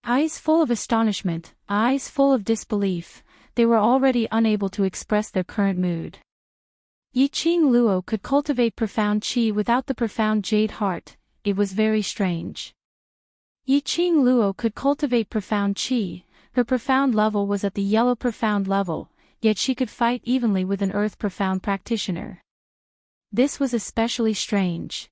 Eyes full of astonishment, eyes full of disbelief, they were already unable to express their current mood. Yiqing Luo could cultivate profound chi without the profound jade heart, it was very strange. Yiqing Luo could cultivate profound chi, her profound level was at the yellow profound level, yet she could fight evenly with an earth profound practitioner. This was especially strange.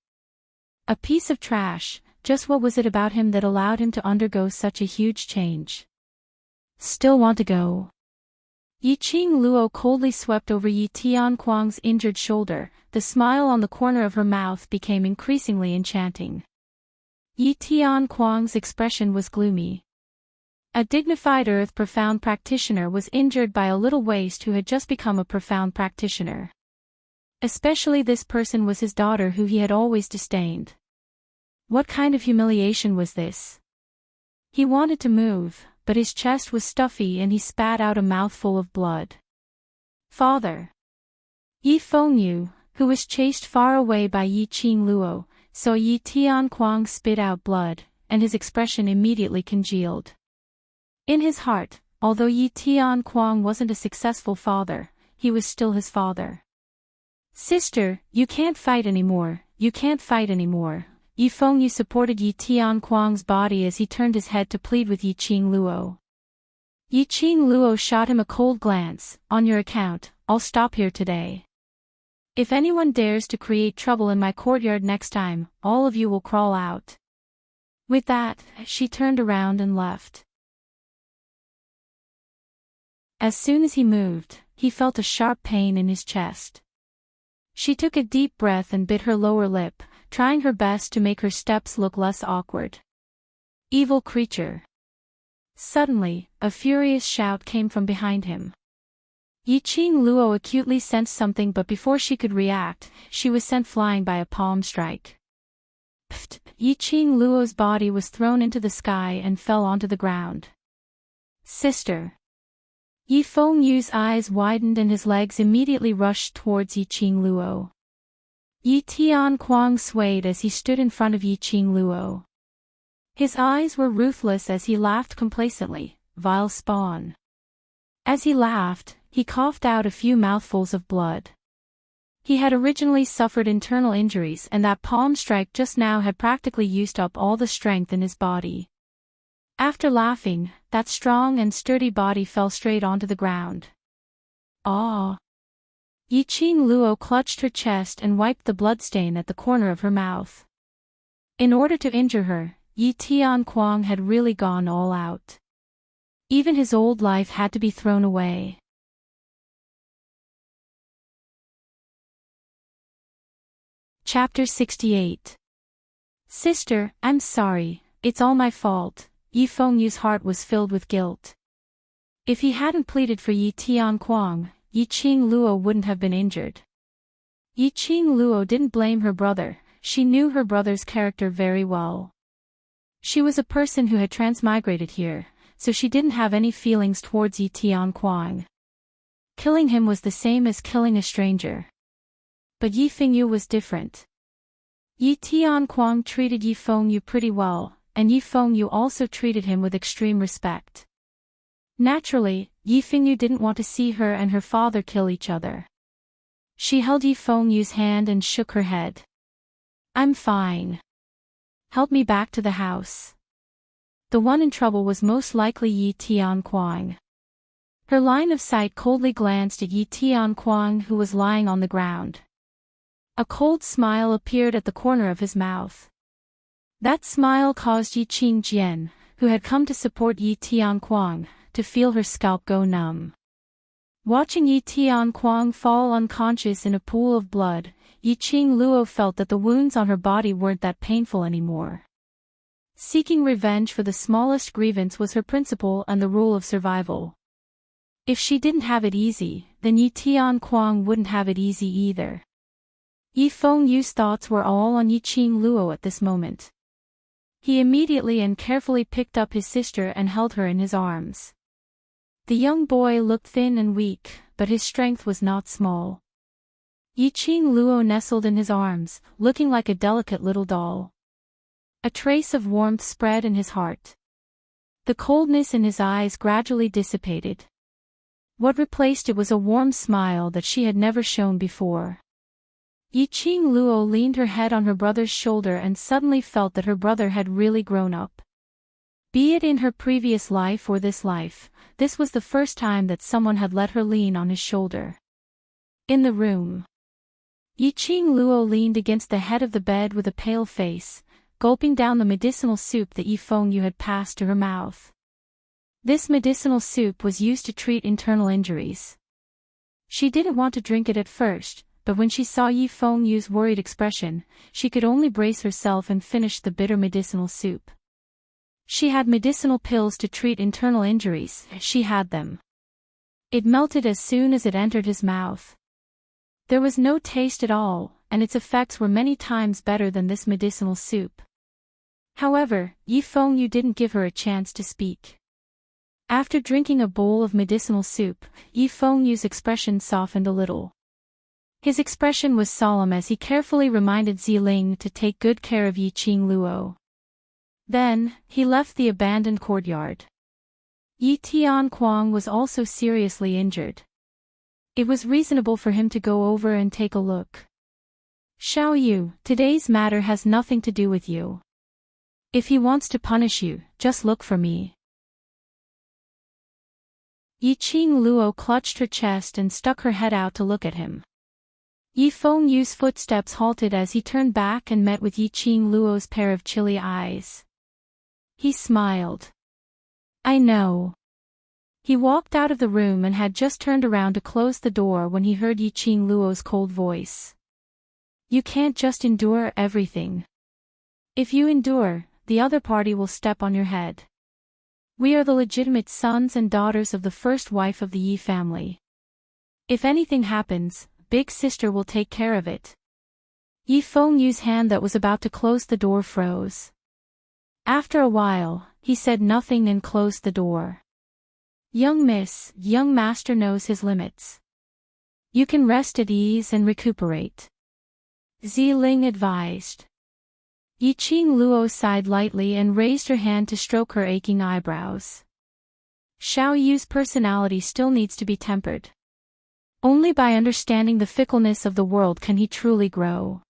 A piece of trash, just what was it about him that allowed him to undergo such a huge change? Still want to go? Yiqing Luo coldly swept over Yi Tianquang's injured shoulder, the smile on the corner of her mouth became increasingly enchanting. Yi Tianquang's expression was gloomy. A dignified earth profound practitioner was injured by a little waste who had just become a profound practitioner. Especially this person was his daughter who he had always disdained. What kind of humiliation was this? He wanted to move, but his chest was stuffy and he spat out a mouthful of blood. Father! Yi Fengyu, who was chased far away by Yiqing Luo, saw Yi Tianquang spit out blood, and his expression immediately congealed. In his heart, although Yi Tianquang wasn't a successful father, he was still his father. Sister, you can't fight anymore, you can't fight anymore. Yi Fengyu supported Yi Tianquang's body as he turned his head to plead with Yiqing Luo. Yiqing Luo shot him a cold glance, on your account, I'll stop here today. If anyone dares to create trouble in my courtyard next time, all of you will crawl out. With that, she turned around and left. As soon as he moved, he felt a sharp pain in his chest. She took a deep breath and bit her lower lip, trying her best to make her steps look less awkward. Evil creature. Suddenly, a furious shout came from behind him. Yiqing Luo acutely sensed something, but before she could react, she was sent flying by a palm strike. Pfft! Yiqing Luo's body was thrown into the sky and fell onto the ground. Sister! Yi Fengyu's eyes widened and his legs immediately rushed towards Yiqing Luo. Yi Tianquang swayed as he stood in front of Yiqing Luo. His eyes were ruthless as he laughed complacently, vile spawn. As he laughed, he coughed out a few mouthfuls of blood. He had originally suffered internal injuries and that palm strike just now had practically used up all the strength in his body. After laughing, that strong and sturdy body fell straight onto the ground. Ah! Yiqing Luo clutched her chest and wiped the bloodstain at the corner of her mouth. In order to injure her, Yi Tianquang had really gone all out. Even his old life had to be thrown away. Chapter 68. Sister, I'm sorry, it's all my fault. Yi Fengyu's heart was filled with guilt. If he hadn't pleaded for Yi Tianquang, Yi Qingluo wouldn't have been injured. Yi Qingluo didn't blame her brother, she knew her brother's character very well. She was a person who had transmigrated here, so she didn't have any feelings towards Yi Tianquang. Killing him was the same as killing a stranger. But Yi Fengyu was different. Yi Tianquang treated Yi Fengyu pretty well, and Yi Fengyu also treated him with extreme respect. Naturally, Yi Fengyu didn't want to see her and her father kill each other. She held Yi Fengyu's hand and shook her head. I'm fine. Help me back to the house. The one in trouble was most likely Yi Tianquang. Her line of sight coldly glanced at Yi Tianquang, who was lying on the ground. A cold smile appeared at the corner of his mouth. That smile caused Yi Qingjian, who had come to support Yi Tianquang, to feel her scalp go numb. Watching Yi Tianquang fall unconscious in a pool of blood, Yi Qingluo felt that the wounds on her body weren't that painful anymore. Seeking revenge for the smallest grievance was her principle and the rule of survival. If she didn't have it easy, then Yi Tianquang wouldn't have it easy either. Yi Fengyu's thoughts were all on Yi Qingluo at this moment. He immediately and carefully picked up his sister and held her in his arms. The young boy looked thin and weak, but his strength was not small. Yi Qingluo nestled in his arms, looking like a delicate little doll. A trace of warmth spread in his heart. The coldness in his eyes gradually dissipated. What replaced it was a warm smile that she had never shown before. Yi Qingluo leaned her head on her brother's shoulder and suddenly felt that her brother had really grown up. Be it in her previous life or this life, this was the first time that someone had let her lean on his shoulder. In the room, Yi Qingluo leaned against the head of the bed with a pale face, gulping down the medicinal soup that Yi Fengyu had passed to her mouth. This medicinal soup was used to treat internal injuries. She didn't want to drink it at first, but when she saw Yi Fengyu's worried expression, she could only brace herself and finish the bitter medicinal soup. She had medicinal pills to treat internal injuries, she had them. It melted as soon as it entered his mouth. There was no taste at all, and its effects were many times better than this medicinal soup. However, Yi Fengyu didn't give her a chance to speak. After drinking a bowl of medicinal soup, Yi Fengyu's expression softened a little. His expression was solemn as he carefully reminded Ziling to take good care of Yi Qingluo. Then, he left the abandoned courtyard. Yi Tianquang was also seriously injured. It was reasonable for him to go over and take a look. Xiao Yu, today's matter has nothing to do with you. If he wants to punish you, just look for me. Yi Qingluo clutched her chest and stuck her head out to look at him. Yi Fengyu's footsteps halted as he turned back and met with Yi Qingluo's pair of chilly eyes. He smiled. I know. He walked out of the room and had just turned around to close the door when he heard Yi Qingluo's cold voice. You can't just endure everything. If you endure, the other party will step on your head. We are the legitimate sons and daughters of the first wife of the Yi family. If anything happens, Big Sister will take care of it. Yi Fengyu's hand that was about to close the door froze. After a while, he said nothing and closed the door. Young miss, young master knows his limits. You can rest at ease and recuperate. Ziling advised. Yi Qingluo sighed lightly and raised her hand to stroke her aching eyebrows. Xiao Yu's personality still needs to be tempered. Only by understanding the fickleness of the world can he truly grow.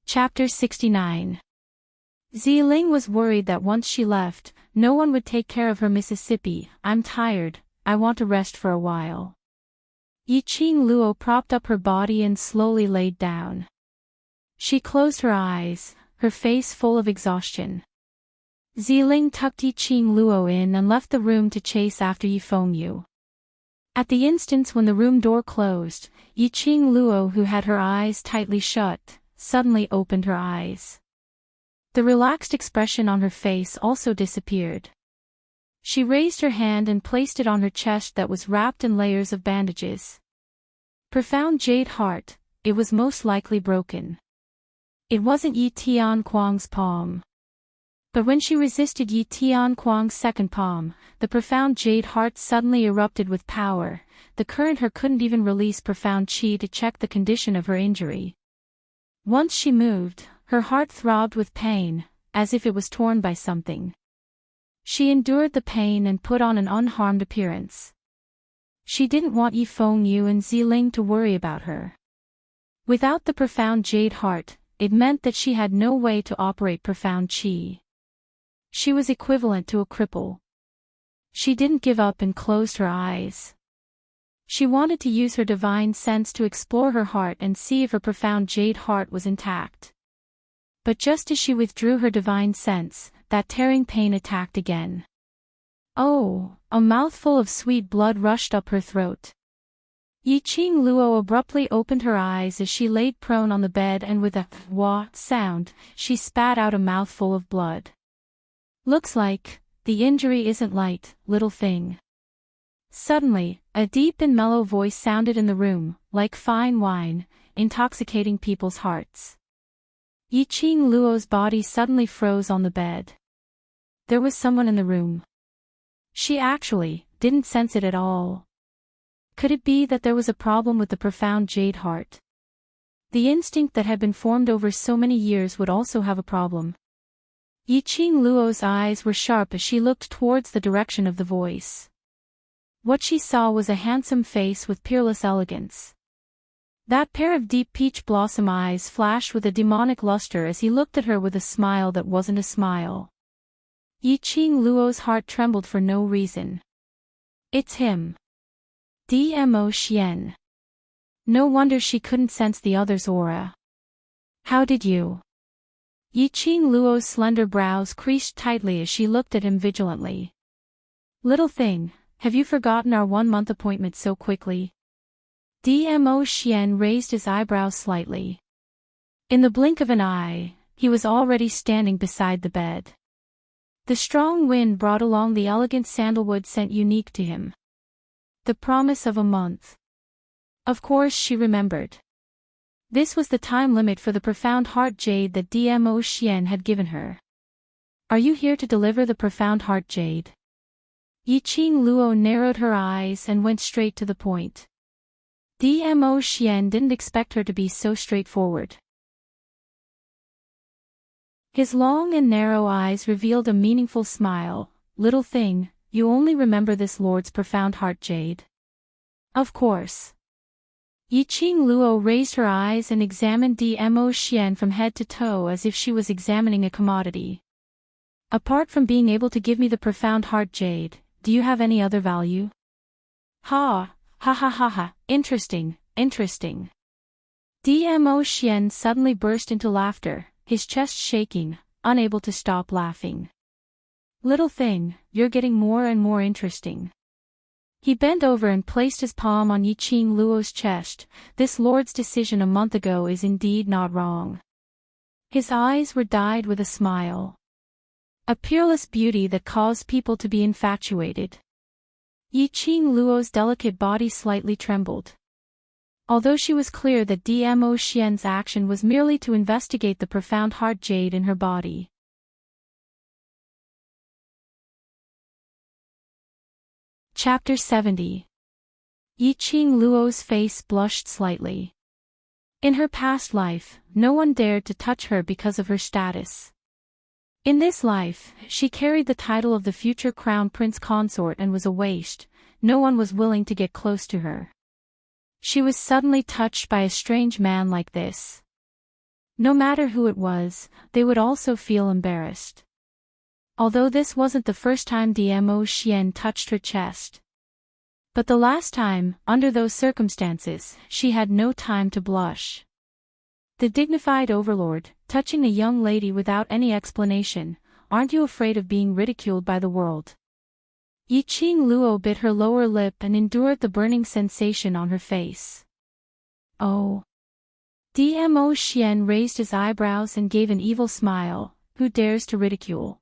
Chapter 69. Ziling was worried that once she left, no one would take care of her. Mississippi, I'm tired, I want to rest for a while. Yi Qingluo propped up her body and slowly laid down. She closed her eyes, her face full of exhaustion. Ziling tucked Yi Qingluo in and left the room to chase after Yi Fengyu. At the instant when the room door closed, Yiqing Luo, who had her eyes tightly shut, suddenly opened her eyes. The relaxed expression on her face also disappeared. She raised her hand and placed it on her chest that was wrapped in layers of bandages. Profound jade heart, it was most likely broken. It wasn't Yi Tianquang's palm. But when she resisted Yi Tianquang's second palm, the profound jade heart suddenly erupted with power. The current her couldn't even release profound qi to check the condition of her injury. Once she moved, her heart throbbed with pain, as if it was torn by something. She endured the pain and put on an unharmed appearance. She didn't want Yi Fengyu and Ziling to worry about her. Without the profound jade heart, it meant that she had no way to operate profound qi. She was equivalent to a cripple. She didn't give up and closed her eyes. She wanted to use her divine sense to explore her heart and see if her profound jade heart was intact. But just as she withdrew her divine sense, that tearing pain attacked again. Oh, a mouthful of sweet blood rushed up her throat. Yiqing Luo abruptly opened her eyes as she laid prone on the bed, and with a wah sound, she spat out a mouthful of blood. Looks like the injury isn't light, little thing. Suddenly, a deep and mellow voice sounded in the room, like fine wine, intoxicating people's hearts. Yiqing Luo's body suddenly froze on the bed. There was someone in the room. She actually didn't sense it at all. Could it be that there was a problem with the profound jade heart? The instinct that had been formed over so many years would also have a problem. Yiqing Luo's eyes were sharp as she looked towards the direction of the voice. What she saw was a handsome face with peerless elegance. That pair of deep peach blossom eyes flashed with a demonic luster as he looked at her with a smile that wasn't a smile. Yiqing Luo's heart trembled for no reason. It's him. Dmo Xian. No wonder she couldn't sense the other's aura. How did you? Yiqing Luo's slender brows creased tightly as she looked at him vigilantly. Little thing, have you forgotten our 1-month appointment so quickly? Dmo Xian raised his eyebrows slightly. In the blink of an eye, he was already standing beside the bed. The strong wind brought along the elegant sandalwood scent unique to him. The promise of a month. Of course she remembered. This was the time limit for the profound heart jade that Dmo Xian had given her. Are you here to deliver the profound heart jade? Yiqing Luo narrowed her eyes and went straight to the point. Dmo Xian didn't expect her to be so straightforward. His long and narrow eyes revealed a meaningful smile. Little thing, you only remember this lord's profound heart jade? Of course. Yiqing Luo raised her eyes and examined Dmo Xian from head to toe as if she was examining a commodity. Apart from being able to give me the profound heart jade, do you have any other value? Ha ha, interesting. Dmo Xian suddenly burst into laughter, his chest shaking, unable to stop laughing. Little thing, you're getting more and more interesting. He bent over and placed his palm on Yiqing Luo's chest. This lord's decision a month ago is indeed not wrong. His eyes were dyed with a smile. A peerless beauty that caused people to be infatuated. Yiqing Luo's delicate body slightly trembled. Although she was clear that Dmo Xian's action was merely to investigate the profound heart jade in her body. Chapter 70. Yiqing Luo's face blushed slightly. In her past life, no one dared to touch her because of her status. In this life, she carried the title of the future crown prince consort and was a waste. No one was willing to get close to her. She was suddenly touched by a strange man like this. No matter who it was, they would also feel embarrassed. Although this wasn't the first time Dmo Xian touched her chest. But the last time, under those circumstances, she had no time to blush. The dignified overlord, touching a young lady without any explanation, aren't you afraid of being ridiculed by the world? Yiqing Luo bit her lower lip and endured the burning sensation on her face. Oh. Dmo Xian raised his eyebrows and gave an evil smile. Who dares to ridicule?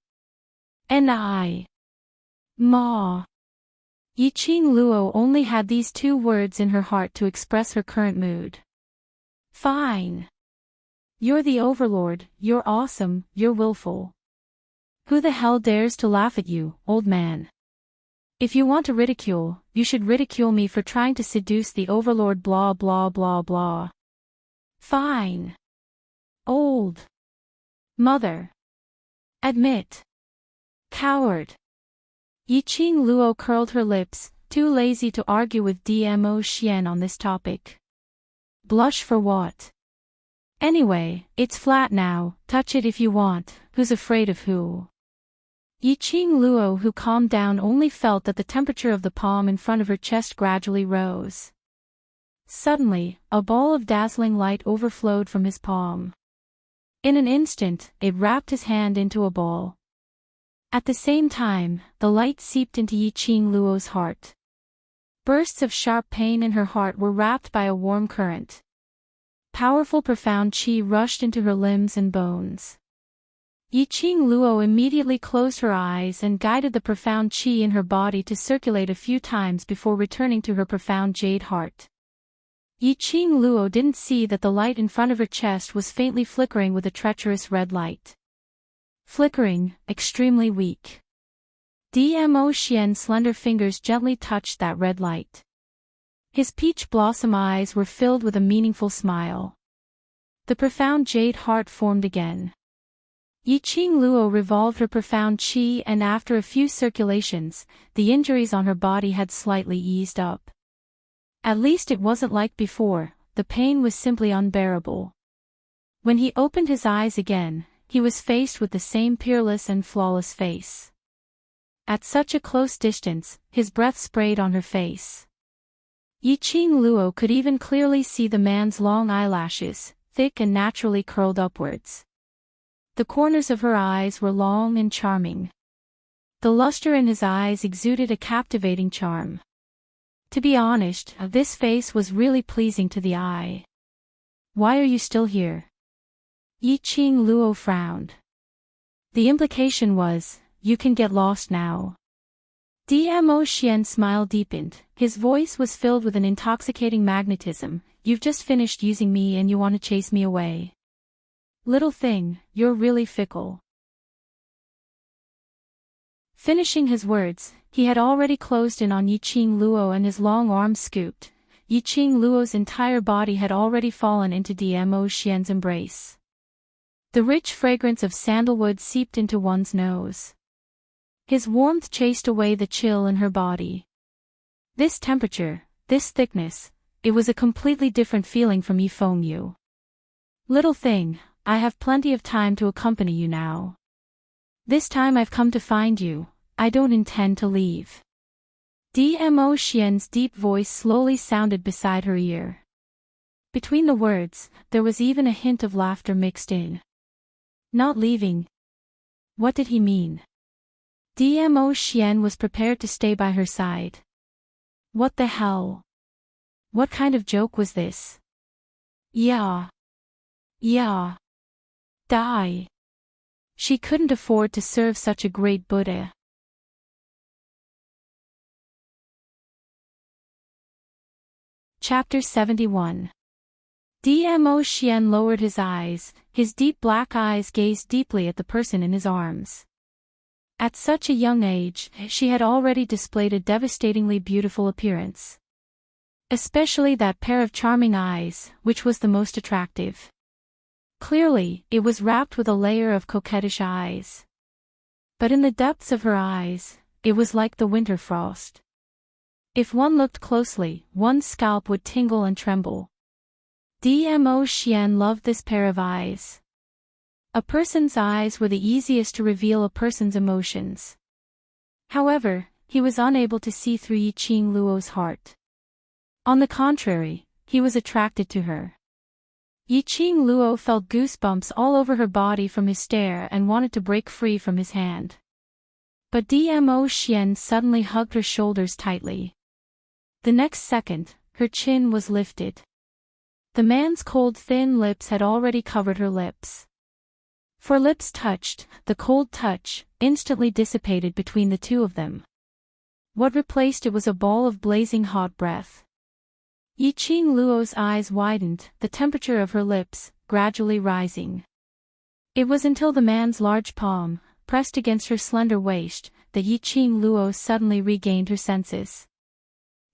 Ni. Ma. Yiqing Luo only had these two words in her heart to express her current mood. Fine. You're the overlord, you're awesome, you're willful. Who the hell dares to laugh at you, old man? If you want to ridicule, you should ridicule me for trying to seduce the overlord blah blah blah blah. Fine. Old. Mother. Admit. Coward. Yiqing Luo curled her lips, too lazy to argue with Dmo Xian on this topic. Blush for what? Anyway, it's flat now, touch it if you want, who's afraid of who? Yiqing Luo, who calmed down, only felt that the temperature of the palm in front of her chest gradually rose. Suddenly, a ball of dazzling light overflowed from his palm. In an instant, it wrapped his hand into a ball. At the same time, the light seeped into Yiqing Luo's heart. Bursts of sharp pain in her heart were wrapped by a warm current. Powerful profound qi rushed into her limbs and bones. Yiqing Luo immediately closed her eyes and guided the profound qi in her body to circulate a few times before returning to her profound jade heart. Yiqing Luo didn't see that the light in front of her chest was faintly flickering with a treacherous red light. Flickering, extremely weak. Dmo Xian's slender fingers gently touched that red light. His peach blossom eyes were filled with a meaningful smile. The profound jade heart formed again. Yiqing Luo revolved her profound qi, and after a few circulations, the injuries on her body had slightly eased up. At least it wasn't like before, the pain was simply unbearable. When he opened his eyes again, he was faced with the same peerless and flawless face. At such a close distance, his breath sprayed on her face. Yiqing Luo could even clearly see the man's long eyelashes, thick and naturally curled upwards. The corners of her eyes were long and charming. The luster in his eyes exuded a captivating charm. To be honest, this face was really pleasing to the eye. Why are you still here? Yiqing Luo frowned. The implication was, you can get lost now. Dmo Xian's smile deepened, his voice was filled with an intoxicating magnetism. You've just finished using me and you want to chase me away. Little thing, you're really fickle. Finishing his words, he had already closed in on Yiqing Luo and his long arms scooped. Yiqing Luo's entire body had already fallen into Dmo Xian's embrace. The rich fragrance of sandalwood seeped into one's nose. His warmth chased away the chill in her body. This temperature, this thickness, it was a completely different feeling from Yifeng. Little thing, I have plenty of time to accompany you now. This time I've come to find you, I don't intend to leave. Dmo Xian's deep voice slowly sounded beside her ear. Between the words, there was even a hint of laughter mixed in. Not leaving? What did he mean? Dmo Xian was prepared to stay by her side. What the hell? What kind of joke was this? Yeah. Die. She couldn't afford to serve such a great Buddha. Chapter 71. Dmo Xian lowered his eyes, his deep black eyes gazed deeply at the person in his arms. At such a young age, she had already displayed a devastatingly beautiful appearance. Especially that pair of charming eyes, which was the most attractive. Clearly, it was wrapped with a layer of coquettish eyes. But in the depths of her eyes, it was like the winter frost. If one looked closely, one's scalp would tingle and tremble. Dmo Xian loved this pair of eyes. A person's eyes were the easiest to reveal a person's emotions. However, he was unable to see through Yiqing Luo's heart. On the contrary, he was attracted to her. Yiqing Luo felt goosebumps all over her body from his stare and wanted to break free from his hand. But Dmo Xian suddenly hugged her shoulders tightly. The next second, her chin was lifted. The man's cold thin lips had already covered her lips. For lips touched, the cold touch instantly dissipated between the two of them. What replaced it was a ball of blazing hot breath. Yiqing Luo's eyes widened, the temperature of her lips gradually rising. It was until the man's large palm pressed against her slender waist that Yiqing Luo suddenly regained her senses.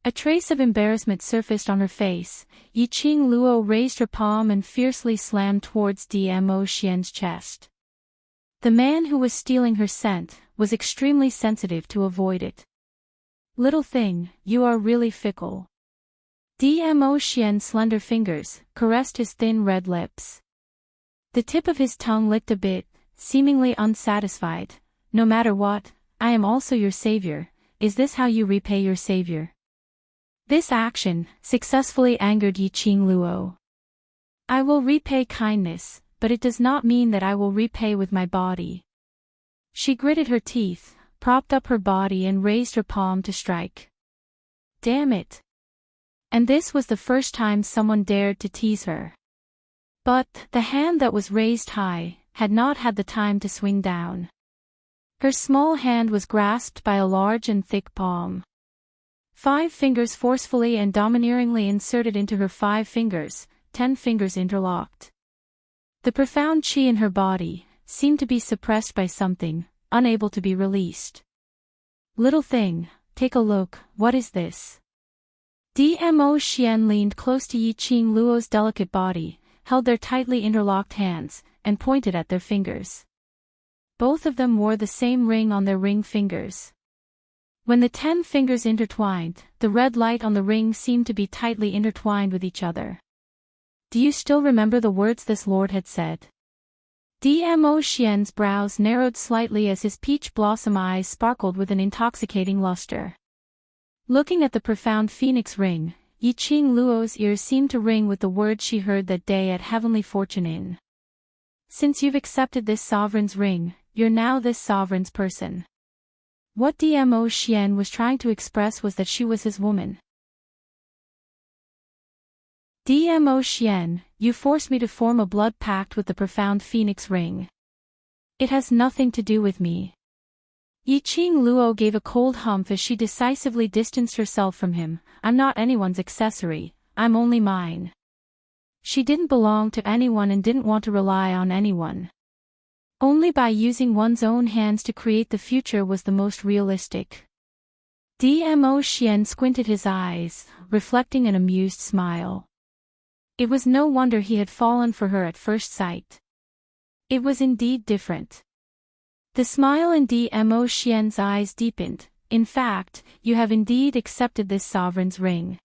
A trace of embarrassment surfaced on her face. Yiqing Luo raised her palm and fiercely slammed towards Dmo Xian's chest. The man who was stealing her scent was extremely sensitive to avoid it. "Little thing, you are really fickle." Dmo Xian's slender fingers caressed his thin red lips. The tip of his tongue licked a bit, seemingly unsatisfied. "No matter what, I am also your savior. Is this how you repay your savior?" This action successfully angered Yiqing Luo. "I will repay kindness, but it does not mean that I will repay with my body." She gritted her teeth, propped up her body and raised her palm to strike. Damn it! And this was the first time someone dared to tease her. But the hand that was raised high had not had the time to swing down. Her small hand was grasped by a large and thick palm. 5 fingers forcefully and domineeringly inserted into her 5 fingers, 10 fingers interlocked. The profound qi in her body seemed to be suppressed by something, unable to be released. "Little thing, take a look, what is this?" Dmo Xian leaned close to Yiqing Luo's delicate body, held their tightly interlocked hands, and pointed at their fingers. Both of them wore the same ring on their ring fingers. When the 10 fingers intertwined, the red light on the ring seemed to be tightly intertwined with each other. "Do you still remember the words this lord had said?" Dmo Xian's brows narrowed slightly as his peach blossom eyes sparkled with an intoxicating luster. Looking at the profound phoenix ring, Yiqing Luo's ears seemed to ring with the words she heard that day at Heavenly Fortune Inn. "Since you've accepted this sovereign's ring, you're now this sovereign's person." What Dmo Xian was trying to express was that she was his woman. "Dmo Xian, you forced me to form a blood pact with the profound phoenix ring. It has nothing to do with me." Yiqing Luo gave a cold humph as she decisively distanced herself from him. "I'm not anyone's accessory, I'm only mine." She didn't belong to anyone and didn't want to rely on anyone. Only by using one's own hands to create the future was the most realistic. Dmo Xian squinted his eyes, reflecting an amused smile. It was no wonder he had fallen for her at first sight. It was indeed different. The smile in Dmo Xian's eyes deepened. "In fact, you have indeed accepted this sovereign's ring."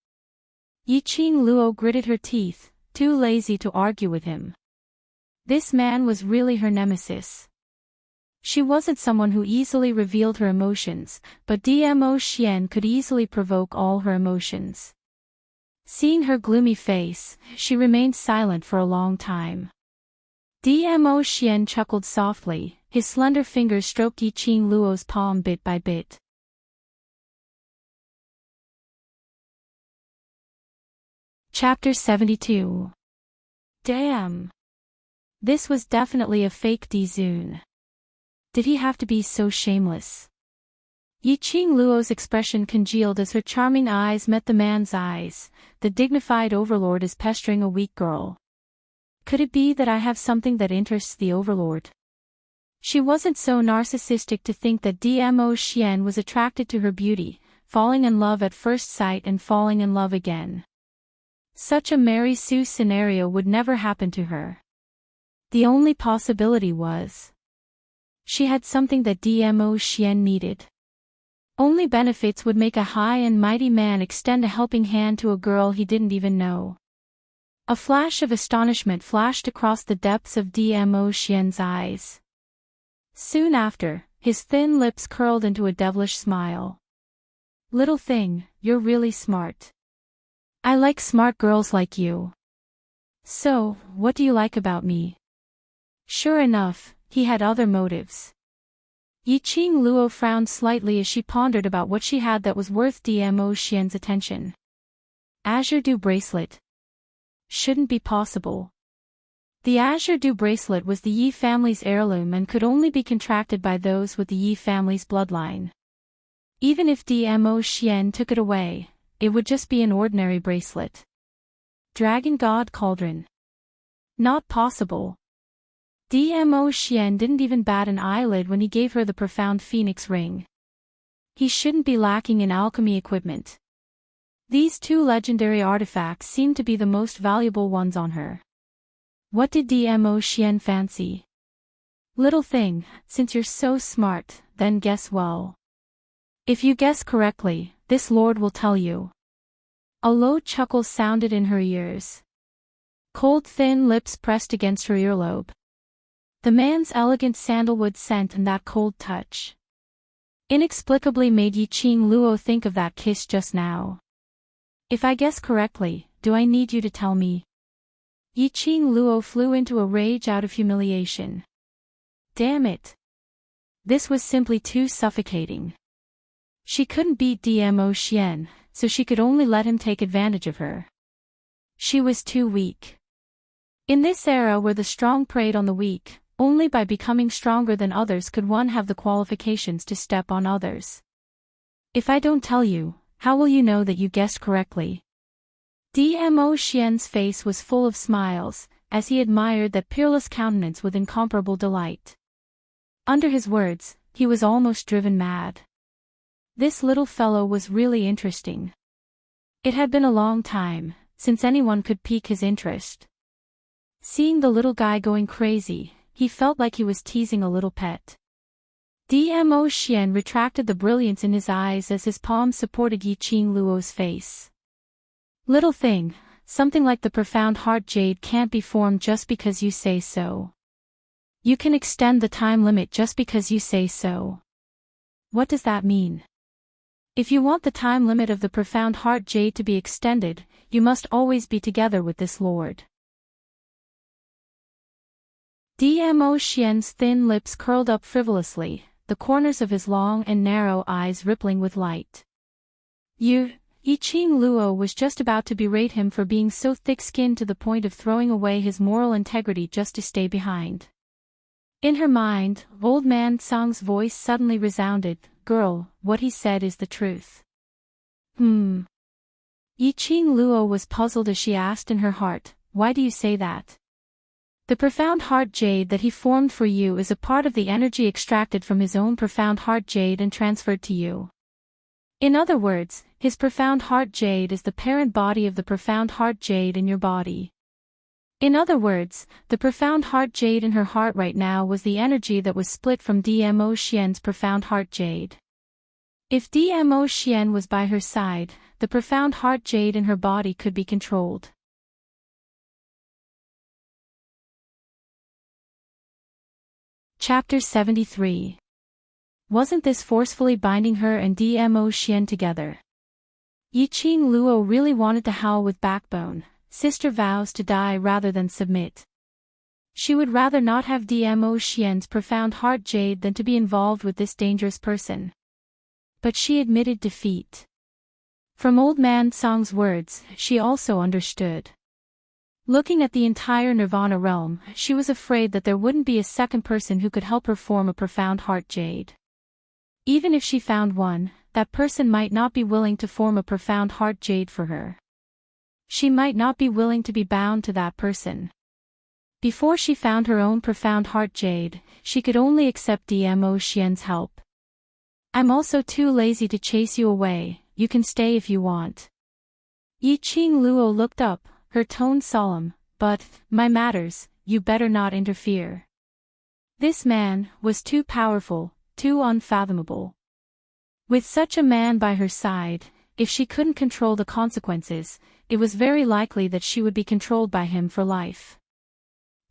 Yiqing Luo gritted her teeth, too lazy to argue with him. This man was really her nemesis. She wasn't someone who easily revealed her emotions, but Dmo Xian could easily provoke all her emotions. Seeing her gloomy face, she remained silent for a long time. Dmo Xian chuckled softly, his slender fingers stroked Yiqing Luo's palm bit by bit. Chapter 72. Damn. This was definitely a fake Dizun. Did he have to be so shameless? Yiqing Luo's expression congealed as her charming eyes met the man's eyes. The dignified overlord is pestering a weak girl. Could it be that I have something that interests the overlord? She wasn't so narcissistic to think that Dmo Xian was attracted to her beauty, falling in love at first sight and falling in love again. Such a Mary Sue scenario would never happen to her. The only possibility was she had something that Dmo Xian needed. Only benefits would make a high and mighty man extend a helping hand to a girl he didn't even know. A flash of astonishment flashed across the depths of Dmo Xian's eyes. Soon after, his thin lips curled into a devilish smile. "Little thing, you're really smart. I like smart girls like you. So, what do you like about me?" Sure enough, he had other motives. Yiqing Luo frowned slightly as she pondered about what she had that was worth Dmo Xian's attention. Azure Dew bracelet. Shouldn't be possible. The Azure Dew bracelet was the Yi family's heirloom and could only be contracted by those with the Yi family's bloodline. Even if Dmo Xian took it away, it would just be an ordinary bracelet. Dragon God Cauldron. Not possible. Dmo Xian didn't even bat an eyelid when he gave her the profound phoenix ring. He shouldn't be lacking in alchemy equipment. These two legendary artifacts seemed to be the most valuable ones on her. What did Dmo Xian fancy? Little thing, since you're so smart, then guess well. If you guess correctly, this lord will tell you. A low chuckle sounded in her ears. Cold thin lips pressed against her earlobe. The man's elegant sandalwood scent and that cold touch inexplicably made Yiqing Luo think of that kiss just now. If I guess correctly, do I need you to tell me? Yiqing Luo flew into a rage out of humiliation. Damn it. This was simply too suffocating. She couldn't beat Dmo Xian, so she could only let him take advantage of her. She was too weak. In this era where the strong preyed on the weak, only by becoming stronger than others could one have the qualifications to step on others. If I don't tell you, how will you know that you guessed correctly? Dmo Xian's face was full of smiles, as he admired that peerless countenance with incomparable delight. Under his words, he was almost driven mad. This little fellow was really interesting. It had been a long time since anyone could pique his interest. Seeing the little guy going crazy, he felt like he was teasing a little pet. Dmo Xian retracted the brilliance in his eyes as his palm supported Yiqing Luo's face. Little thing, something like the profound heart jade can't be formed just because you say so. You can extend the time limit just because you say so. What does that mean? If you want the time limit of the profound heart jade to be extended, you must always be together with this lord. Dmo Xian's thin lips curled up frivolously, the corners of his long and narrow eyes rippling with light. Yiqing Luo was just about to berate him for being so thick-skinned to the point of throwing away his moral integrity just to stay behind. In her mind, old man Tsang's voice suddenly resounded, "Girl, what he said is the truth." Yiqing Luo was puzzled as she asked in her heart, "Why do you say that?" The profound heart jade that he formed for you is a part of the energy extracted from his own profound heart jade and transferred to you. In other words, his profound heart jade is the parent body of the profound heart jade in your body. In other words, the profound heart jade in her heart right now was the energy that was split from Dmo Xian's profound heart jade. If Dmo Xian was by her side, the profound heart jade in her body could be controlled. Chapter 73. Wasn't this forcefully binding her and Dmo Xian together? Yiqing Luo really wanted to howl with backbone. Sister vows to die rather than submit. She would rather not have Dmo Xian's profound heart jade than to be involved with this dangerous person. But she admitted defeat. From old man Tsang's words, she also understood. Looking at the entire Nirvana realm, she was afraid that there wouldn't be a second person who could help her form a profound heart jade. Even if she found one, that person might not be willing to form a profound heart jade for her. She might not be willing to be bound to that person. Before she found her own profound heart jade, she could only accept Dmo Xian's help. "I'm also too lazy to chase you away, you can stay if you want." Yiqing Luo looked up, her tone solemn, "But, my matters, you better not interfere." This man was too powerful, too unfathomable. With such a man by her side, if she couldn't control the consequences, it was very likely that she would be controlled by him for life.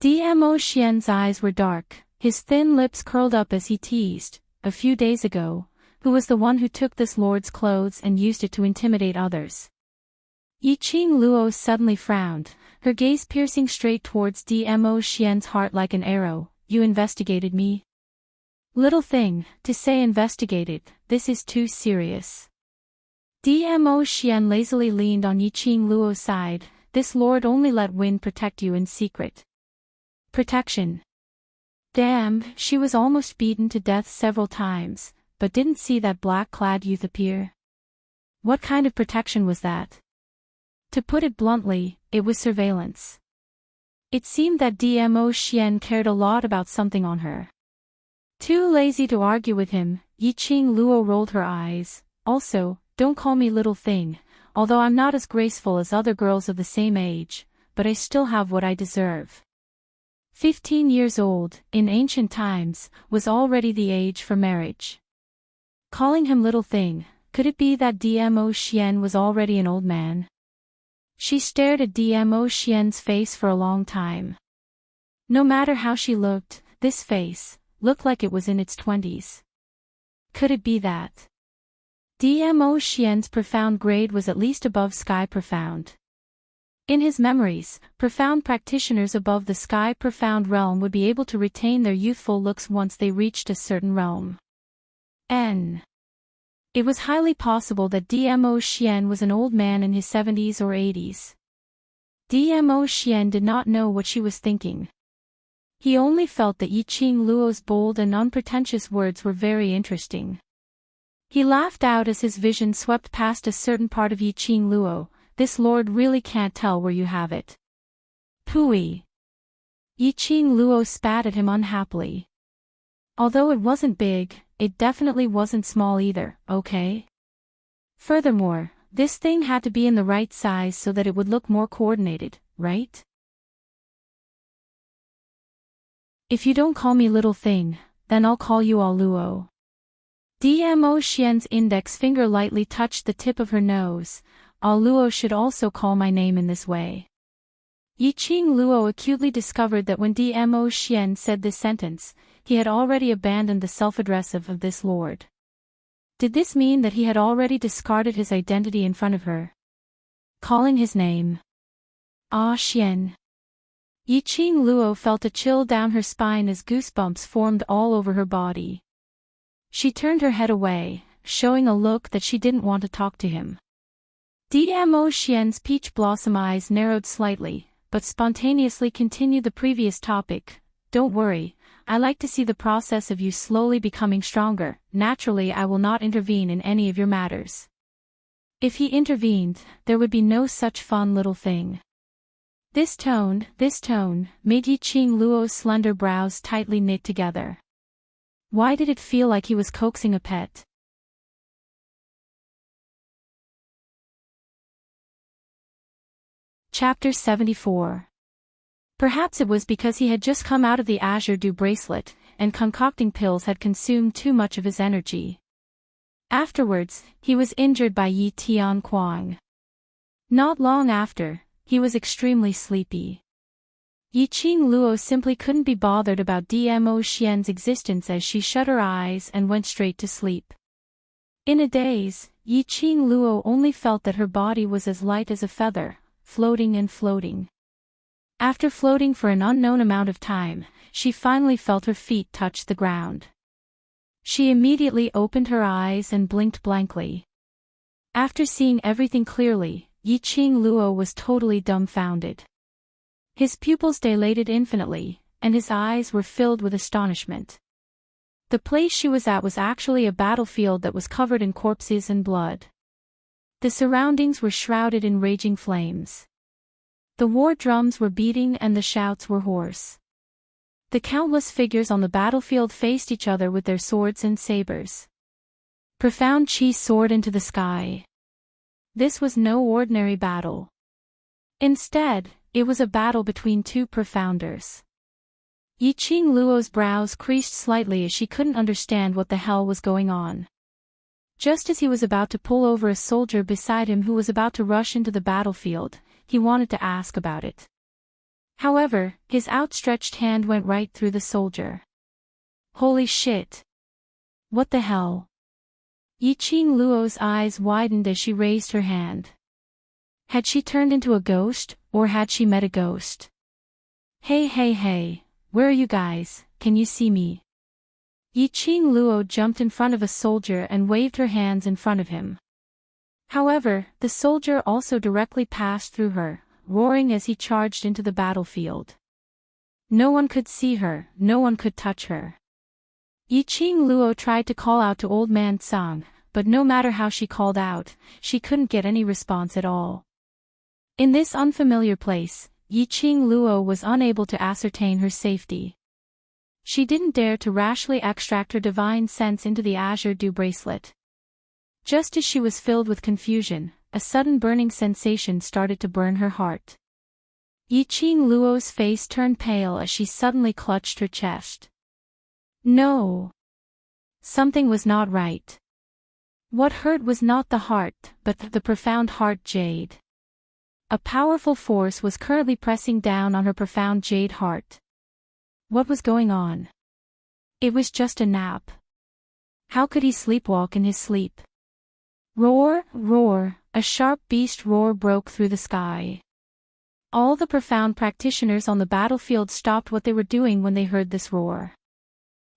Dmo Xian's eyes were dark, his thin lips curled up as he teased, "A few days ago, who was the one who took this lord's clothes and used it to intimidate others?" Yiqing Luo suddenly frowned, her gaze piercing straight towards Dmo Xian's heart like an arrow. "You investigated me?" Little thing, to say investigated, this is too serious. Dmo Xian lazily leaned on Yiqing Luo's side. This lord only let wind protect you in secret. Protection. Damn, she was almost beaten to death several times, but didn't see that black-clad youth appear. What kind of protection was that? To put it bluntly, it was surveillance. It seemed that Dmo Xian cared a lot about something on her. Too lazy to argue with him, Yiqing Luo rolled her eyes. Also, don't call me little thing, although I'm not as graceful as other girls of the same age, but I still have what I deserve. 15 years old, in ancient times, was already the age for marriage. Calling him little thing, could it be that Dmo Xian was already an old man? She stared at Dmo Xian's face for a long time. No matter how she looked, this face looked like it was in its 20s. Could it be that Dmo Xian's profound grade was at least above sky profound? In his memories, profound practitioners above the sky profound realm would be able to retain their youthful looks once they reached a certain realm. It was highly possible that Dmo Xian was an old man in his 70s or 80s. Dmo Xian did not know what she was thinking. He only felt that Yiqing Luo's bold and unpretentious words were very interesting. He laughed out as his vision swept past a certain part of Yiqing Luo. This lord really can't tell where you have it. Pooey. Yiqing Luo spat at him unhappily. Although it wasn't big, it definitely wasn't small either, okay? Furthermore, this thing had to be in the right size so that it would look more coordinated, right? If you don't call me little thing, then I'll call you all Luo. Dmo Xian's index finger lightly touched the tip of her nose. All Luo should also call my name in this way. Yiqing Luo acutely discovered that when Dmo Xian said this sentence, he had already abandoned the self-addressive of this lord. Did this mean that he had already discarded his identity in front of her? Calling his name. Ah Xian. Yiqing Luo felt a chill down her spine as goosebumps formed all over her body. She turned her head away, showing a look that she didn't want to talk to him. Dmo Xian's peach blossom eyes narrowed slightly, but spontaneously continued the previous topic. Don't worry, I like to see the process of you slowly becoming stronger. Naturally, I will not intervene in any of your matters. If he intervened, there would be no such fun little thing. This tone made Yiqing Luo's slender brows tightly knit together. Why did it feel like he was coaxing a pet? Chapter 74. Perhaps it was because he had just come out of the Azure Dew bracelet, and concocting pills had consumed too much of his energy. Afterwards, he was injured by Yi Tianquang. Not long after, he was extremely sleepy. Yiqing Luo simply couldn't be bothered about Dmo Xian's existence as she shut her eyes and went straight to sleep. In a daze, Yiqing Luo only felt that her body was as light as a feather, floating and floating. After floating for an unknown amount of time, she finally felt her feet touch the ground. She immediately opened her eyes and blinked blankly. After seeing everything clearly, Yiqing Luo was totally dumbfounded. His pupils dilated infinitely, and his eyes were filled with astonishment. The place she was at was actually a battlefield that was covered in corpses and blood. The surroundings were shrouded in raging flames. The war drums were beating and the shouts were hoarse. The countless figures on the battlefield faced each other with their swords and sabers. Profound chi soared into the sky. This was no ordinary battle. Instead, it was a battle between two profounders. Yiqing Luo's brows creased slightly as she couldn't understand what the hell was going on. Just as he was about to pull over a soldier beside him who was about to rush into the battlefield, he wanted to ask about it. However, his outstretched hand went right through the soldier. Holy shit! What the hell? Yiqing Luo's eyes widened as she raised her hand. Had she turned into a ghost, or had she met a ghost? Hey, where are you guys, can you see me? Yiqing Luo jumped in front of a soldier and waved her hands in front of him. However, the soldier also directly passed through her, roaring as he charged into the battlefield. No one could see her, no one could touch her. Yiqing Luo tried to call out to Old Man Tsang, but no matter how she called out, she couldn't get any response at all. In this unfamiliar place, Yiqing Luo was unable to ascertain her safety. She didn't dare to rashly extract her divine sense into the azure dew bracelet. Just as she was filled with confusion, a sudden burning sensation started to burn her heart. Yiqing Luo's face turned pale as she suddenly clutched her chest. No! Something was not right. What hurt was not the heart, but the profound heart jade. A powerful force was currently pressing down on her profound jade heart. What was going on? It was just a nap. How could he sleepwalk in his sleep? Roar, roar, a sharp beast roar broke through the sky. All the profound practitioners on the battlefield stopped what they were doing when they heard this roar.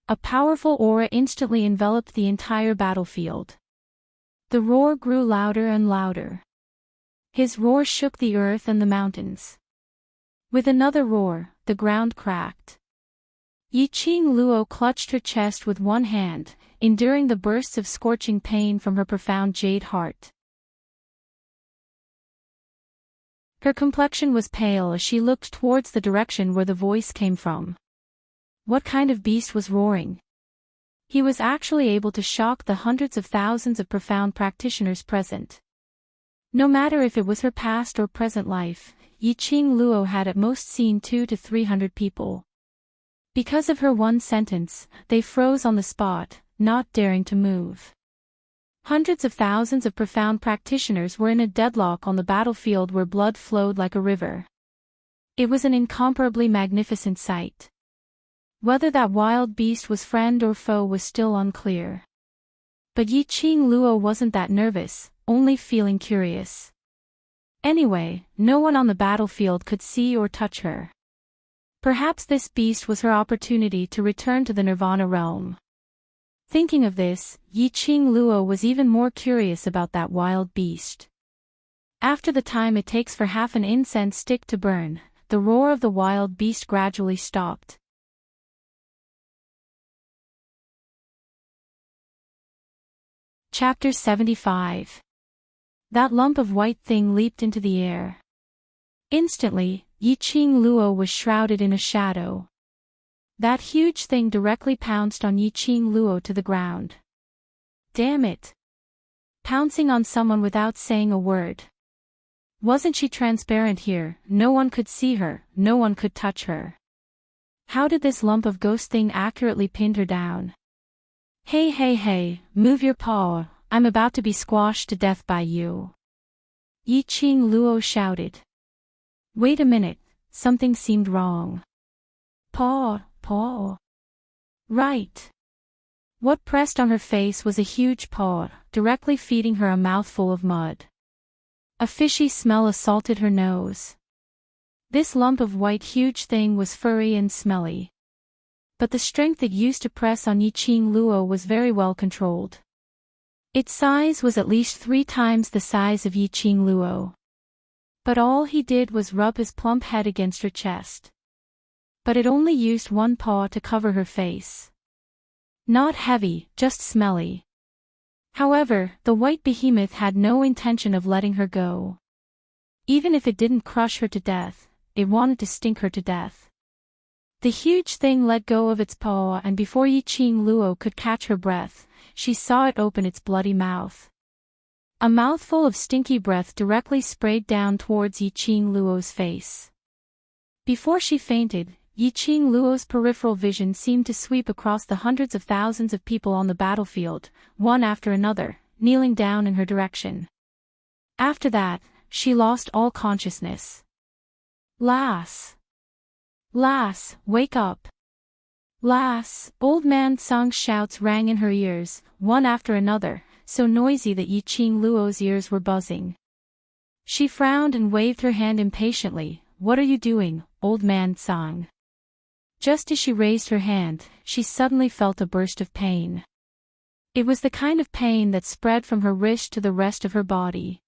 A powerful aura instantly enveloped the entire battlefield. The roar grew louder and louder. His roar shook the earth and the mountains. With another roar, the ground cracked. Yiqing Luo clutched her chest with one hand, enduring the bursts of scorching pain from her profound jade heart. Her complexion was pale as she looked towards the direction where the voice came from. What kind of beast was roaring? He was actually able to shock the hundreds of thousands of profound practitioners present. No matter if it was her past or present life, Yiqing Luo had at most seen 200 to 300 people. Because of her one sentence, they froze on the spot, not daring to move. Hundreds of thousands of profound practitioners were in a deadlock on the battlefield where blood flowed like a river. It was an incomparably magnificent sight. Whether that wild beast was friend or foe was still unclear. But Yiqing Luo wasn't that nervous, only feeling curious. Anyway, no one on the battlefield could see or touch her. Perhaps this beast was her opportunity to return to the Nirvana realm. Thinking of this, Yiqing Luo was even more curious about that wild beast. After the time it takes for half an incense stick to burn, the roar of the wild beast gradually stopped. Chapter 75. That lump of white thing leaped into the air. Instantly, Yiqing Luo was shrouded in a shadow. That huge thing directly pounced on Yiqing Luo to the ground. Damn it! Pouncing on someone without saying a word. Wasn't she transparent here? No one could see her, no one could touch her. How did this lump of ghost thing accurately pin her down? Hey hey hey, move your paw, I'm about to be squashed to death by you. Yiqing Luo shouted. Wait a minute, something seemed wrong. Paw. Right. What pressed on her face was a huge paw, directly feeding her a mouthful of mud. A fishy smell assaulted her nose. This lump of white huge thing was furry and smelly. But the strength it used to press on Yiqing Luo was very well controlled. Its size was at least 3 times the size of Yiqing Luo. But all he did was rub his plump head against her chest. But it only used one paw to cover her face. Not heavy, just smelly. However, the white behemoth had no intention of letting her go. Even if it didn't crush her to death, it wanted to stink her to death. The huge thing let go of its paw, and before Yiqing Luo could catch her breath, she saw it open its bloody mouth. A mouthful of stinky breath directly sprayed down towards Yiqing Luo's face. Before she fainted, Yiqing Luo's peripheral vision seemed to sweep across the hundreds of thousands of people on the battlefield, one after another, kneeling down in her direction. After that, she lost all consciousness. Lass, wake up. Lass, Old Man Tsang's shouts rang in her ears, one after another, so noisy that Yiqing Luo's ears were buzzing. She frowned and waved her hand impatiently. What are you doing, Old Man Tsang? Just as she raised her hand, she suddenly felt a burst of pain. It was the kind of pain that spread from her wrist to the rest of her body.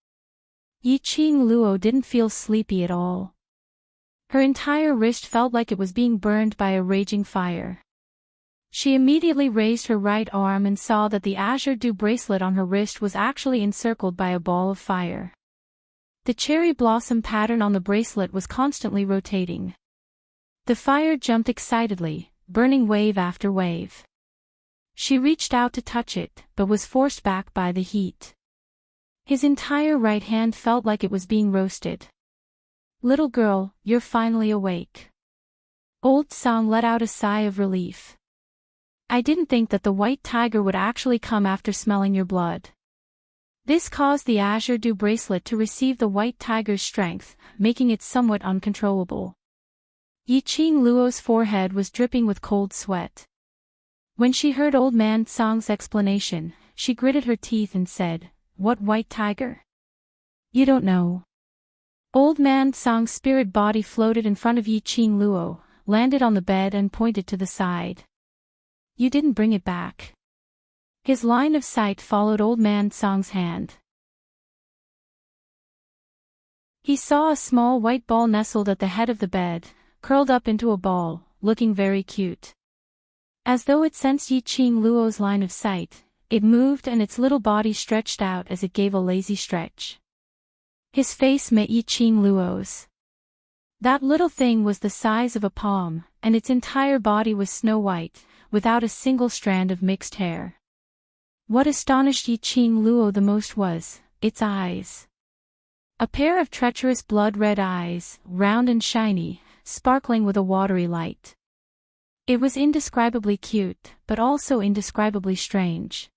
Yiqing Luo didn't feel sleepy at all. Her entire wrist felt like it was being burned by a raging fire. She immediately raised her right arm and saw that the azure dew bracelet on her wrist was actually encircled by a ball of fire. The cherry blossom pattern on the bracelet was constantly rotating. The fire jumped excitedly, burning wave after wave. She reached out to touch it, but was forced back by the heat. His entire right hand felt like it was being roasted. "Little girl, you're finally awake." Old Song let out a sigh of relief. "I didn't think that the white tiger would actually come after smelling your blood." This caused the azure dew bracelet to receive the white tiger's strength, making it somewhat uncontrollable. Yiqing Luo's forehead was dripping with cold sweat. When she heard Old Man Song's explanation, she gritted her teeth and said, "What white tiger? You don't know." Old Man Song's spirit body floated in front of Yiqing Luo, landed on the bed and pointed to the side. "You didn't bring it back." His line of sight followed Old Man Song's hand. He saw a small white ball nestled at the head of the bed, curled up into a ball, looking very cute. As though it sensed Yiqing Luo's line of sight, it moved and its little body stretched out as it gave a lazy stretch. His face met Yiqing Luo's. That little thing was the size of a palm, and its entire body was snow white, without a single strand of mixed hair. What astonished Yiqing Luo the most was its eyes. A pair of treacherous blood-red eyes, round and shiny, sparkling with a watery light. It was indescribably cute, but also indescribably strange.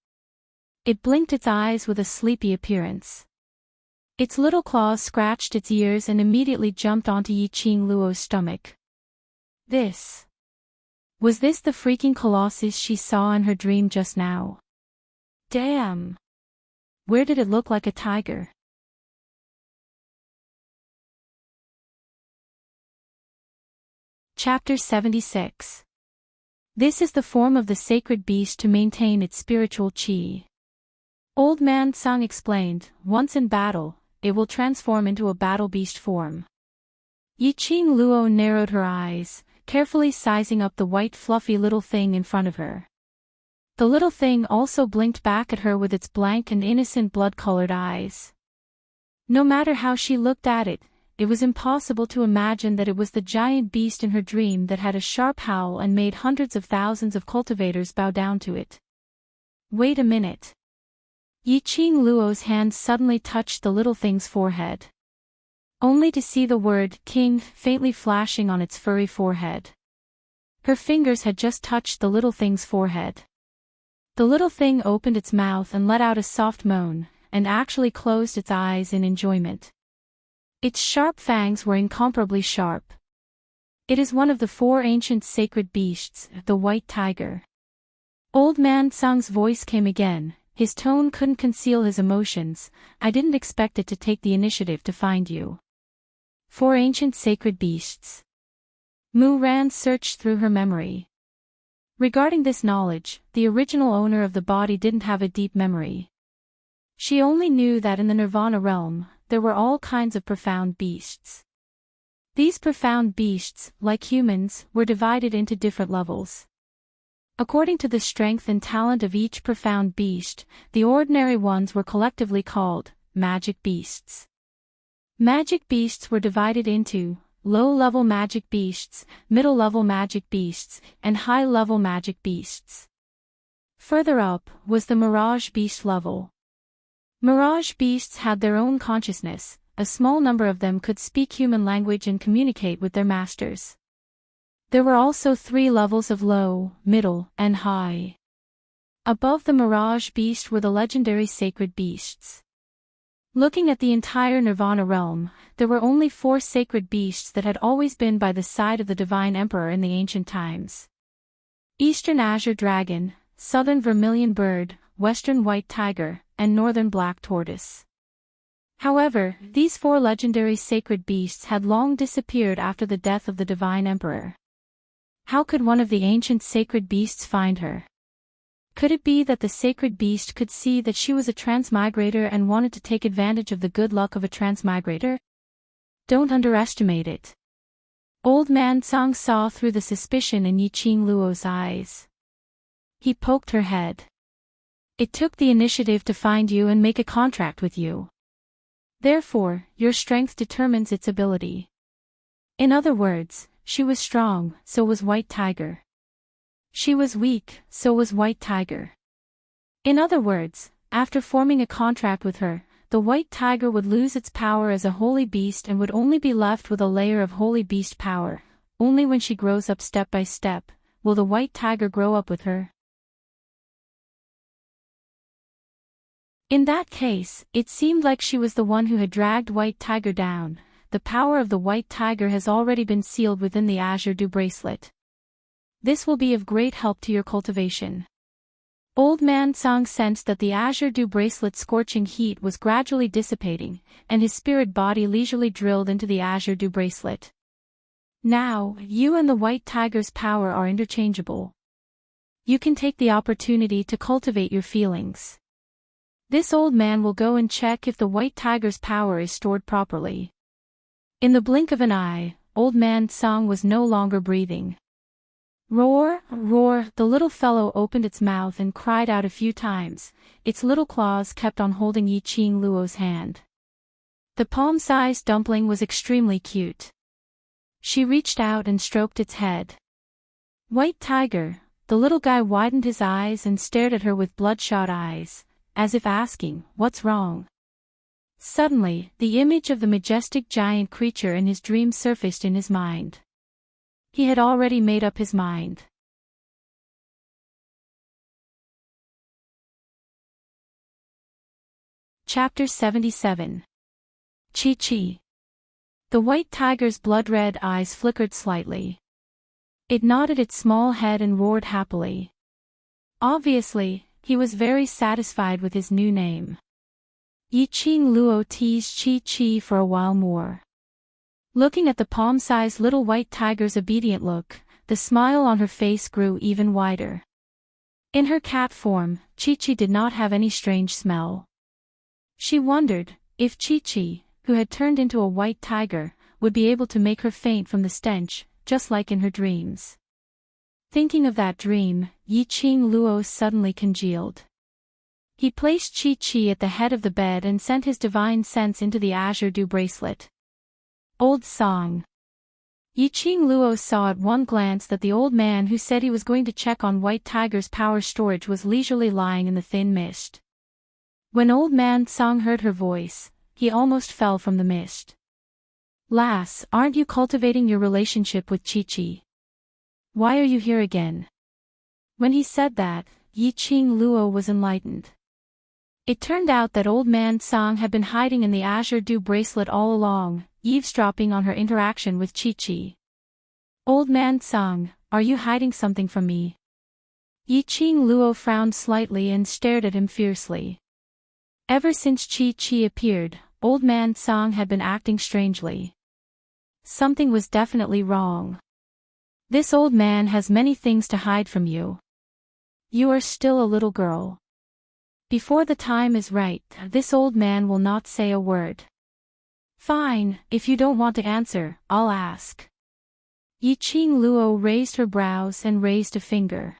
It blinked its eyes with a sleepy appearance. Its little claws scratched its ears and immediately jumped onto Yiqing Luo's stomach. Was this the freaking colossus she saw in her dream just now? Damn! Where did it look like a tiger? Chapter 76. This is the form of the sacred beast to maintain its spiritual qi. Old Man Song explained, once in battle, it will transform into a battle beast form. Yiqing Luo narrowed her eyes, carefully sizing up the white fluffy little thing in front of her. The little thing also blinked back at her with its blank and innocent blood-colored eyes. No matter how she looked at it, it was impossible to imagine that it was the giant beast in her dream that had a sharp howl and made hundreds of thousands of cultivators bow down to it. Wait a minute. Yiqing Luo's hand suddenly touched the little thing's forehead. Only to see the word "King" faintly flashing on its furry forehead. Her fingers had just touched the little thing's forehead. The little thing opened its mouth and let out a soft moan, and actually closed its eyes in enjoyment. Its sharp fangs were incomparably sharp. It is one of the 4 ancient sacred beasts, the white tiger. Old Man Song's voice came again, his tone couldn't conceal his emotions. "I didn't expect it to take the initiative to find you." 4 ancient sacred beasts. Mu Ran searched through her memory. Regarding this knowledge, the original owner of the body didn't have a deep memory. She only knew that in the Nirvana realm, there were all kinds of profound beasts. These profound beasts, like humans, were divided into different levels. According to the strength and talent of each profound beast, the ordinary ones were collectively called magic beasts. Magic beasts were divided into low-level magic beasts, middle-level magic beasts, and high-level magic beasts. Further up was the Mirage Beast level. Mirage beasts had their own consciousness, a small number of them could speak human language and communicate with their masters. There were also 3 levels of low, middle, and high. Above the Mirage Beast were the legendary sacred beasts. Looking at the entire Nirvana realm, there were only 4 sacred beasts that had always been by the side of the Divine Emperor in the ancient times. Eastern Azure Dragon, Southern Vermilion Bird, Western White Tiger, and Northern Black Tortoise. However, these 4 legendary sacred beasts had long disappeared after the death of the Divine Emperor. How could one of the ancient sacred beasts find her? Could it be that the sacred beast could see that she was a transmigrator and wanted to take advantage of the good luck of a transmigrator? Don't underestimate it. Old Man Song saw through the suspicion in Yiqing Luo's eyes. He poked her head. It took the initiative to find you and make a contract with you. Therefore, your strength determines its ability. In other words, she was strong, so was White Tiger. She was weak, so was White Tiger. In other words, after forming a contract with her, the White Tiger would lose its power as a holy beast and would only be left with a layer of holy beast power. Only when she grows up step by step, will the White Tiger grow up with her. In that case, it seemed like she was the one who had dragged White Tiger down. The power of the White Tiger has already been sealed within the Azure Dew bracelet. This will be of great help to your cultivation. Old Man Song sensed that the Azure Dew bracelet's scorching heat was gradually dissipating, and his spirit body leisurely drilled into the Azure Dew bracelet. Now, you and the White Tiger's power are interchangeable. You can take the opportunity to cultivate your feelings. This old man will go and check if the White Tiger's power is stored properly. In the blink of an eye, Old Man Song was no longer breathing. Roar, roar, the little fellow opened its mouth and cried out a few times. Its little claws kept on holding Yiqing Luo's hand. The palm-sized dumpling was extremely cute. She reached out and stroked its head. White Tiger, the little guy widened his eyes and stared at her with bloodshot eyes, as if asking, "What's wrong?" Suddenly, the image of the majestic giant creature in his dream surfaced in his mind. He had already made up his mind. Chapter 77. Chi-Chi. The White Tiger's blood-red eyes flickered slightly. It nodded its small head and roared happily. Obviously, he was very satisfied with his new name. Yiqing Luo teased Chi-Chi for a while more. Looking at the palm-sized little White Tiger's obedient look, the smile on her face grew even wider. In her cat form, Chi-Chi did not have any strange smell. She wondered if Chi-Chi, who had turned into a white tiger, would be able to make her faint from the stench, just like in her dreams. Thinking of that dream, Yiqing Luo suddenly congealed. He placed Chi-Chi at the head of the bed and sent his divine sense into the Azure Dew bracelet. Old Song. Yiqing Luo saw at one glance that the old man who said he was going to check on White Tiger's power storage was leisurely lying in the thin mist. When Old Man Song heard her voice, he almost fell from the mist. "Lass, aren't you cultivating your relationship with Chi-Chi? Why are you here again?" When he said that, Yiqing Luo was enlightened. It turned out that Old Man Song had been hiding in the Azure Dew bracelet all along, eavesdropping on her interaction with Chi-Chi. "Old Man Song, are you hiding something from me?" Yiqing Luo frowned slightly and stared at him fiercely. Ever since Chi-Chi appeared, Old Man Song had been acting strangely. Something was definitely wrong. This old man has many things to hide from you. You are still a little girl. Before the time is right, this old man will not say a word. Fine, if you don't want to answer, I'll ask. Yiqing Luo raised her brows and raised a finger.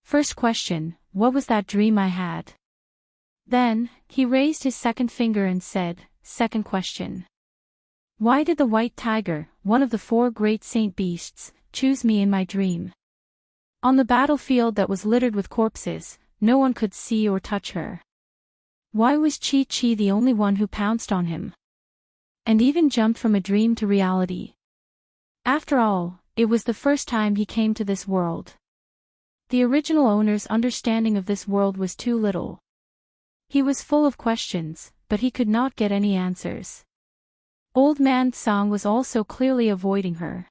First question, what was that dream I had? Then, he raised his second finger and said, second question. Why did the white tiger, one of the 4 great saint beasts, choose me in my dream? On the battlefield that was littered with corpses, no one could see or touch her. Why was Chi-Chi the only one who pounced on him? And even jumped from a dream to reality? After all, it was the first time he came to this world. The original owner's understanding of this world was too little. He was full of questions, but he could not get any answers. Old Man Song was also clearly avoiding her.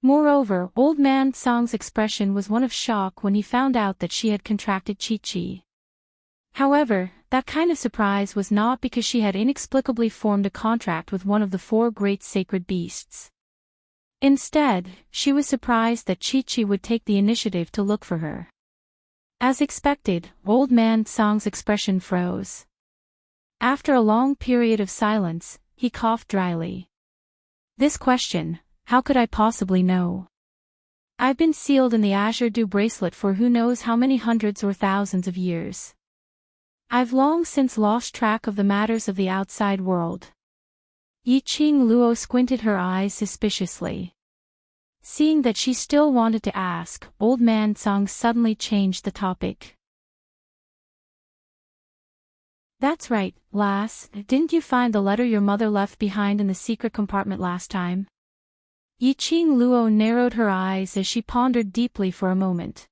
Moreover, Old Man Song's expression was one of shock when he found out that she had contracted Chi-Chi. However, that kind of surprise was not because she had inexplicably formed a contract with one of the 4 great sacred beasts. Instead, she was surprised that Chi-Chi would take the initiative to look for her. As expected, Old Man Song's expression froze. After a long period of silence, he coughed dryly. This question, how could I possibly know? I've been sealed in the Azure Dew bracelet for who knows how many hundreds or thousands of years. I've long since lost track of the matters of the outside world. Yi-Ching Luo squinted her eyes suspiciously. Seeing that she still wanted to ask, Old Man Song suddenly changed the topic. That's right, lass, didn't you find the letter your mother left behind in the secret compartment last time? Yi-Ching Luo narrowed her eyes as she pondered deeply for a moment.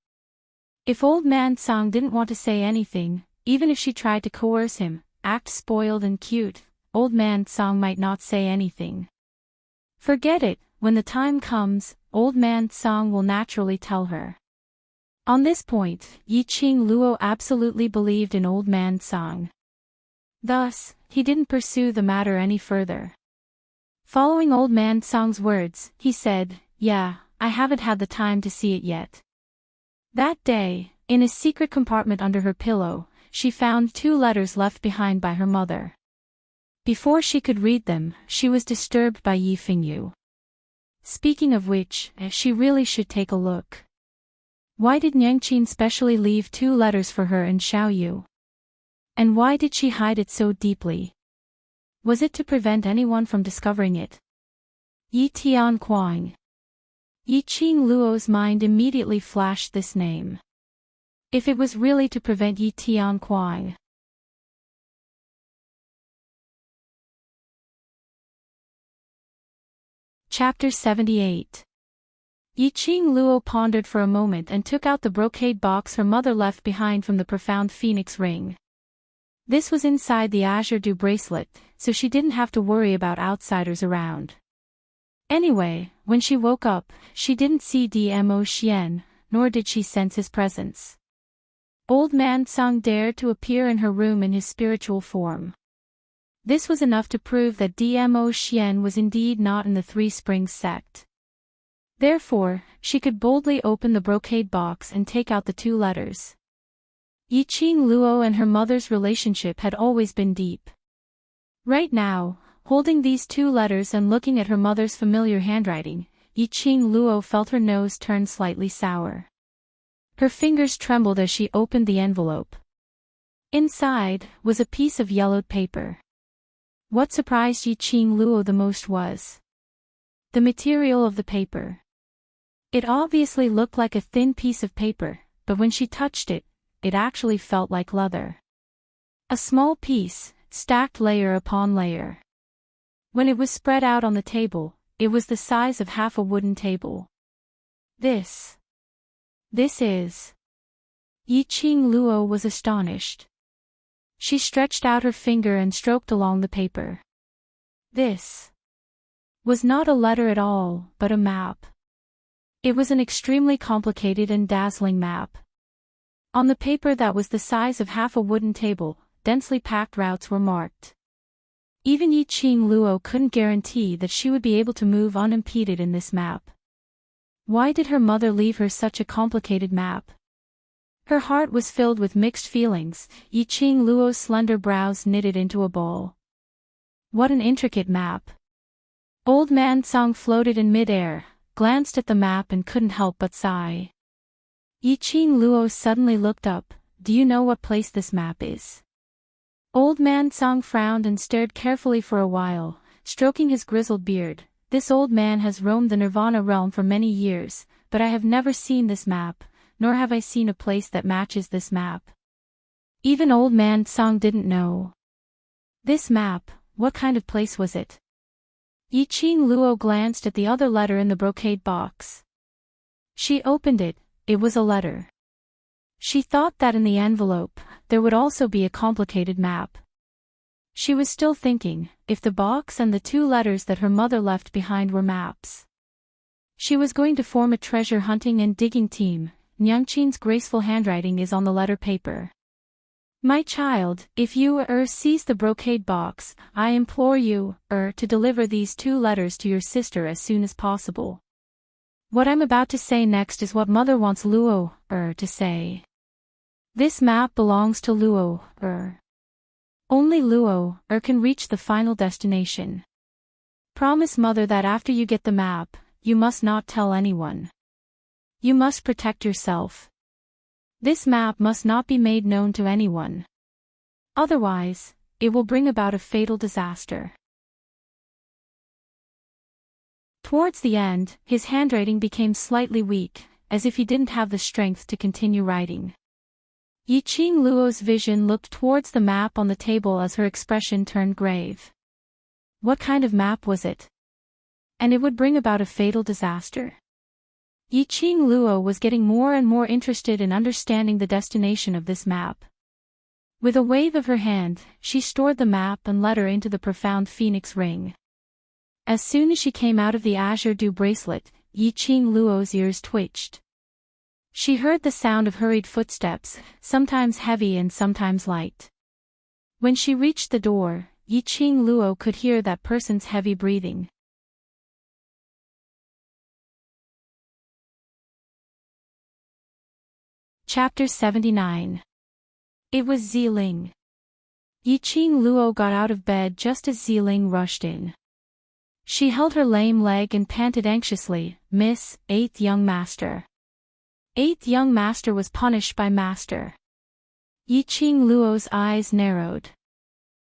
If Old Man Song didn't want to say anything, even if she tried to coerce him, act spoiled and cute, Old Man Song might not say anything. Forget it, when the time comes, Old Man Song will naturally tell her. On this point, Yi-Ching Luo absolutely believed in Old Man Song. Thus, he didn't pursue the matter any further. Following Old Man Song's words, he said, "Yeah, I haven't had the time to see it yet." That day, in a secret compartment under her pillow, she found 2 letters left behind by her mother. Before she could read them, she was disturbed by Yi Fingyu. Speaking of which, she really should take a look. Why did Nyangqin specially leave 2 letters for her in Xiaoyu? And why did she hide it so deeply? Was it to prevent anyone from discovering it? Yi Tianquang. Yi-Ching Luo's mind immediately flashed this name. If it was really to prevent Yi Tianquang. Chapter 78. Yi-Ching Luo pondered for a moment and took out the brocade box her mother left behind from the profound phoenix ring. This was inside the Azure Dew bracelet, so she didn't have to worry about outsiders around. Anyway, when she woke up, she didn't see Dmo Xian, nor did she sense his presence. Old Man Song dared to appear in her room in his spiritual form. This was enough to prove that Dmo Xian was indeed not in the Three Springs sect. Therefore, she could boldly open the brocade box and take out the 2 letters. Yi-Ching Luo and her mother's relationship had always been deep. Right now, holding these 2 letters and looking at her mother's familiar handwriting, Yi-Ching Luo felt her nose turn slightly sour. Her fingers trembled as she opened the envelope. Inside was a piece of yellowed paper. What surprised Yi-Ching Luo the most was the material of the paper. It obviously looked like a thin piece of paper, but when she touched it, it actually felt like leather. A small piece, stacked layer upon layer. When it was spread out on the table, it was the size of half a wooden table. This is... Yi-Ching Luo was astonished. She stretched out her finger and stroked along the paper. This was not a letter at all, but a map. It was an extremely complicated and dazzling map. On the paper that was the size of half a wooden table, densely packed routes were marked. Even Yi-Ching Luo couldn't guarantee that she would be able to move unimpeded in this map. Why did her mother leave her such a complicated map? Her heart was filled with mixed feelings. Yi-Ching Luo's slender brows knitted into a ball. What an intricate map. Old Man Song floated in mid-air, glanced at the map and couldn't help but sigh. Yi-Ching Luo suddenly looked up. Do you know what place this map is? Old Man Song frowned and stared carefully for a while, stroking his grizzled beard. This old man has roamed the Nirvana realm for many years, but I have never seen this map, nor have I seen a place that matches this map. Even Old Man Song didn't know. This map, what kind of place was it? Yi-Ching Luo glanced at the other letter in the brocade box. She opened it. It was a letter. She thought that in the envelope, there would also be a complicated map. She was still thinking, if the box and the 2 letters that her mother left behind were maps. She was going to form a treasure hunting and digging team. Nyangqin's graceful handwriting is on the letter paper. My child, if you seize the brocade box, I implore you to deliver these 2 letters to your sister as soon as possible. What I'm about to say next is what Mother wants Luo to say. This map belongs to Luo Only Luo can reach the final destination. Promise Mother that after you get the map, you must not tell anyone. You must protect yourself. This map must not be made known to anyone. Otherwise, it will bring about a fatal disaster. Towards the end, his handwriting became slightly weak, as if he didn't have the strength to continue writing. Yiqing Luo's vision looked towards the map on the table as her expression turned grave. What kind of map was it? And it would bring about a fatal disaster. Yiqing Luo was getting more and more interested in understanding the destination of this map. With a wave of her hand, she stored the map and letter into the profound phoenix ring. As soon as she came out of the azure dew bracelet, Yiqing Luo's ears twitched. She heard the sound of hurried footsteps, sometimes heavy and sometimes light. When she reached the door, Yiqing Luo could hear that person's heavy breathing. Chapter 79. It was Ziling. Yiqing Luo got out of bed just as Ziling rushed in. She held her lame leg and panted anxiously, "Miss, 8th young master." 8th young master was punished by master. Yiqing Luo's eyes narrowed.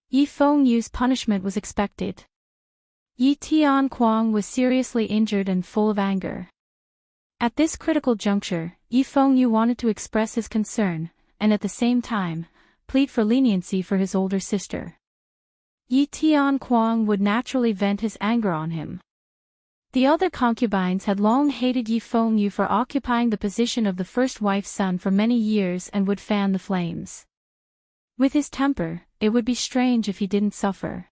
Yi Fengyu's punishment was expected. Yi Tianquang was seriously injured and full of anger. At this critical juncture, Yi Fengyu wanted to express his concern, and at the same time, plead for leniency for his older sister. Yi Tianquang would naturally vent his anger on him. The other concubines had long hated Yi Fengyu for occupying the position of the first wife's son for many years and would fan the flames. With his temper, it would be strange if he didn't suffer.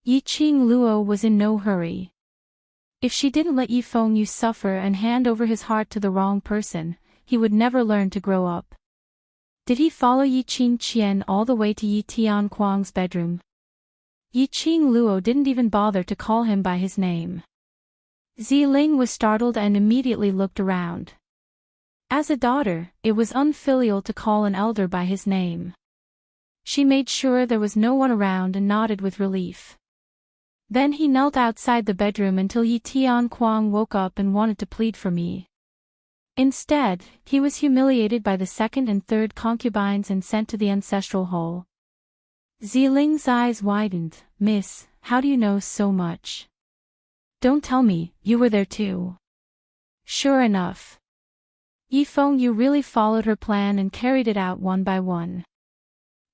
Yiqing Luo was in no hurry. If she didn't let Yi Fengyu suffer and hand over his heart to the wrong person, he would never learn to grow up. Did he follow Yi Qingqian all the way to Yi Tianquang's bedroom? Yiqing Luo didn't even bother to call him by his name. Ziling was startled and immediately looked around. As a daughter, it was unfilial to call an elder by his name. She made sure there was no one around and nodded with relief. Then he knelt outside the bedroom until Yi Tianquang woke up and wanted to plead for me. Instead, he was humiliated by the second and third concubines and sent to the ancestral hall. Ziling's eyes widened. "Miss, how do you know so much? Don't tell me, you were there too." Sure enough. Yi Fengyu really followed her plan and carried it out one by one.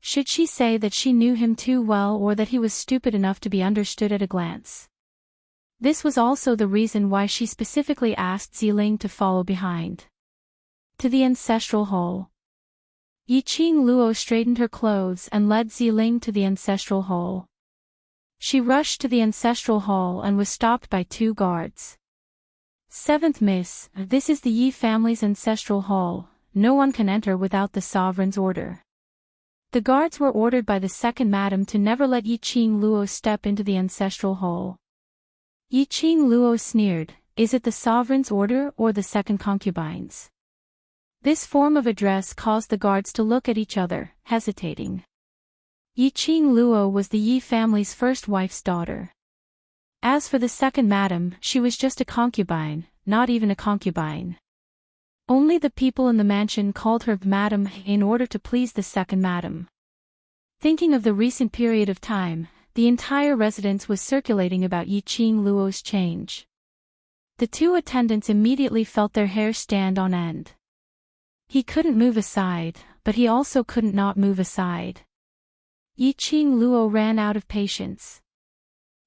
Should she say that she knew him too well or that he was stupid enough to be understood at a glance? This was also the reason why she specifically asked Ziling to follow behind. To the ancestral hall. Yiqing Luo straightened her clothes and led Ziling to the ancestral hall. She rushed to the ancestral hall and was stopped by 2 guards. "7th Miss, this is the Yi family's ancestral hall. No one can enter without the sovereign's order." The guards were ordered by the second madam to never let Yiqing Luo step into the ancestral hall. Yiqing Luo sneered, "Is it the sovereign's order or the second concubine's?" This form of address caused the guards to look at each other, hesitating. Yiqing Luo was the Yi family's first wife's daughter. As for the second madam, she was just a concubine, not even a concubine. Only the people in the mansion called her Madam in order to please the second madam. Thinking of the recent period of time, the entire residence was circulating about Yiqing Luo's change. The 2 attendants immediately felt their hair stand on end. He couldn't move aside, but he also couldn't not move aside. Yiqing Luo ran out of patience.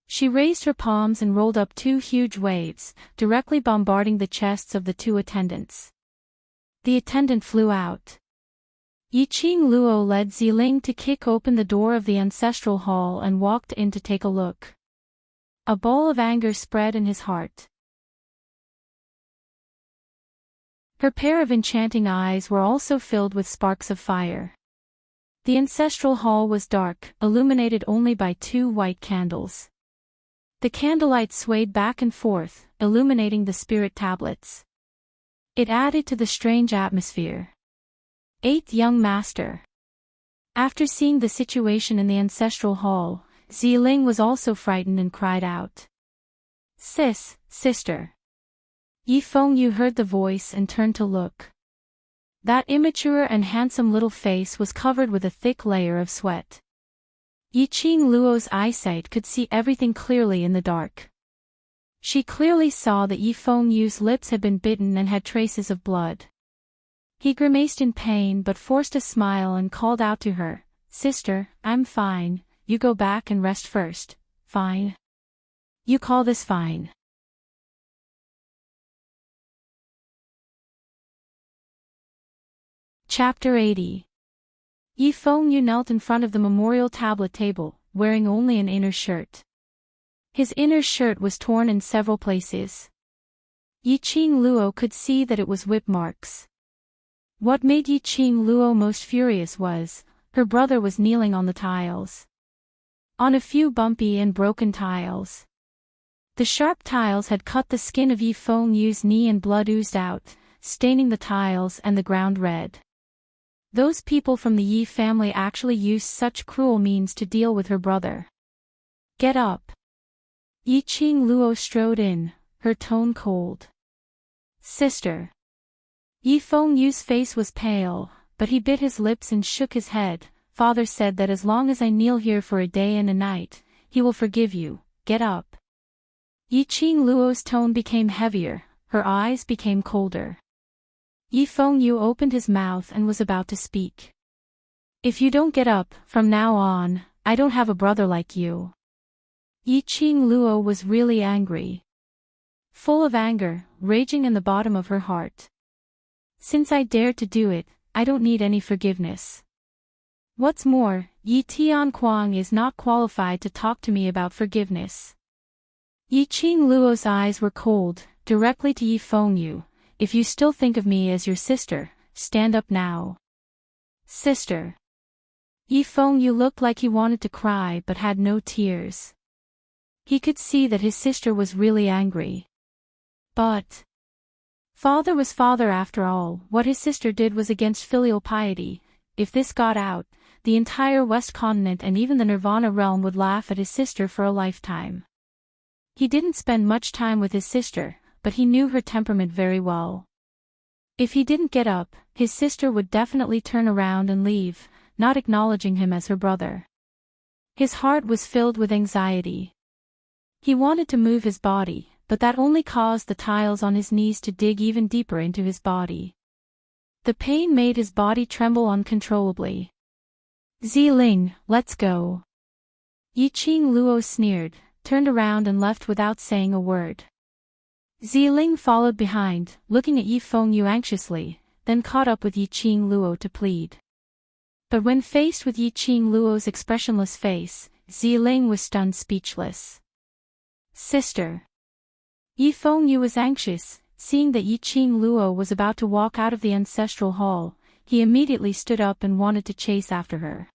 She raised her palms and rolled up 2 huge waves, directly bombarding the chests of the 2 attendants. The attendant flew out. Yiqing Luo led Ziling to kick open the door of the ancestral hall and walked in to take a look. A ball of anger spread in his heart. Her pair of enchanting eyes were also filled with sparks of fire. The ancestral hall was dark, illuminated only by 2 white candles. The candlelight swayed back and forth, illuminating the spirit tablets. It added to the strange atmosphere. 8th Young Master. After seeing the situation in the ancestral hall, Ziling was also frightened and cried out. Sister. Yi Fengyu heard the voice and turned to look. That immature and handsome little face was covered with a thick layer of sweat. Yiqing Luo's eyesight could see everything clearly in the dark. She clearly saw that Yi Fengyu's lips had been bitten and had traces of blood. He grimaced in pain but forced a smile and called out to her, "Sister, I'm fine, you go back and rest first." "Fine? You call this fine?" Chapter 80. Yi Fengyu knelt in front of the memorial tablet table, wearing only an inner shirt. His inner shirt was torn in several places. Yiqing Luo could see that it was whip marks. What made Yiqing Luo most furious was, her brother was kneeling on the tiles. On a few bumpy and broken tiles. The sharp tiles had cut the skin of Yi Fengyu's knee and blood oozed out, staining the tiles and the ground red. Those people from the Yi family actually used such cruel means to deal with her brother. "Get up." Yiqing Luo strode in, her tone cold. "Sister." Yi Fengyu's face was pale, but he bit his lips and shook his head. "Father said that as long as I kneel here for a day and a night, he will forgive you. Get up." Yiqing Luo's tone became heavier, her eyes became colder. Yi Fengyu opened his mouth and was about to speak. "If you don't get up, from now on, I don't have a brother like you." Yiqing Luo was really angry. Full of anger, raging in the bottom of her heart. "Since I dared to do it, I don't need any forgiveness. What's more, Yi Tianquang is not qualified to talk to me about forgiveness." Yiqing Luo's eyes were cold, directly to Yi Fengyu. "If you still think of me as your sister, stand up now." "Sister." Yi Fengyu looked like he wanted to cry but had no tears. He could see that his sister was really angry. But father was father after all. What his sister did was against filial piety. If this got out, the entire West Continent and even the Nirvana realm would laugh at his sister for a lifetime. He didn't spend much time with his sister, but he knew her temperament very well. If he didn't get up, his sister would definitely turn around and leave, not acknowledging him as her brother. His heart was filled with anxiety. He wanted to move his body, but that only caused the tiles on his knees to dig even deeper into his body. The pain made his body tremble uncontrollably. "Ziling, let's go." Yiqing Luo sneered, turned around and left without saying a word. Ziling followed behind, looking at Yi Fengyu anxiously, then caught up with Yiqing Luo to plead. But when faced with Yiqing Luo's expressionless face, Ziling was stunned speechless. "Sister." Yi Fengyu was anxious, seeing that Yiqing Luo was about to walk out of the ancestral hall. He immediately stood up and wanted to chase after her.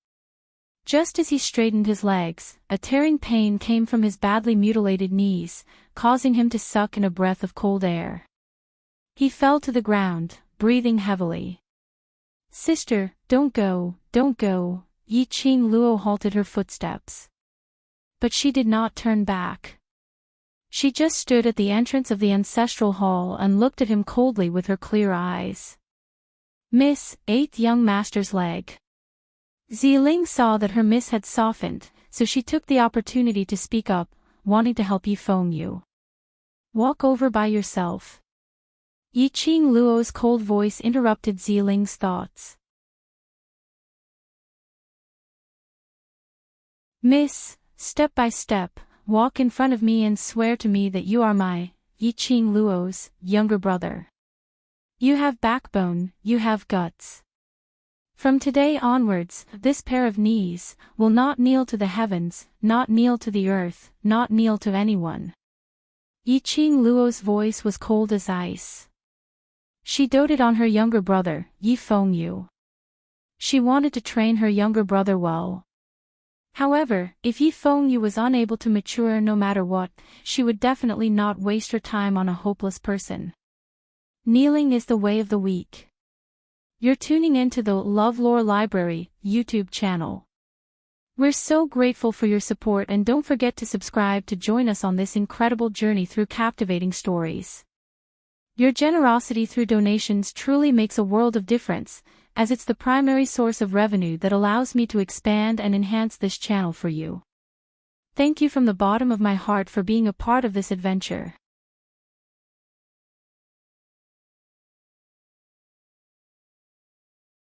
Just as he straightened his legs, a tearing pain came from his badly mutilated knees, causing him to suck in a breath of cold air. He fell to the ground, breathing heavily. "Sister, don't go, don't go." Yiqing Luo halted her footsteps. But she did not turn back. She just stood at the entrance of the ancestral hall and looked at him coldly with her clear eyes. "Miss, 8th Young Master's leg." Ziling saw that her miss had softened, so she took the opportunity to speak up, wanting to help Yi Fengyu. "Walk over by yourself." Yiqing Luo's cold voice interrupted Ziling's thoughts. "Miss, step by step, walk in front of me and swear to me that you are my, Yiqing Luo's, younger brother. You have backbone, you have guts. From today onwards, this pair of knees will not kneel to the heavens, not kneel to the earth, not kneel to anyone." Yiqing Luo's voice was cold as ice. She doted on her younger brother, Yi Fengyu. She wanted to train her younger brother well. However, if Yi Fengyu was unable to mature no matter what, she would definitely not waste her time on a hopeless person. Kneeling is the way of the weak. You're tuning into the LoveLore Library YouTube channel. We're so grateful for your support, and don't forget to subscribe to join us on this incredible journey through captivating stories. Your generosity through donations truly makes a world of difference, as it's the primary source of revenue that allows me to expand and enhance this channel for you. Thank you from the bottom of my heart for being a part of this adventure.